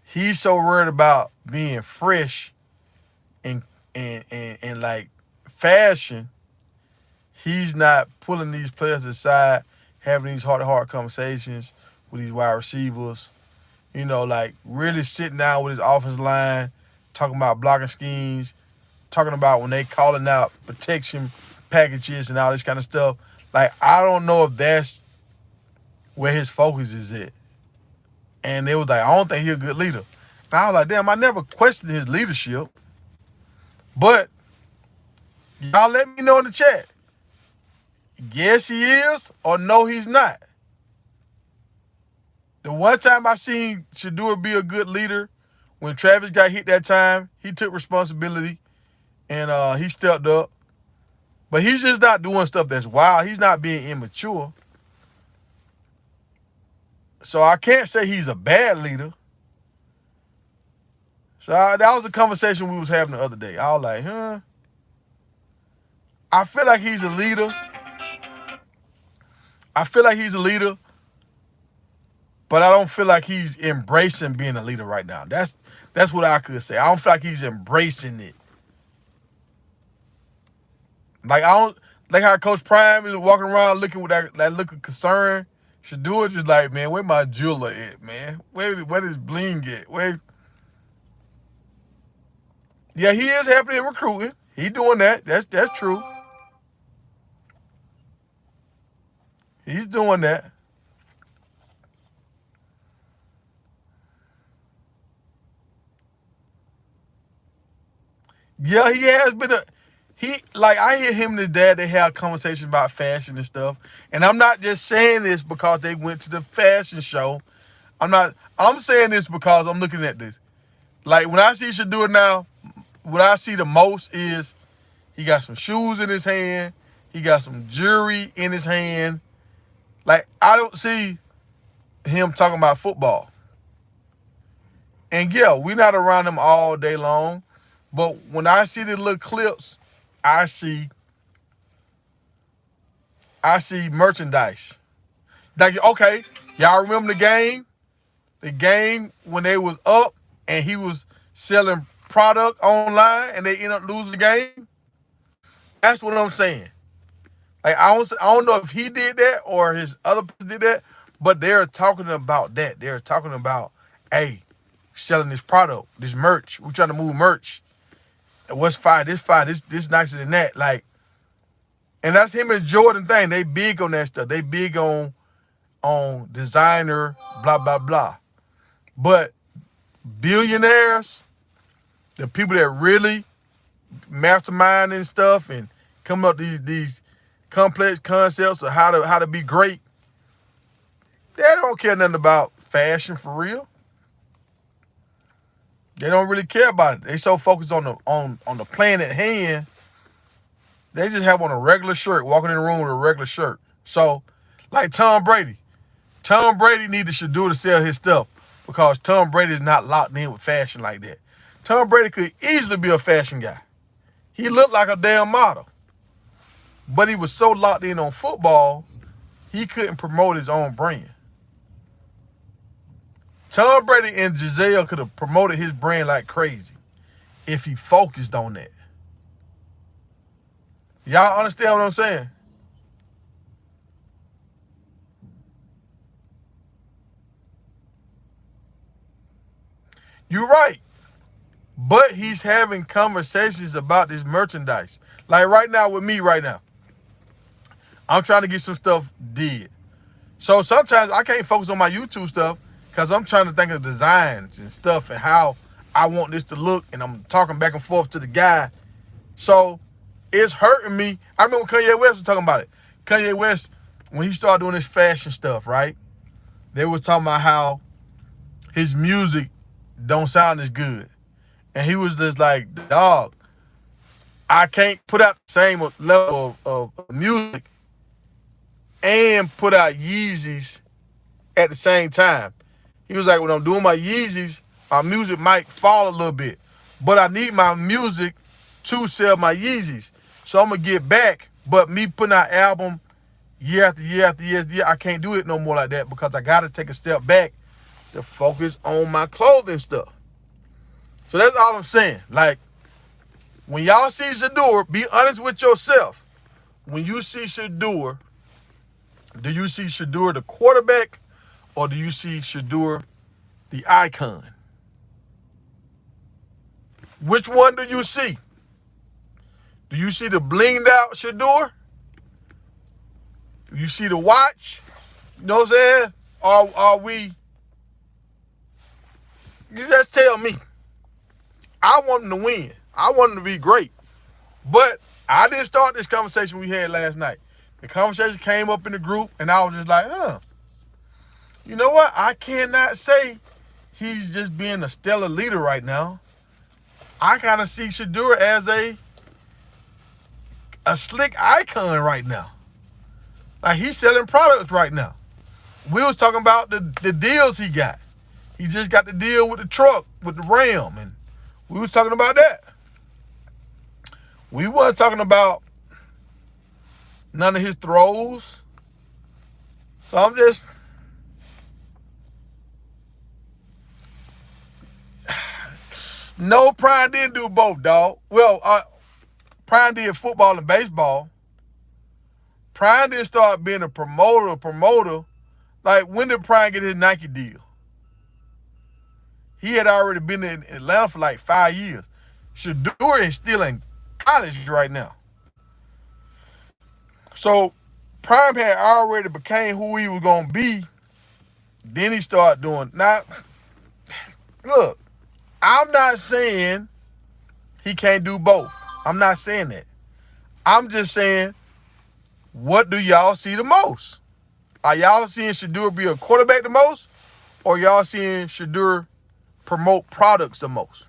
he's so worried about being fresh and like fashion, he's not pulling these players aside, having these heart-to-heart conversations with these wide receivers. Like really sitting down with his offensive line, talking about blocking schemes, talking about when they calling out protection packages and all this kind of stuff. Like, I don't know if that's where his focus is at. And it was like, I don't think he's a good leader. And I was like, damn, I never questioned his leadership. But y'all let me know in the chat. Yes, he is, or no, he's not. The one time I seen Shadur be a good leader, when Travis got hit that time, he took responsibility and he stepped up. But he's just not doing stuff that's wild. He's not being immature. So I can't say he's a bad leader. So that was a conversation we was having the other day. I was like, I feel like he's a leader. But I don't feel like he's embracing being a leader right now. That's what I could say. I don't feel like he's embracing it. Like, I don't like how Coach Prime is walking around looking with that look of concern. Shadur just like, man, where my jeweler at, man? Where is bling at? Yeah, he is helping in recruiting. He doing that. That's true. He's doing that. Yeah, he has been I hear him and his dad, they have conversations about fashion and stuff. And I'm not just saying this because they went to the fashion show. I'm saying this because I'm looking at this. Like, when I see Shadur now, what I see the most is he got some shoes in his hand. He got some jewelry in his hand. Like, I don't see him talking about football. And yeah, we're not around him all day long. But when I see the little clips, I see merchandise. Like, okay, y'all remember the game? The game when they was up and he was selling product online and they ended up losing the game? That's what I'm saying. Like, I don't know if he did that or his other people did that, but they're talking about that. They're talking about, hey, selling this product, this merch. We're trying to move merch. What's fire? This nicer than that. Like, and that's him and Jordan thing. They big on that stuff. They big on designer, blah, blah, blah. But billionaires, the people that really mastermind and stuff and come up with these complex concepts of how to be great, they don't care nothing about fashion for real. They don't really care about it. They so focused on the plan at hand, they just have on a regular shirt, walking in the room with a regular shirt. So, like Tom Brady. Tom Brady needed Shadur to sell his stuff because Tom Brady is not locked in with fashion like that. Tom Brady could easily be a fashion guy. He looked like a damn model. But he was so locked in on football, he couldn't promote his own brand. Tom Brady and Giselle could have promoted his brand like crazy if he focused on that. Y'all understand what I'm saying? You're right. But he's having conversations about this merchandise. Like right now with me right now. I'm trying to get some stuff did. So sometimes I can't focus on my YouTube stuff because I'm trying to think of designs and stuff and how I want this to look. And I'm talking back and forth to the guy. So it's hurting me. I remember Kanye West was talking about it. Kanye West, when he started doing this fashion stuff, right? They was talking about how his music don't sound as good. And he was just like, dog, I can't put out the same level of music and put out Yeezys at the same time. He was like, when I'm doing my Yeezys, my music might fall a little bit. But I need my music to sell my Yeezys. So I'm going to get back. But me putting out album year after year after year after year, I can't do it no more like that because I got to take a step back to focus on my clothing stuff. So that's all I'm saying. Like, when y'all see Shadur, be honest with yourself. When you see Shadur, do you see Shadur the quarterback or do you see Shadur the icon? Which one do you see? Do you see the blinged out Shadur? Do you see the watch? You know what I'm saying? Are we? You just tell me. I want him to win. I want him to be great. But I didn't start this conversation we had last night. The conversation came up in the group, and I was just like, you know what? I cannot say he's just being a stellar leader right now. I kind of see Shadur as a slick icon right now. Like, he's selling products right now. We was talking about the deals he got. He just got the deal with the truck, with the Ram, and we was talking about that. We weren't talking about none of his throws. So I'm just... No, Prime didn't do both, dog. Well, Prime did football and baseball. Prime didn't start being a promoter. Like, when did Prime get his Nike deal? He had already been in Atlanta for like 5 years. Shadur is still in college right now. So Prime had already became who he was going to be. Then he started doing... Now, look, I'm not saying he can't do both. I'm not saying that. I'm just saying, what do y'all see the most? Are y'all seeing Shadur be a quarterback the most? Or y'all seeing Shadur promote products the most?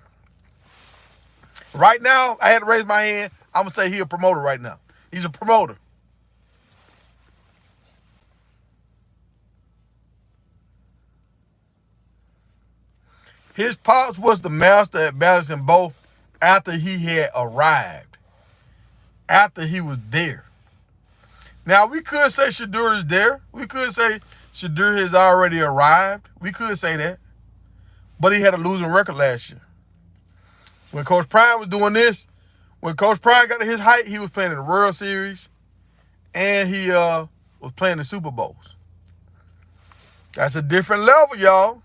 Right now, I had to raise my hand. I'm going to say he's a promoter right now. He's a promoter. His pops was the master at balancing both after he had arrived, after he was there. Now, we could say Shadur is there. We could say Shadur has already arrived. We could say that. But he had a losing record last year. When Coach Prime was doing this, when Coach Prime got to his height, he was playing in the World Series and he was playing the Super Bowls. That's a different level, y'all.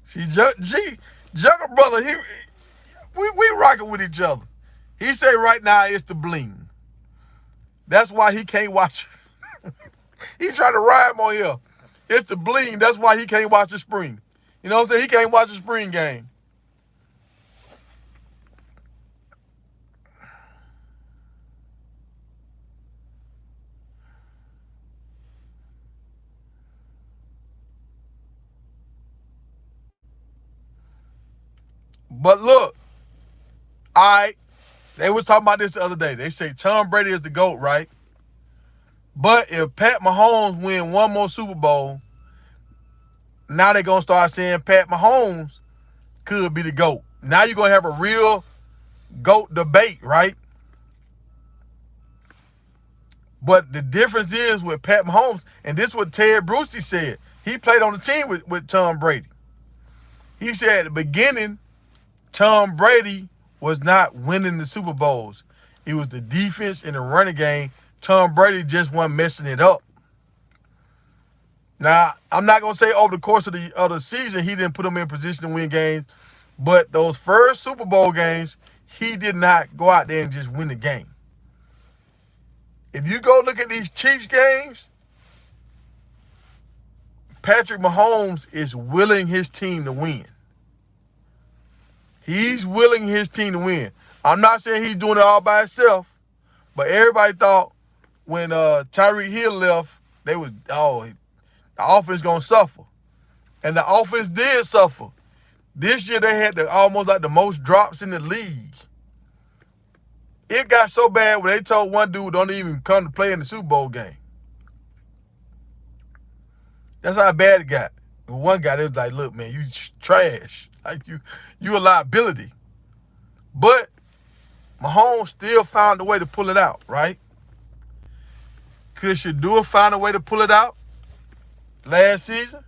See, Jugger brother, we rocking with each other. He say right now it's the bling. That's why he can't watch. He trying to rhyme on here. It's the bling. That's why he can't watch the spring. You know what I'm saying? He can't watch the spring game. But look, they was talking about this the other day. They say Tom Brady is the GOAT, right? But if Pat Mahomes win one more Super Bowl, now they're going to start saying Pat Mahomes could be the GOAT. Now you're going to have a real GOAT debate, right? But the difference is with Pat Mahomes, and this is what Ted Bruschi said. He played on the team with Tom Brady. He said at the beginning, Tom Brady was not winning the Super Bowls. It was the defense and the running game. Tom Brady just wasn't messing it up. Now, I'm not going to say over the course of the season he didn't put him in position to win games, but those first Super Bowl games, he did not go out there and just win the game. If you go look at these Chiefs games, Patrick Mahomes is willing his team to win. He's willing his team to win. I'm not saying he's doing it all by himself, but everybody thought when Tyreek Hill left, the offense going to suffer. And the offense did suffer. This year they had almost like the most drops in the league. It got so bad where they told one dude don't even come to play in the Super Bowl game. That's how bad it got. One guy, they was like, look, man, you trash. Like, you a liability. But Mahomes still found a way to pull it out, right? Could Shadur find a way to pull it out last season?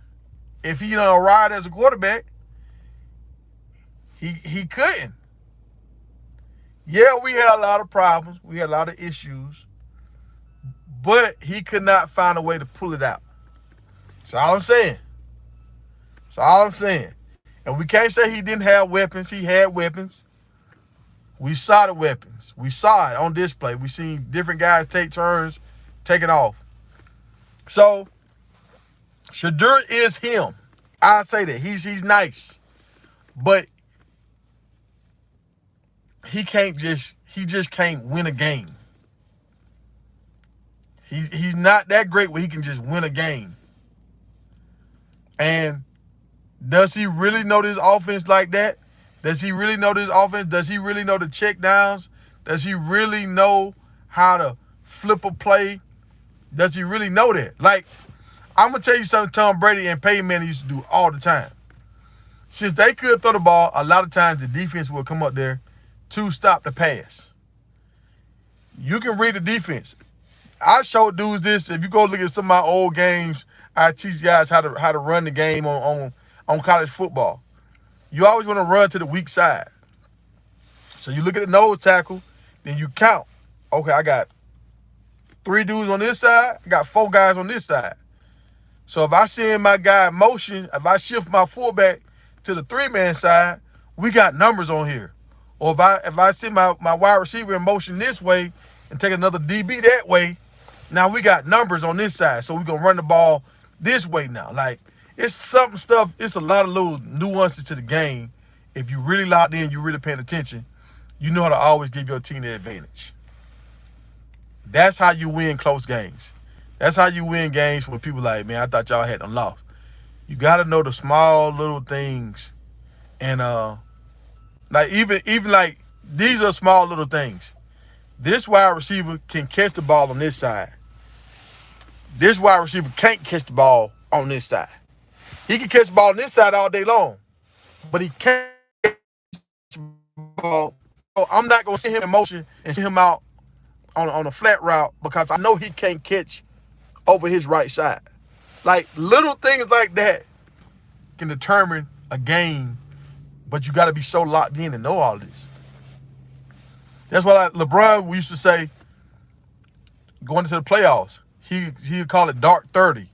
If he done arrived as a quarterback, he couldn't. Yeah, we had a lot of problems. We had a lot of issues. But he could not find a way to pull it out. That's all I'm saying. That's all I'm saying. And we can't say he didn't have weapons. He had weapons. We saw the weapons. We saw it on display. We seen different guys take turns taking off. So, Shadur is him. I say that. He's nice. But he just can't win a game. He's not that great where he can just win a game. And does he really know this offense like that? Does he really know this offense? Does he really know the check downs? Does he really know how to flip a play? Does he really know that? Like, I'm going to tell you something Tom Brady and Peyton Manning used to do all the time. Since they could throw the ball, a lot of times the defense will come up there to stop the pass. You can read the defense. I showed dudes this. If you go look at some of my old games, I teach guys how to run the game on college football. You always want to run to the weak side. So you look at the nose tackle, then you count. Okay, I got 3 dudes on this side. I got 4 guys on this side. So if I send my guy in motion, if I shift my fullback to the 3-man side, we got numbers on here. Or if I send my wide receiver in motion this way and take another DB that way, now we got numbers on this side. So we're going to run the ball this way now. Like, it's it's a lot of little nuances to the game. If you really locked in, you're really paying attention, you know how to always give your team the advantage. That's how you win close games. That's how you win games when people like, man, I thought y'all had them lost. You got to know the small little things. And like even like these are small little things. This wide receiver can catch the ball on this side. This wide receiver can't catch the ball on this side. He can catch the ball on this side all day long, but he can't catch the ball. So I'm not going to send him in motion and send him out on a flat route because I know he can't catch over his right side. Like, little things like that can determine a game, but you got to be so locked in and know all this. That's why, like LeBron, we used to say, going into the playoffs, he'd call it dark 30.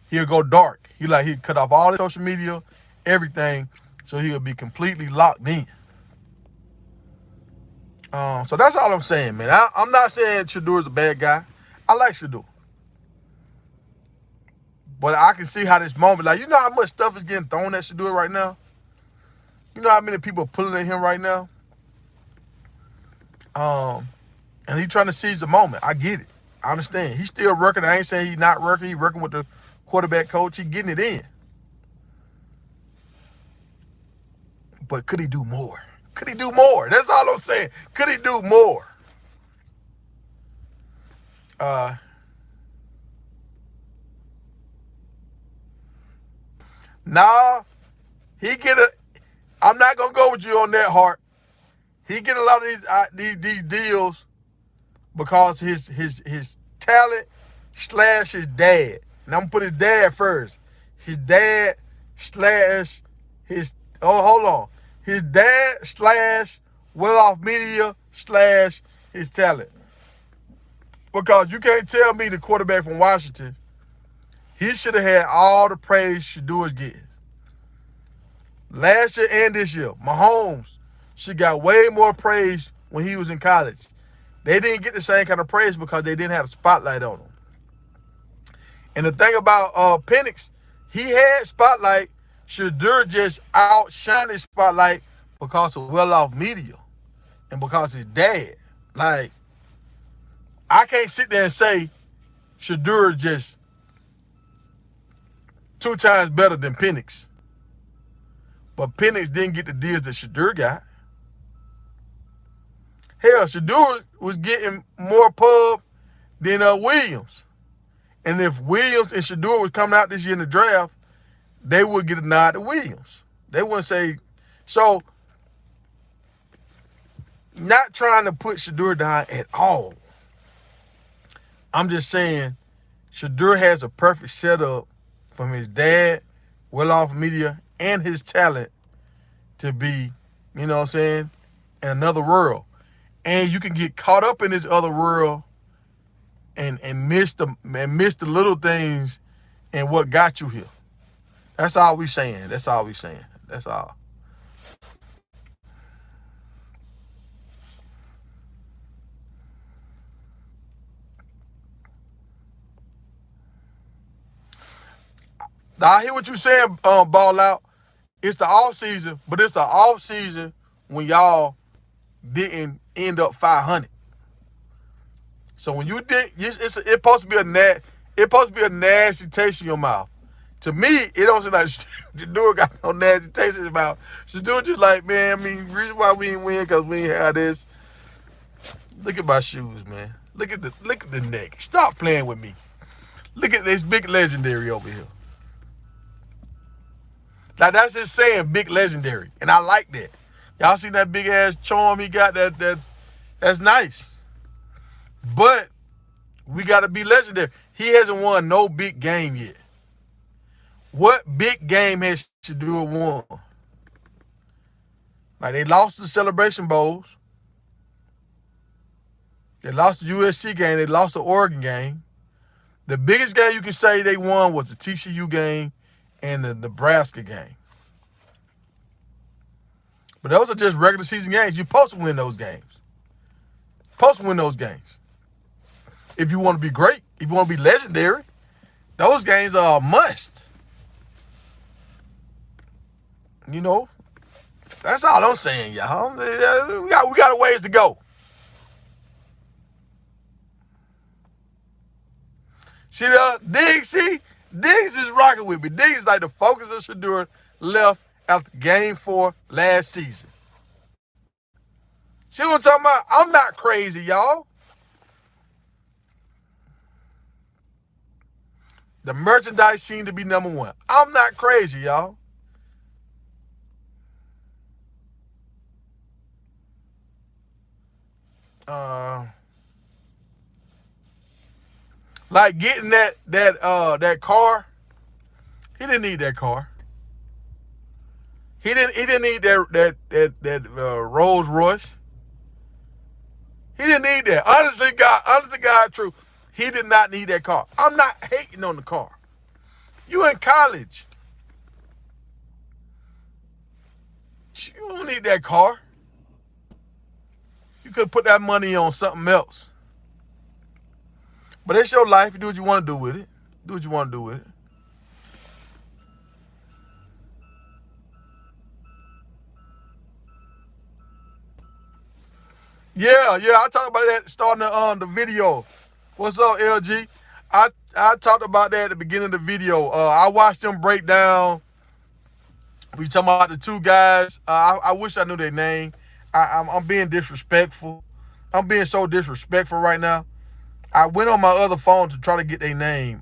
He'll go dark. He'd cut off all the social media, everything, so he'll be completely locked in. So that's all I'm saying, man. I'm not saying Shadur's a bad guy. I like Shadur. But I can see how this moment, like, you know how much stuff is getting thrown at Shadur right now? You know how many people are pulling at him right now? And he's trying to seize the moment. I get it. I understand. He's still working. I ain't saying he's not working. He's working with the quarterback coach. He's getting it in. But could he do more? Could he do more? That's all I'm saying. Could he do more? Nah, I'm not gonna go with you on that, Hart. He get a lot of these deals because his talent / his dad. And I'm gonna put his dad first. His dad / his hold on. His dad / well-off media / his talent. Because you can't tell me the quarterback from Washington, he should have had all the praise Shadur is getting. Last year and this year, Mahomes should got way more praise when he was in college. They didn't get the same kind of praise because they didn't have a spotlight on him. And the thing about Penix, he had spotlight. Shadur just outshined his spotlight because of well-off media and because his dad. Like, I can't sit there and say Shadur just 2 times better than Penix. But Penix didn't get the deals that Shadur got. Hell, Shadur was getting more pub than Williams. And if Williams and Shadur was coming out this year in the draft, they would get a nod to Williams. They wouldn't say, so, not trying to put Shadur down at all. I'm just saying Shadur has a perfect setup from his dad, well-off media, and his talent to be, you know what I'm saying, in another world. and you can get caught up in this other world and miss the little things and what got you here. That's all we saying. That's all we saying. That's all. Now I hear what you saying, ball out. It's the off season, but it's the off season when y'all didn't end up 500. So when you did, it's supposed to be a nasty taste in your mouth. To me, it don't seem like Shadur got no nasty taste in his mouth. Shadur just like, man, I mean, the reason why we ain't win because we ain't had this. Look at my shoes, man. Look at the neck. Stop playing with me. Look at this big legendary over here. Now that's just saying big legendary, and I like that. Y'all seen that big ass charm he got? That's nice. But we got to be legendary. He hasn't won no big game yet. What big game has Shadur won? Like they lost the Celebration Bowls. They lost the USC game. They lost the Oregon game. The biggest game you can say they won was the TCU game and the Nebraska game. But those are just regular season games. You're supposed to win those games. Supposed to win those games. If you want to be great, if you want to be legendary, those games are a must. You know, that's all I'm saying, y'all. We got a ways to go. See Diggs is rocking with me. Diggs is like the focus of Shadur left after game 4 last season. See what I'm talking about? I'm not crazy, y'all. The merchandise seemed to be number 1. I'm not crazy, y'all. Like getting that car. He didn't need that car. He didn't need that Rolls Royce. He didn't need that. Honestly, God, true. He did not need that car. I'm not hating on the car. You in college. You don't need that car. You could put that money on something else. But it's your life. You do what you want to do with it. Do what you want to do with it. Yeah, I talked about that starting the video. What's up, LG? I talked about that at the beginning of the video. I watched them break down. We talking about the two guys. I wish I knew their name. I'm being disrespectful. I'm being so disrespectful right now. I went on my other phone to try to get their name.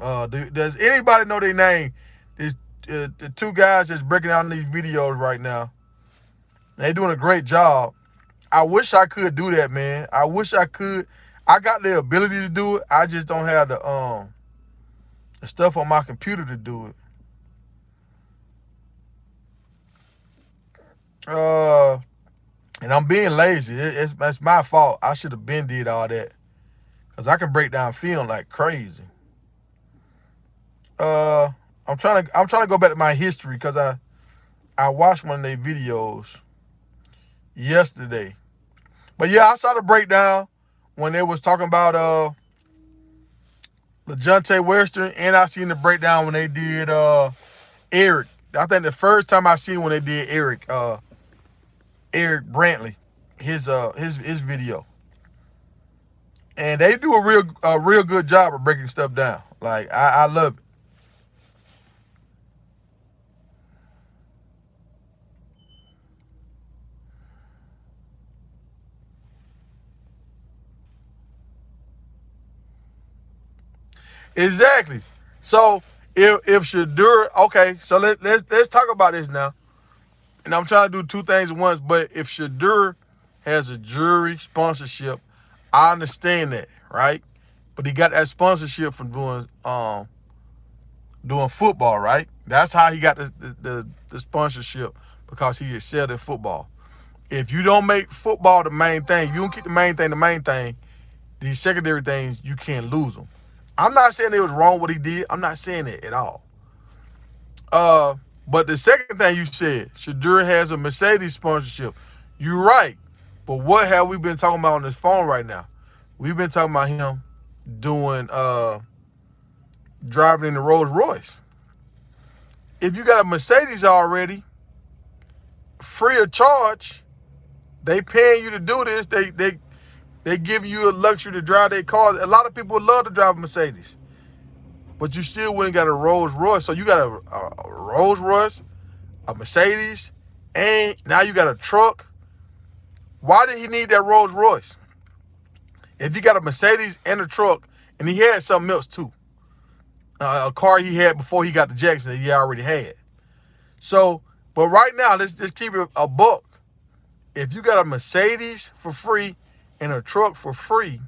Does anybody know their name? The two guys that's breaking down these videos right now. They're doing a great job. I wish I could do that, man. I wish I could. I got the ability to do it. I just don't have the stuff on my computer to do it. And I'm being lazy. It's my fault. I should have been did all that. Cause I can break down film like crazy. I'm trying to go back to my history because I watched one of their videos yesterday. But yeah, I saw the breakdown when they was talking about Lajohntay Western, and I seen the breakdown when they did Eric. I think the first time I seen when they did Eric Brantley, his video. And they do a real good job of breaking stuff down. Like I love it. Exactly. So if Shadur, okay, so let's talk about this now. And I'm trying to do two things at once, but if Shadur has a jury sponsorship, I understand that, right? But he got that sponsorship from doing football, right? That's how he got the sponsorship, because he excelled in football. If you don't make football the main thing, you don't keep the main thing, these secondary things, you can't lose them. I'm not saying it was wrong what he did. I'm not saying it at all. But the second thing you said, Shadur has a Mercedes sponsorship. You're right. But what have we been talking about on this phone right now? We've been talking about him doing driving in the Rolls Royce. If you got a Mercedes already, free of charge, they paying you to do this. They give you a luxury to drive their cars. A lot of people would love to drive a Mercedes, but you still wouldn't got a Rolls Royce. So you got a Rolls Royce, a Mercedes, and now you got a truck. Why did he need that Rolls Royce? If you got a Mercedes and a truck, and he had something else too, a car he had before he got to Jackson that he already had. So, but right now, let's just keep it a buck. If you got a Mercedes for free and a truck for free,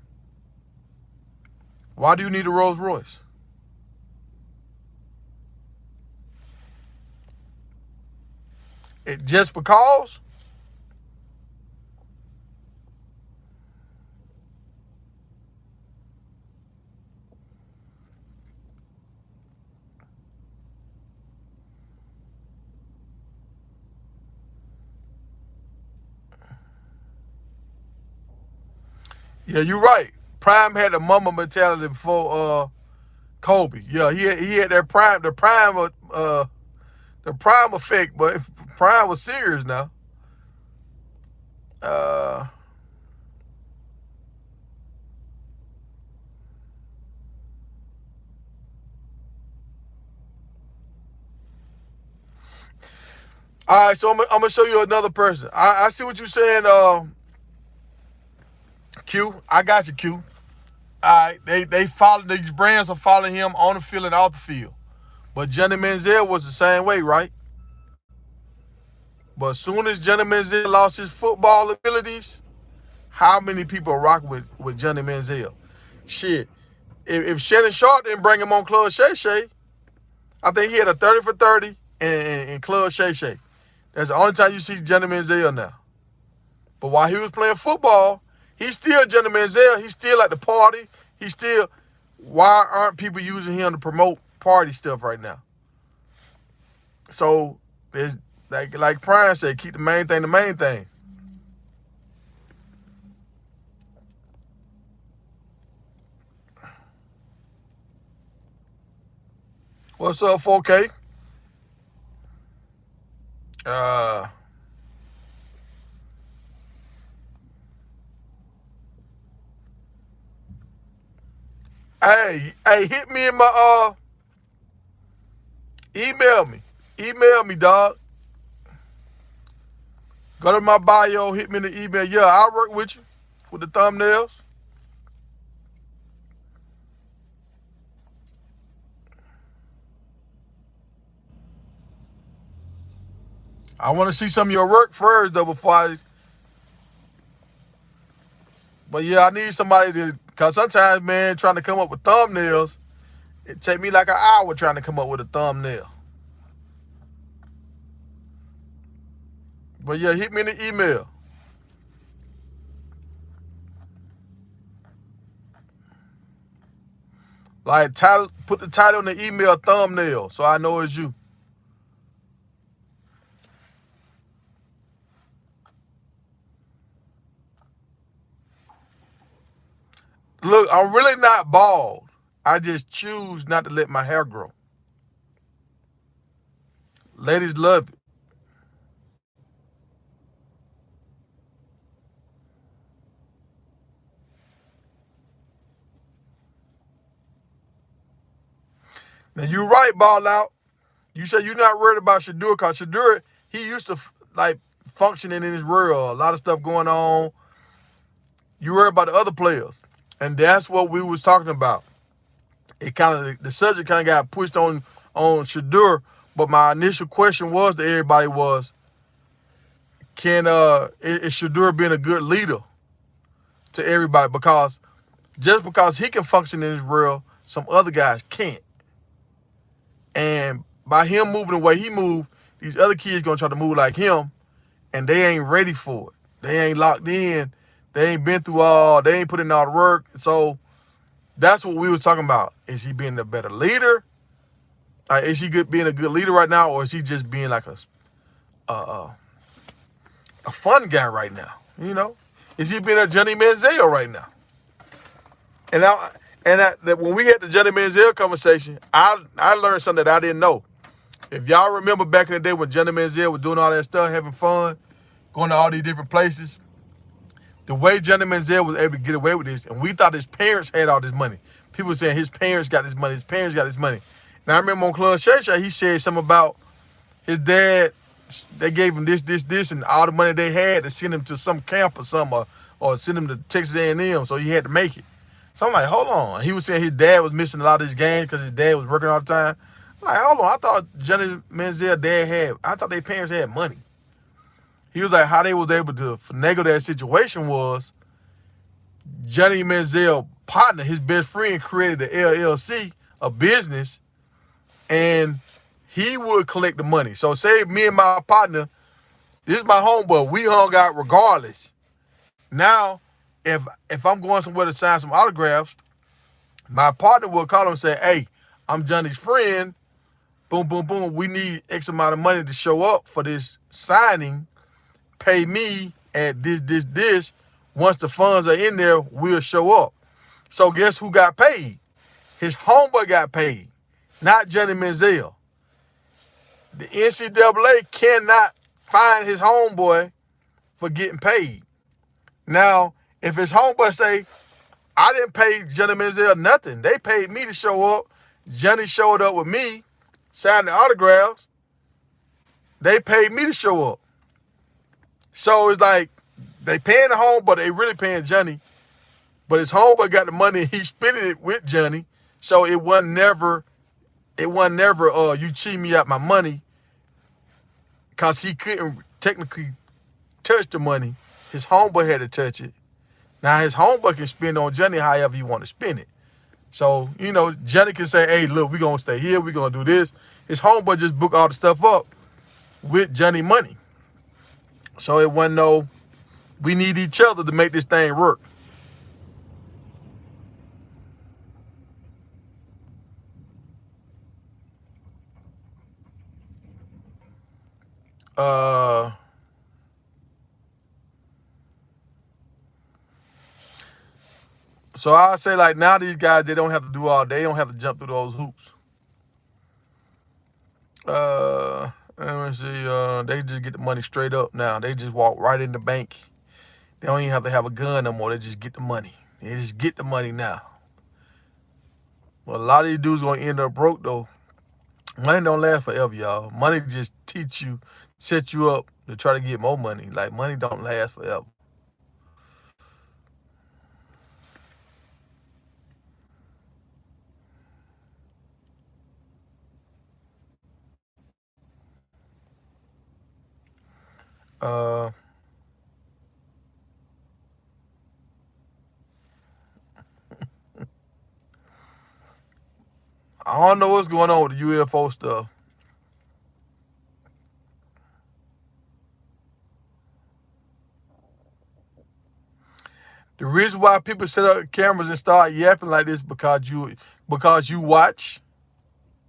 why do you need a Rolls Royce? It just because? Yeah, you're right. Prime had a mama mentality before Kobe. Yeah, he had that the prime effect, but Prime was serious now. Uh, all right, so I'm gonna show you another person. I see what you're saying, Q. I got you, Q. All right, they follow, these brands are following him on the field and off the field. But Johnny Manziel was the same way, right? But as soon as Johnny Manziel lost his football abilities, how many people rock with Johnny Manziel? Shit. If Shannon Sharp didn't bring him on Club Shay Shay, I think he had a 30 for 30 in Club Shay Shay. That's the only time you see Johnny Manziel now. But while he was playing football, he's still Johnny Manziel. He's still at the party. Why aren't people using him to promote party stuff right now? So, there's like Prime said, keep the main thing the main thing. What's up, 4K? Uh, hey, hit me in my email me, dog. Go to my bio, hit me in the email. Yeah, I'll work with you with the thumbnails. I want to see some of your work first, though, But yeah, I need somebody because sometimes, man, trying to come up with thumbnails, it take me like an hour trying to come up with a thumbnail. But yeah, hit me in the email. Like, put the title in the email thumbnail so I know it's you. Look, I'm really not bald. I just choose not to let my hair grow. Ladies love it. Now, you're right, ball out. You say you're not worried about Shadur because Shadur, he used to like functioning in his world, a lot of stuff going on. You worry about the other players. And that's what we was talking about. It kind of, the subject kind of got pushed on Shadur, but my initial question was to everybody was, is Shadur being a good leader to everybody? Because just because he can function in his world, some other guys can't. And by him moving the way he moved, these other kids gonna try to move like him, and they ain't ready for it. They ain't locked in. They ain't been through they ain't put in all the work. So that's what we was talking about. Is he being a better leader? Is he being a good leader right now, or is he just being like a fun guy right now? You know, is he being a Johnny Manziel right now? And when we had the Johnny Manziel conversation, I learned something that I didn't know. If y'all remember back in the day when Johnny Manziel was doing all that stuff, having fun, going to all these different places, the way Johnny Manziel was able to get away with this, and we thought his parents had all this money. People were saying his parents got this money, his parents got this money. Now I remember on Club Shay Shay, he said something about his dad, they gave him this, and all the money they had to send him to some camp or something, or send him to Texas A&M, so he had to make it. So I'm like, hold on. He was saying his dad was missing a lot of his games because his dad was working all the time. I'm like, hold on. I thought Johnny Manziel I thought their parents had money. He was like, how they was able to finagle that situation was Johnny Manziel partner, his best friend, created the LLC, a business, and he would collect the money. So say me and my partner, this is my homeboy, we hung out regardless. Now, if I'm going somewhere to sign some autographs, my partner will call him and say, hey, I'm Johnny's friend. Boom, boom, boom. We need X amount of money to show up for this signing. Pay me at this. Once the funds are in there, we'll show up. So guess who got paid? His homeboy got paid, not Johnny Manziel. The NCAA cannot fine his homeboy for getting paid. Now, if his homeboy say, I didn't pay Johnny Manziel nothing. They paid me to show up. Johnny showed up with me, signed the autographs. They paid me to show up. So it's like they paying the homeboy, they really paying Johnny. But his homeboy got the money, he spending it with Johnny. So it wasn't never you cheat me out my money, because he couldn't technically touch the money. His homeboy had to touch it. Now his homeboy can spend on Johnny however he want to spend it. So, Johnny can say, hey, look, we're going to stay here. We're going to do this. His homeboy just booked all the stuff up with Johnny money. So it wasn't we need each other to make this thing work. So I say, like, now these guys, they don't have to do they don't have to jump through those hoops. Let me see, they just get the money straight up now. They just walk right in the bank. They don't even have to have a gun no more. They just get the money. They just get the money now. But a lot of these dudes gonna end up broke though. Money don't last forever, y'all. Money just set you up to try to get more money. Like, money don't last forever. I don't know what's going on with the UFO stuff. The reason why people set up cameras and start yapping like this because you watch.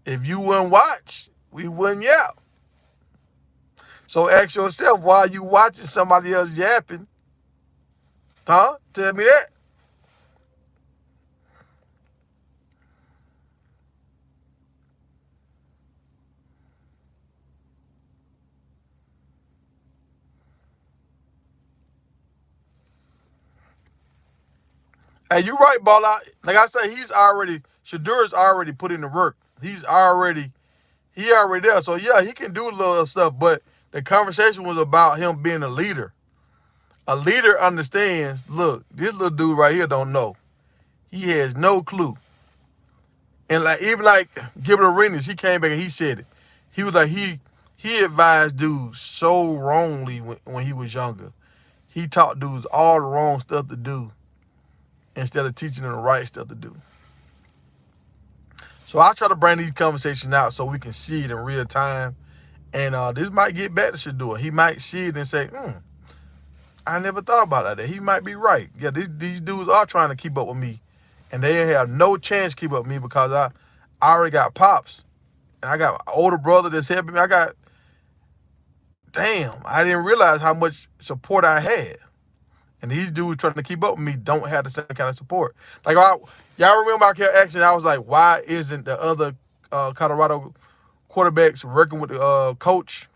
If you wouldn't watch, we wouldn't yap. So ask yourself, why are you watching somebody else yapping? Huh? Tell me that. Hey, you right, Ball. Like I said, Shadur's already put in the work. He already there. So yeah, he can do a little stuff, but the conversation was about him being a leader. A leader understands, look, this little dude right here don't know. He has no clue. And even Gilbert Arenas, he came back and he said it. He was like, he advised dudes so wrongly when he was younger. He taught dudes all the wrong stuff to do instead of teaching them the right stuff to do. So I try to bring these conversations out so we can see it in real time And this might get back to Shadur. He might see it and say, I never thought about that. He might be right. Yeah, these dudes are trying to keep up with me. And they have no chance to keep up with me because I already got pops. And I got an older brother that's helping me. I didn't realize how much support I had. And these dudes trying to keep up with me don't have the same kind of support. Like, y'all remember I kept asking, I was like, why isn't the other Colorado quarterbacks working with the coach,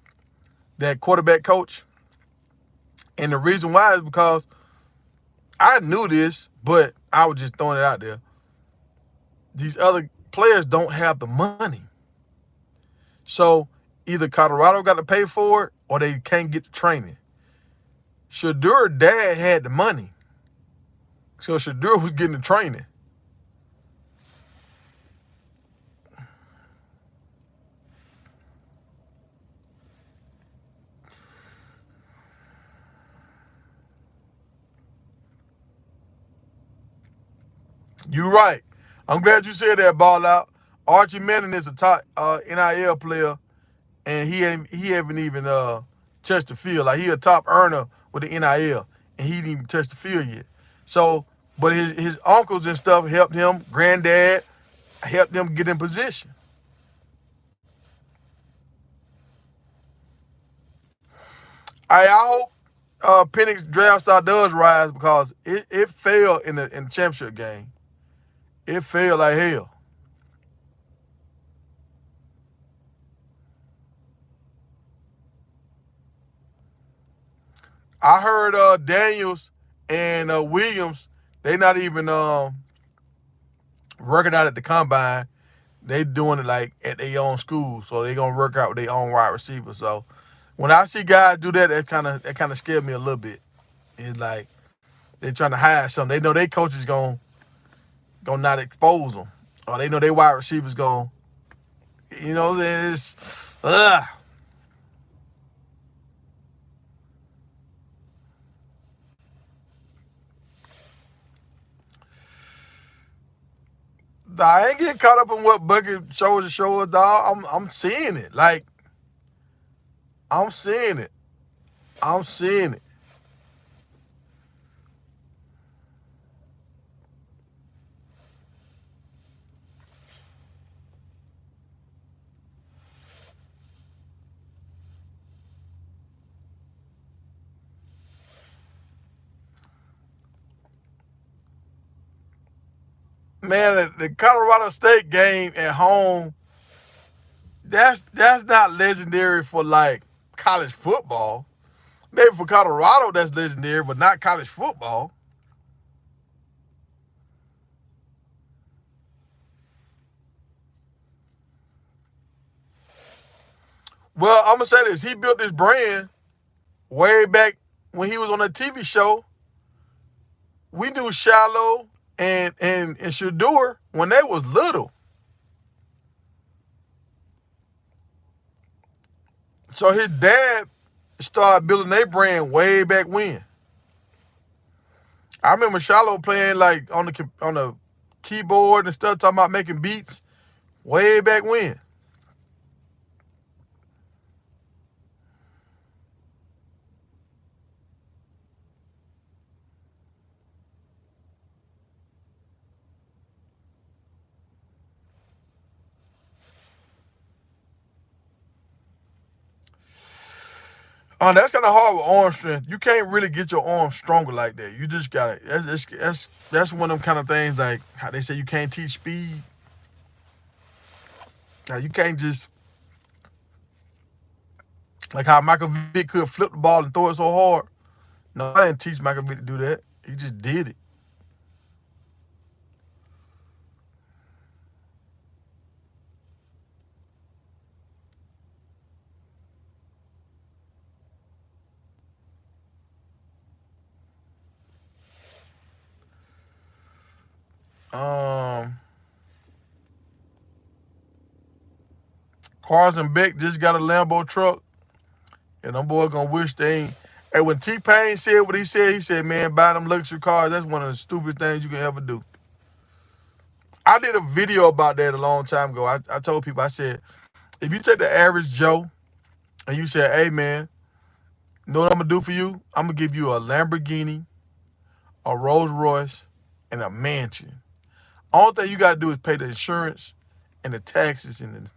that quarterback coach? And the reason why is because I knew this, but I was just throwing it out there. These other players don't have the money. So either Colorado got to pay for it or they can't get the training. Shadur dad had the money. So Shadur was getting the training. You're right. I'm glad you said that, ball out. Archie Manning is a top NIL player, and he haven't even touched the field. Like, he a top earner with the NIL, and he didn't even touch the field yet. So, but his uncles and stuff helped him. Granddad helped him get in position. I hope Penix draft stock does rise because it failed in the championship game. It failed like hell. I heard Daniels and Williams, they not even working out at the combine. They doing it like at their own school, so they gonna work out with their own wide receiver. So when I see guys do that, that kind of scared me a little bit. It's like they're trying to hide something. They know their coach is gonna not expose them, or they know their wide receivers gonna, it's ugh. I ain't getting caught up in what Bucket shows to show us, dog. I'm seeing it. Like, I'm seeing it. I'm seeing it. Man, the Colorado State game at home, that's not legendary for like college football. Maybe for Colorado that's legendary, but not college football. Well, I'm gonna say this: he built this brand way back when he was on a TV show. We knew Shallow and Shadur when they was little. So his dad started building their brand way back when. I remember Shallow playing like on the keyboard and stuff, talking about making beats way back when. That's kind of hard with arm strength. You can't really get your arm stronger like that. You just gotta. That's one of them kind of things like how they say you can't teach speed. Now you can't just like how Michael Vick could flip the ball and throw it so hard. No, I didn't teach Michael Vick to do that. He just did it. Um, Carson Beck just got a Lambo truck, and them boys gonna wish they ain't. Hey, when T-Pain said what he said, man, buy them luxury cars, that's one of the stupidest things you can ever do. I did a video about that a long time ago. I told people, I said, if you take the average Joe and you say, hey man, you know what I'm gonna do for you? I'm gonna give you a Lamborghini, a Rolls Royce, and a mansion. All thing you gotta do is pay the insurance and the taxes and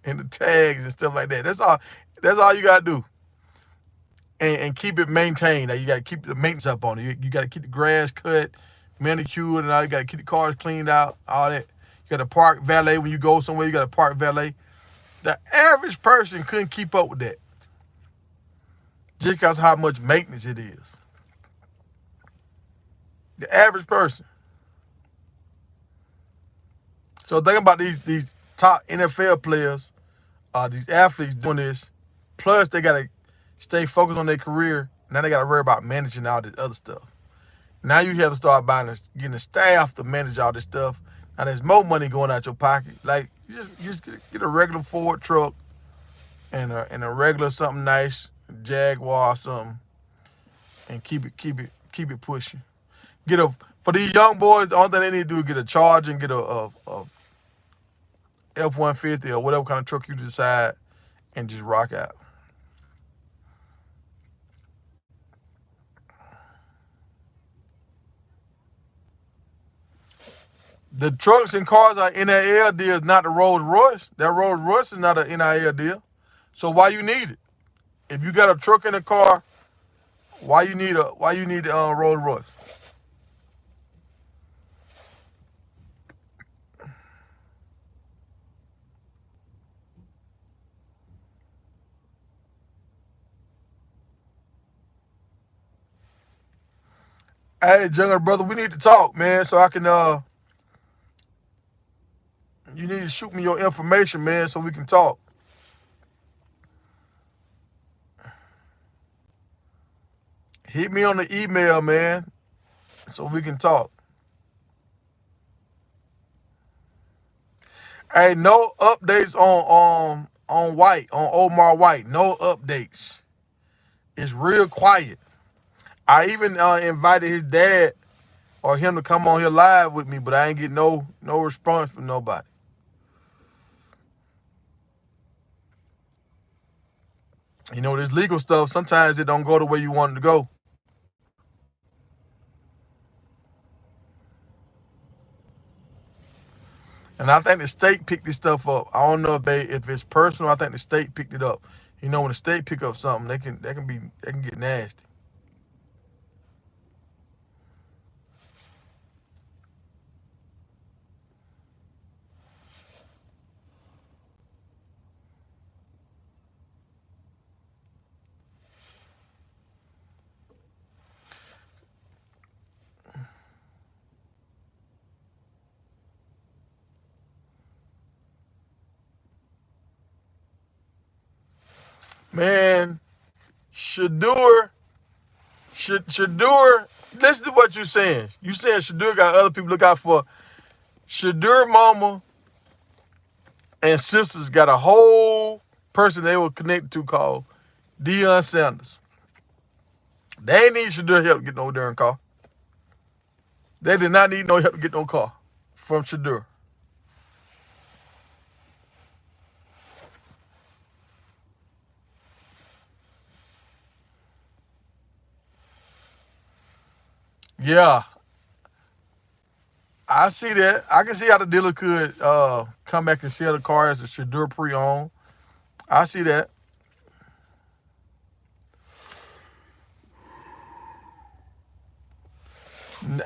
the tags and stuff like that. That's all you gotta do. And keep it maintained. Like you gotta keep the maintenance up on it. You gotta keep the grass cut, manicured, and all. You gotta keep the cars cleaned out. All that. You gotta park valet when you go somewhere. You gotta park valet. The average person couldn't keep up with that just because of how much maintenance it is. The average person. So think about these top NFL players, these athletes doing this. Plus they gotta stay focused on their career. Now they gotta worry about managing all this other stuff. Now you have to start getting a staff to manage all this stuff. Now there's more money going out your pocket. Like you just get a regular Ford truck and a regular something nice, Jaguar or something, and keep it pushing. For these young boys, the only thing they need to do is get a Charger and get a F-150 or whatever kind of truck you decide, and just rock out. The trucks and cars are NIL deals, not the Rolls Royce. That Rolls Royce is not an NIL deal. So why you need it? If you got a truck and a car, why you need the Rolls Royce? Hey, younger brother, we need to talk, man, so I can you need to shoot me your information, man, so we can talk. Hit me on the email, man, so we can talk. Hey, no updates on White, on Omar White. No updates. It's real quiet. I even invited his dad or him to come on here live with me, but I ain't get no response from nobody. You know, this legal stuff, sometimes it don't go the way you want it to go. And I think the state picked this stuff up. I don't know if it's personal. I think the state picked it up. You know, when the state pick up something, they can get nasty. Man, Shadur, Shadur, listen to what you're saying. You saying Shadur got other people to look out for. Shadur mama and sisters got a whole person they were connected to called Deion Sanders. They ain't need Shadur help to get no darn car. They did not need no help to get no car from Shadur. Yeah, I see that. I can see how the dealer could come back and sell the car as a Shadur pre-owned. I see that.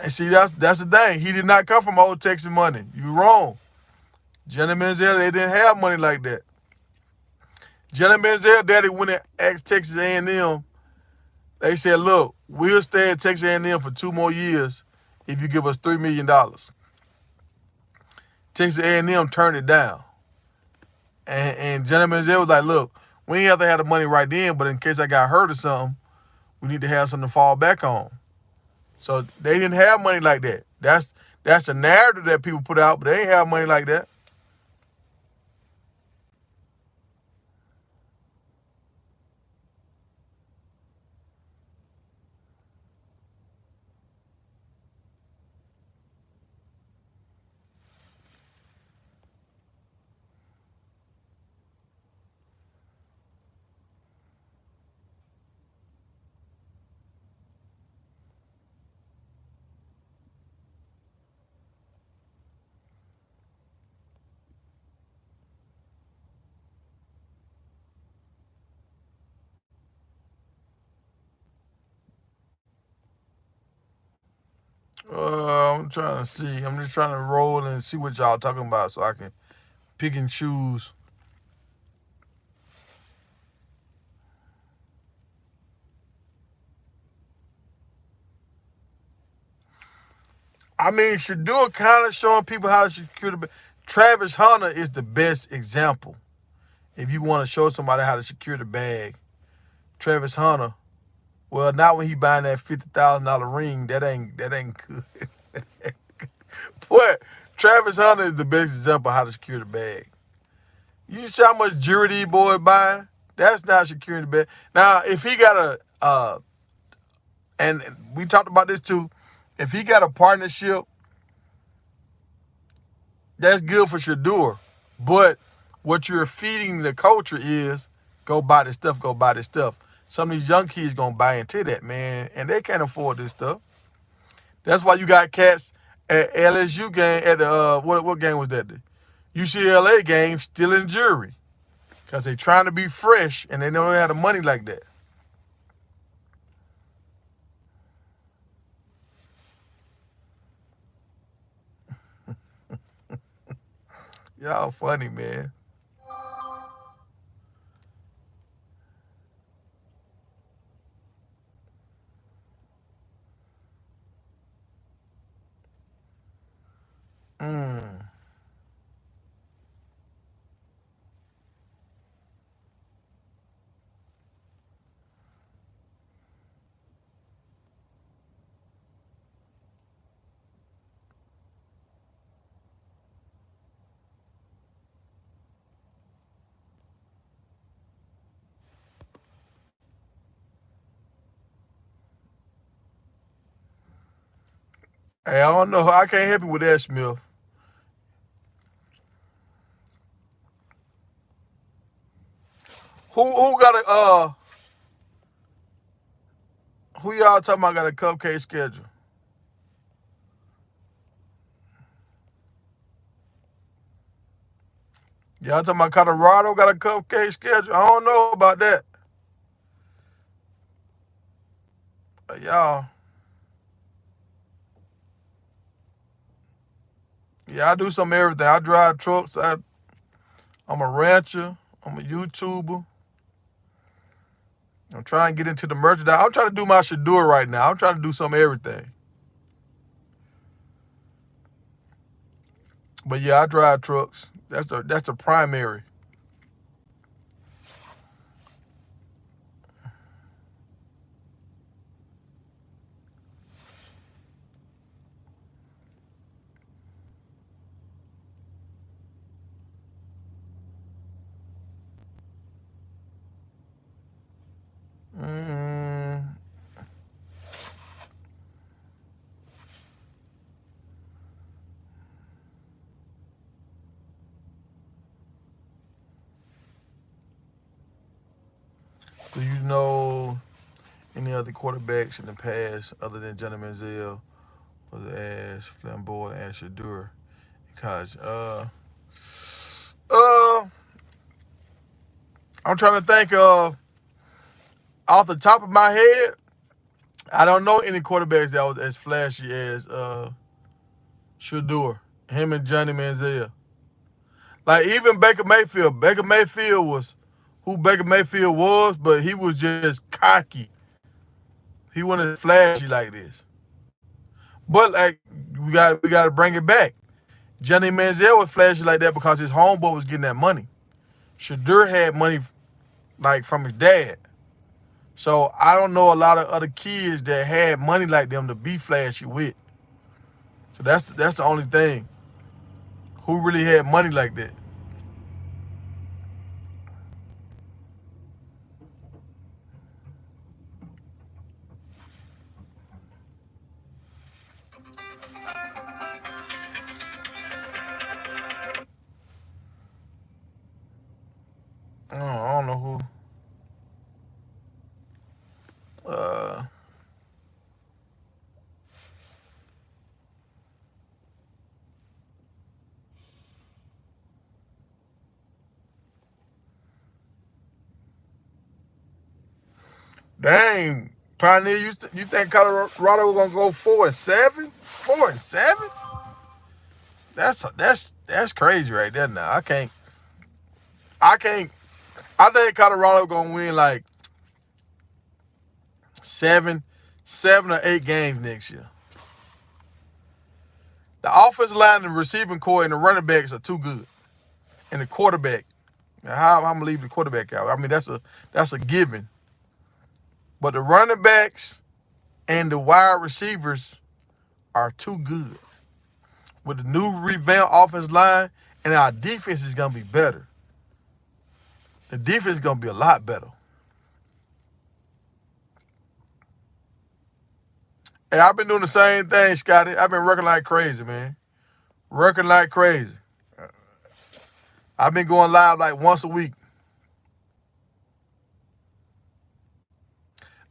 See, that's the thing. He did not come from old Texas money. You wrong. Jenny Manziel, they didn't have money like that. Jenny Manziel daddy went and asked Texas A&M. They said, look, we'll stay at Texas A&M for 2 more years if you give us $3 million. Texas A&M turned it down. And Jenny Manziel was like, look, we ain't have to have the money right then, but in case I got hurt or something, we need to have something to fall back on. So they didn't have money like that. That's the narrative that people put out, but they ain't have money like that. I'm trying to see. I'm just trying to roll and see what y'all talking about so I can pick and choose. I mean, Shadur kind of showing people how to secure the bag. Travis Hunter is the best example. If you want to show somebody how to secure the bag, Travis Hunter. Well, not when he buying that $50,000 ring. That ain't good. But Travis Hunter is the best example of how to secure the bag. You see how much jewelry these boys buying? That's not securing the bag. Now, if he got and we talked about this too, if he got a partnership, that's good for Shadur. But what you're feeding the culture is go buy this stuff, go buy this stuff. Some of these young kids gonna buy into that, man, and they can't afford this stuff. That's why you got cats at LSU game at the what game was that? The UCLA game stealing jewelry because they trying to be fresh and they know they have the money like that. Y'all funny, man. Mm. Hey, I don't know. I can't help you with that, Smith. Who got a who y'all talking about got a cupcake schedule? Y'all talking about Colorado got a cupcake schedule? I don't know about that. Y'all, yeah, I do some of everything. I drive trucks. I'm a rancher. I'm a YouTuber. I'm trying to get into the merchandise. I'm trying to do my Shadur right now. I'm trying to do some of everything. But yeah, I drive trucks. That's the primary. Mm, do you know any other quarterbacks in the past other than Johnny Manziel was as flamboyant as Shadur in college? Uh, I'm trying to think of off the top of my head. I don't know any quarterbacks that was as flashy as Shadur. Him and Johnny Manziel. Like even Baker Mayfield. Baker Mayfield was who Baker Mayfield was, but he was just cocky. He wasn't flashy like this. But like we got to bring it back. Johnny Manziel was flashy like that because his homeboy was getting that money. Shadur had money like from his dad. So I don't know a lot of other kids that had money like them to be flashy with. So that's the only thing. Who really had money like that? I don't know who. Dang, Pioneer, you think Colorado was gonna go 4-7? 4-7? That's crazy right there. Now I can't. I think Colorado gonna win like seven or 8 games next year. The offensive line, the receiving core, and the running backs are too good, and the quarterback. Now, how I'm gonna leave the quarterback out? I mean, that's a given. But the running backs and the wide receivers are too good. With the new revamped offensive line, and our defense is gonna be better. The defense is gonna be a lot better. Hey, I've been doing the same thing, Scotty. I've been working like crazy, man. Working like crazy. I've been going live like once a week.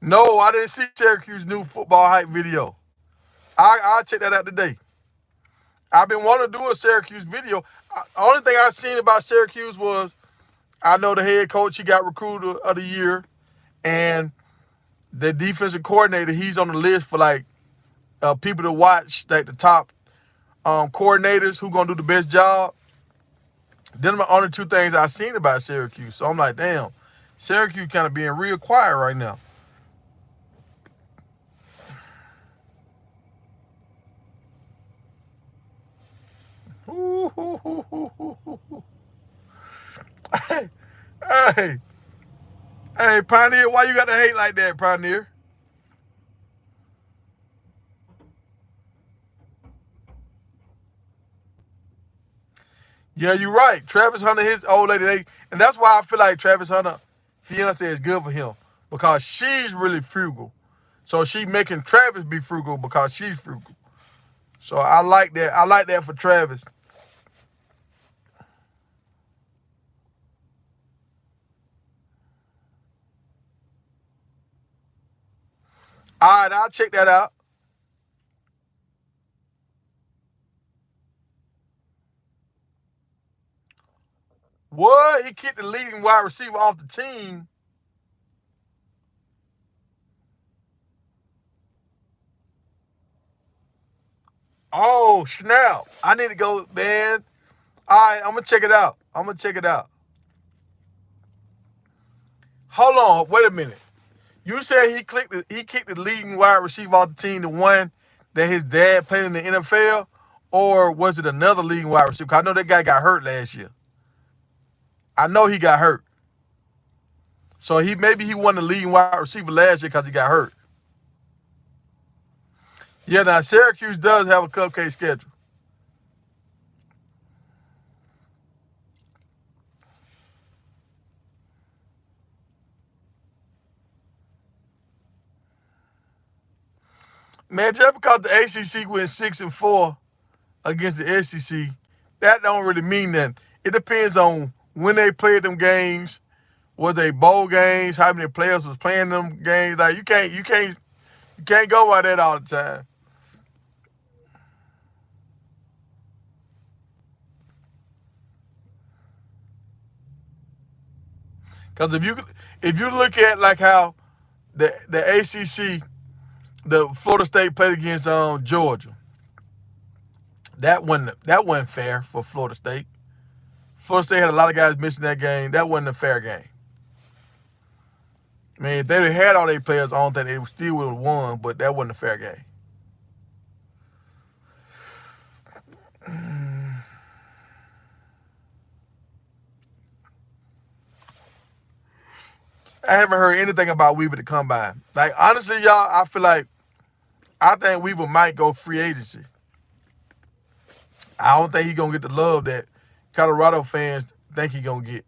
No, I didn't see Syracuse new football hype video. I'll check that out today. I've been wanting to do a Syracuse video. Only thing I seen about Syracuse was I know the head coach, he got recruiter of the year, and the defensive coordinator, he's on the list for like people to watch, like the top coordinators who gonna do the best job. Them are the only 2 things I've seen about Syracuse. So I'm like, damn, Syracuse kind of being real quiet right now. Hey, Pioneer, why you got to hate like that, Pioneer? Yeah, you're right. Travis Hunter, his old lady, and that's why I feel like Travis Hunter fiance is good for him, because she's really frugal. So she making Travis be frugal because she's frugal. So I like that. I like that for Travis. All right, I'll check that out. What? He kicked the leading wide receiver off the team. Oh, snap. I need to go, man. All right, I'm going to check it out. Hold on. Wait a minute. You said he kicked the leading wide receiver off the team, the one that his dad played in the NFL? Or was it another leading wide receiver? 'Cause I know that guy got hurt last year. I know he got hurt. So maybe he won the leading wide receiver last year because he got hurt. Yeah, now Syracuse does have a cupcake schedule. Man, just because the ACC went 6-4 against the SEC, that don't really mean nothing. It depends on when they played them games, was they bowl games, how many players was playing them games. Like you can't go by that all the time. Because if you look at like how the ACC, the Florida State played against Georgia, that wasn't fair for Florida State. Florida State had a lot of guys missing that game. That wasn't a fair game. I mean, if they had all their players, I don't think they still would have won, but that wasn't a fair game. I haven't heard anything about Weaver to come by. Like, honestly, y'all, I think Weaver might go free agency. I don't think he's going to get the love that Colorado fans think he's going to get.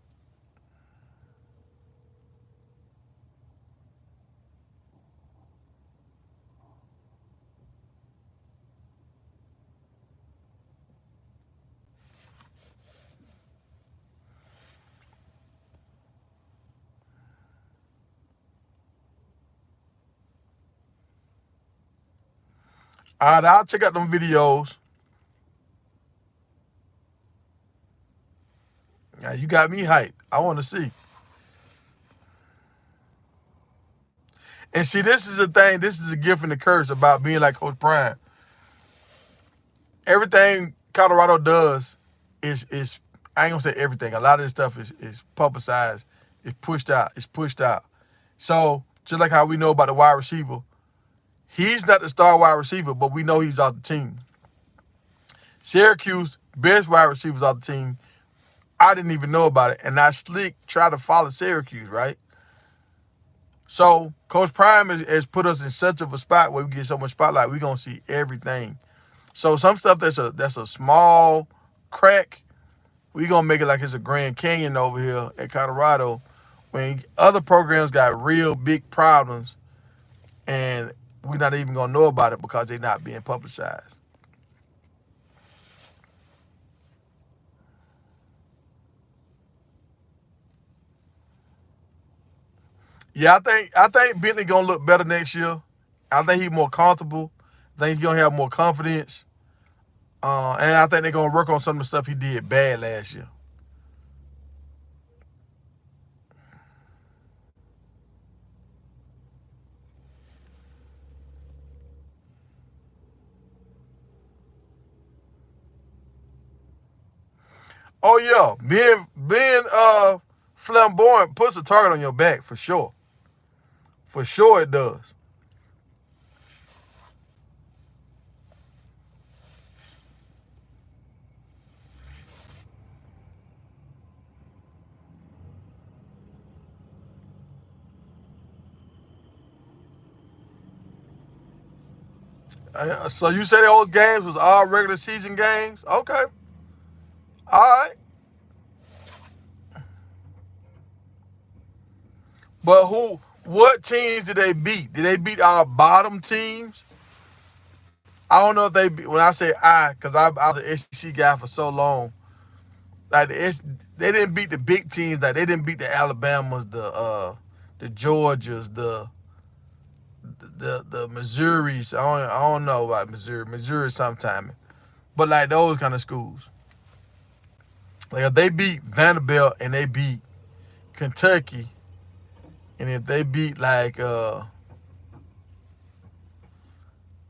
All right, I'll check out them videos. Now, you got me hyped. I want to see. And see, this is the thing. This is a gift and a curse about being like Coach Prime. Everything Colorado does is I ain't gonna say everything. A lot of this stuff is publicized. It's pushed out. It's pushed out. So just like how we know about the wide receiver, he's not the star wide receiver, but we know he's off the team. Syracuse, best wide receivers off the team. I didn't even know about it. And now Slick tried to follow Syracuse, right? So Coach Prime has put us in such of a spot where we get so much spotlight, we're going to see everything. So some stuff that's a small crack, we're going to make it like it's a Grand Canyon over here at Colorado when other programs got real big problems and we're not even going to know about it because they're not being publicized. Yeah, I think Bentley gonna look better next year. I think he's more comfortable. I think he's gonna have more confidence. And I think they're gonna work on some of the stuff he did bad last year. Oh yeah, being flamboyant puts a target on your back for sure. For sure it does. So you say those games was all regular season games? Okay, all right. But who? What teams did they beat? Did they beat our bottom teams? I don't know if they beat. When I say because I was an SEC guy for so long, like they didn't beat the big teams. Like they didn't beat the Alabamas, the Georgias, the Missouris. I don't know about Missouri. Missouri sometime, but like those kind of schools. Like if they beat Vanderbilt and they beat Kentucky, and if they beat like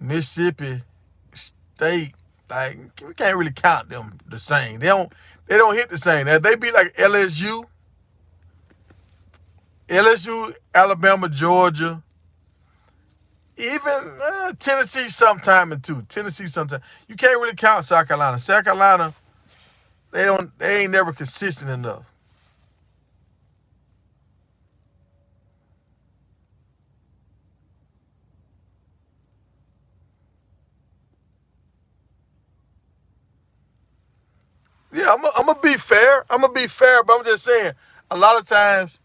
Mississippi State, like we can't really count them the same. They don't hit the same. If they beat like LSU, Alabama, Georgia, even Tennessee sometime in two. Tennessee sometime. You can't really count South Carolina. South Carolina, they ain't never consistent enough. Yeah, I'm gonna be fair. I'm gonna be fair, but I'm just saying, a lot of times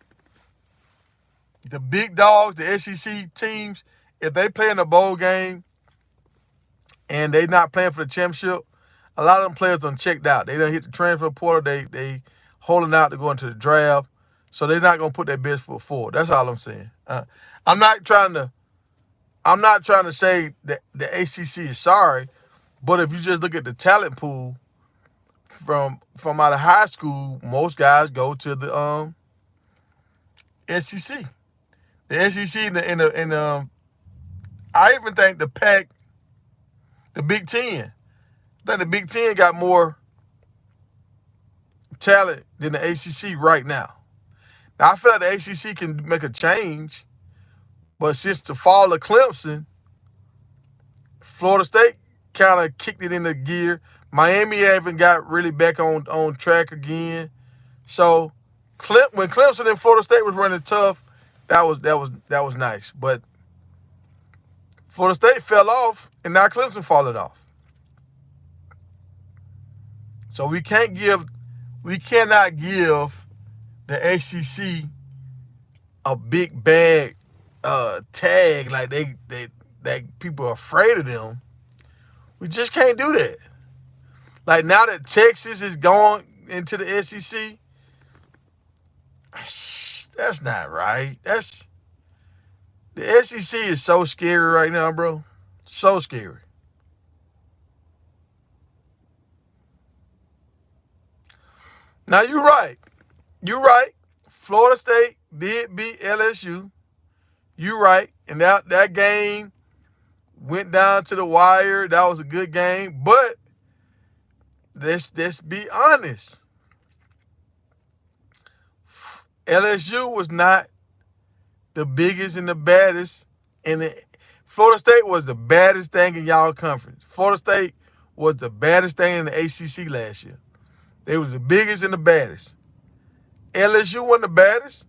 the big dogs, the SEC teams, if they play in a bowl game and they not playing for the championship, a lot of them players done checked out. They done hit the transfer portal. They holding out to go into the draft, so they're not gonna put their best foot forward. That's all I'm saying. I'm not trying to. I'm not trying to say that the ACC is sorry, but if you just look at the talent pool from out of high school, most guys go to the SEC. The SEC and I even think the Pac, the Big Ten. I think the Big Ten got more talent than the ACC right now. Now I feel like the ACC can make a change, but since the fall of Clemson, Florida State kind of kicked it into gear. Miami haven't got really back on track again. So when Clemson and Florida State was running tough, that was nice. But Florida State fell off, and now Clemson falling off. So we cannot give the ACC a big bag tag like that people are afraid of them. We just can't do that. Like now that Texas is going into the SEC, that's not right. The SEC is so scary right now, bro. So scary. Now you're right. You're right. Florida State did beat LSU. You right. And that game went down to the wire. That was a good game. But let's be honest. LSU was not the biggest and the baddest. And Florida State was the baddest thing in y'all conference. Florida State was the baddest thing in the ACC last year. They was the biggest and the baddest. LSU wasn't the baddest.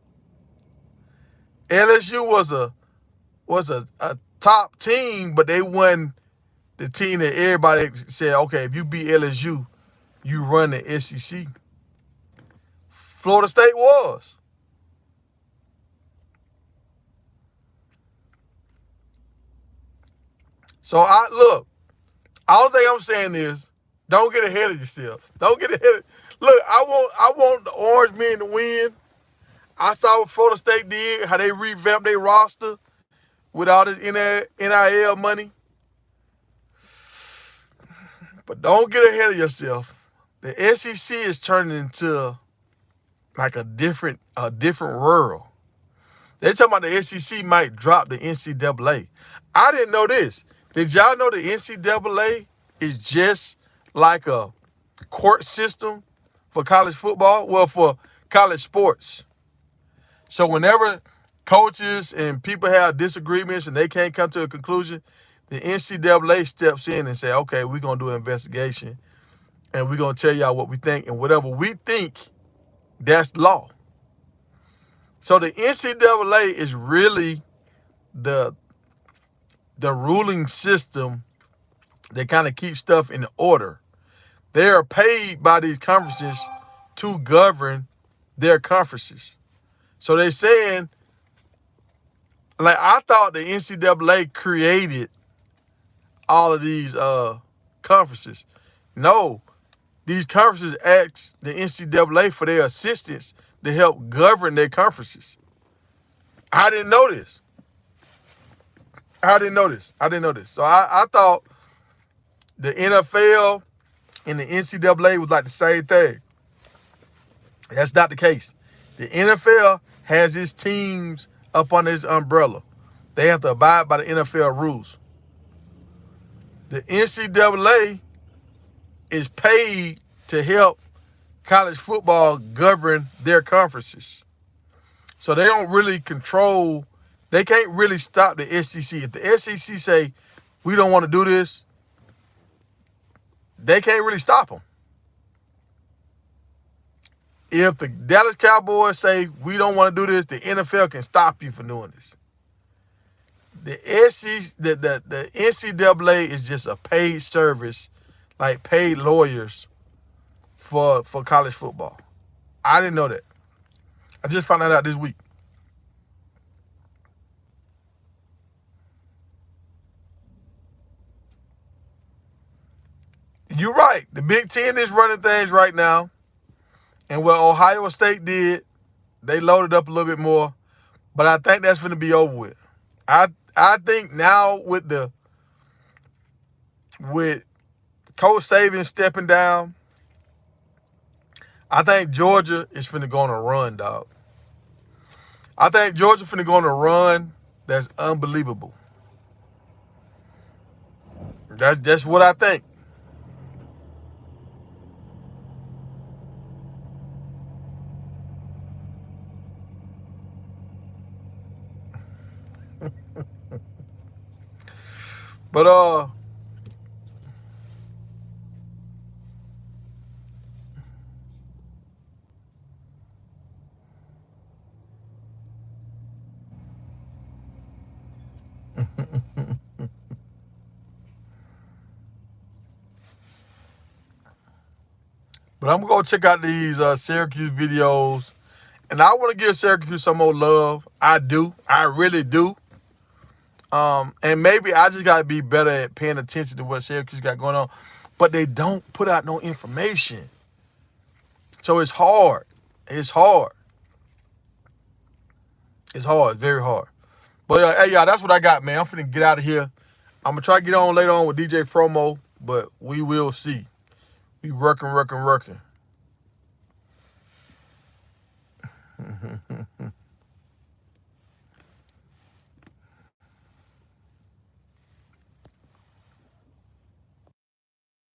LSU was a top team, but they won the team that everybody said, okay, if you beat LSU, you run the SEC. Florida State was. So all thing I'm saying is, don't get ahead of yourself. Don't get ahead of. Look, I want the Orange Men to win. I saw what Florida State did, how they revamped their roster with all this NIL money. But don't get ahead of yourself. The SEC is turning into like a different world. They're talking about the SEC might drop the NCAA. I didn't know this. Did y'all know the NCAA is just like a court system for college football? Well, for college sports. So whenever coaches and people have disagreements and they can't come to a conclusion, the NCAA steps in and say, okay, we're going to do an investigation and we're going to tell y'all what we think. And whatever we think, that's law. So the NCAA is really the ruling system that kind of keeps stuff in order. They are paid by these conferences to govern their conferences. So they're saying, like, I thought the NCAA created all of these conferences. No, these conferences ask the NCAA for their assistance to help govern their conferences. I didn't know this. So I thought the NFL and the NCAA was like the same thing. That's not the case. The NFL has its teams up under its umbrella. They have to abide by the NFL rules. The NCAA is paid to help college football govern their conferences. So they don't really control. They can't really stop the SEC. If the SEC say, we don't want to do this, they can't really stop them. If the Dallas Cowboys say, we don't want to do this, the NFL can stop you from doing this. The NCAA is just a paid service, like paid lawyers for college football. I didn't know that. I just found that out this week. You're right. The Big Ten is running things right now. And what Ohio State did, they loaded up a little bit more. But I think that's going to be over with. I think now with Coach Saban stepping down, I think Georgia is finna go on a run, dog. I think Georgia finna go on a run that's unbelievable. That's what I think. But I'm gonna go check out these Syracuse videos, and I want to give Syracuse some more love. I do. I really do. And maybe I just gotta be better at paying attention to what Syracuse got going on. But they don't put out no information. So it's hard. It's hard. It's very hard. But hey, y'all, that's what I got, man. I'm finna get out of here. I'm gonna try to get on later on with DJ Promo, but we will see. We working.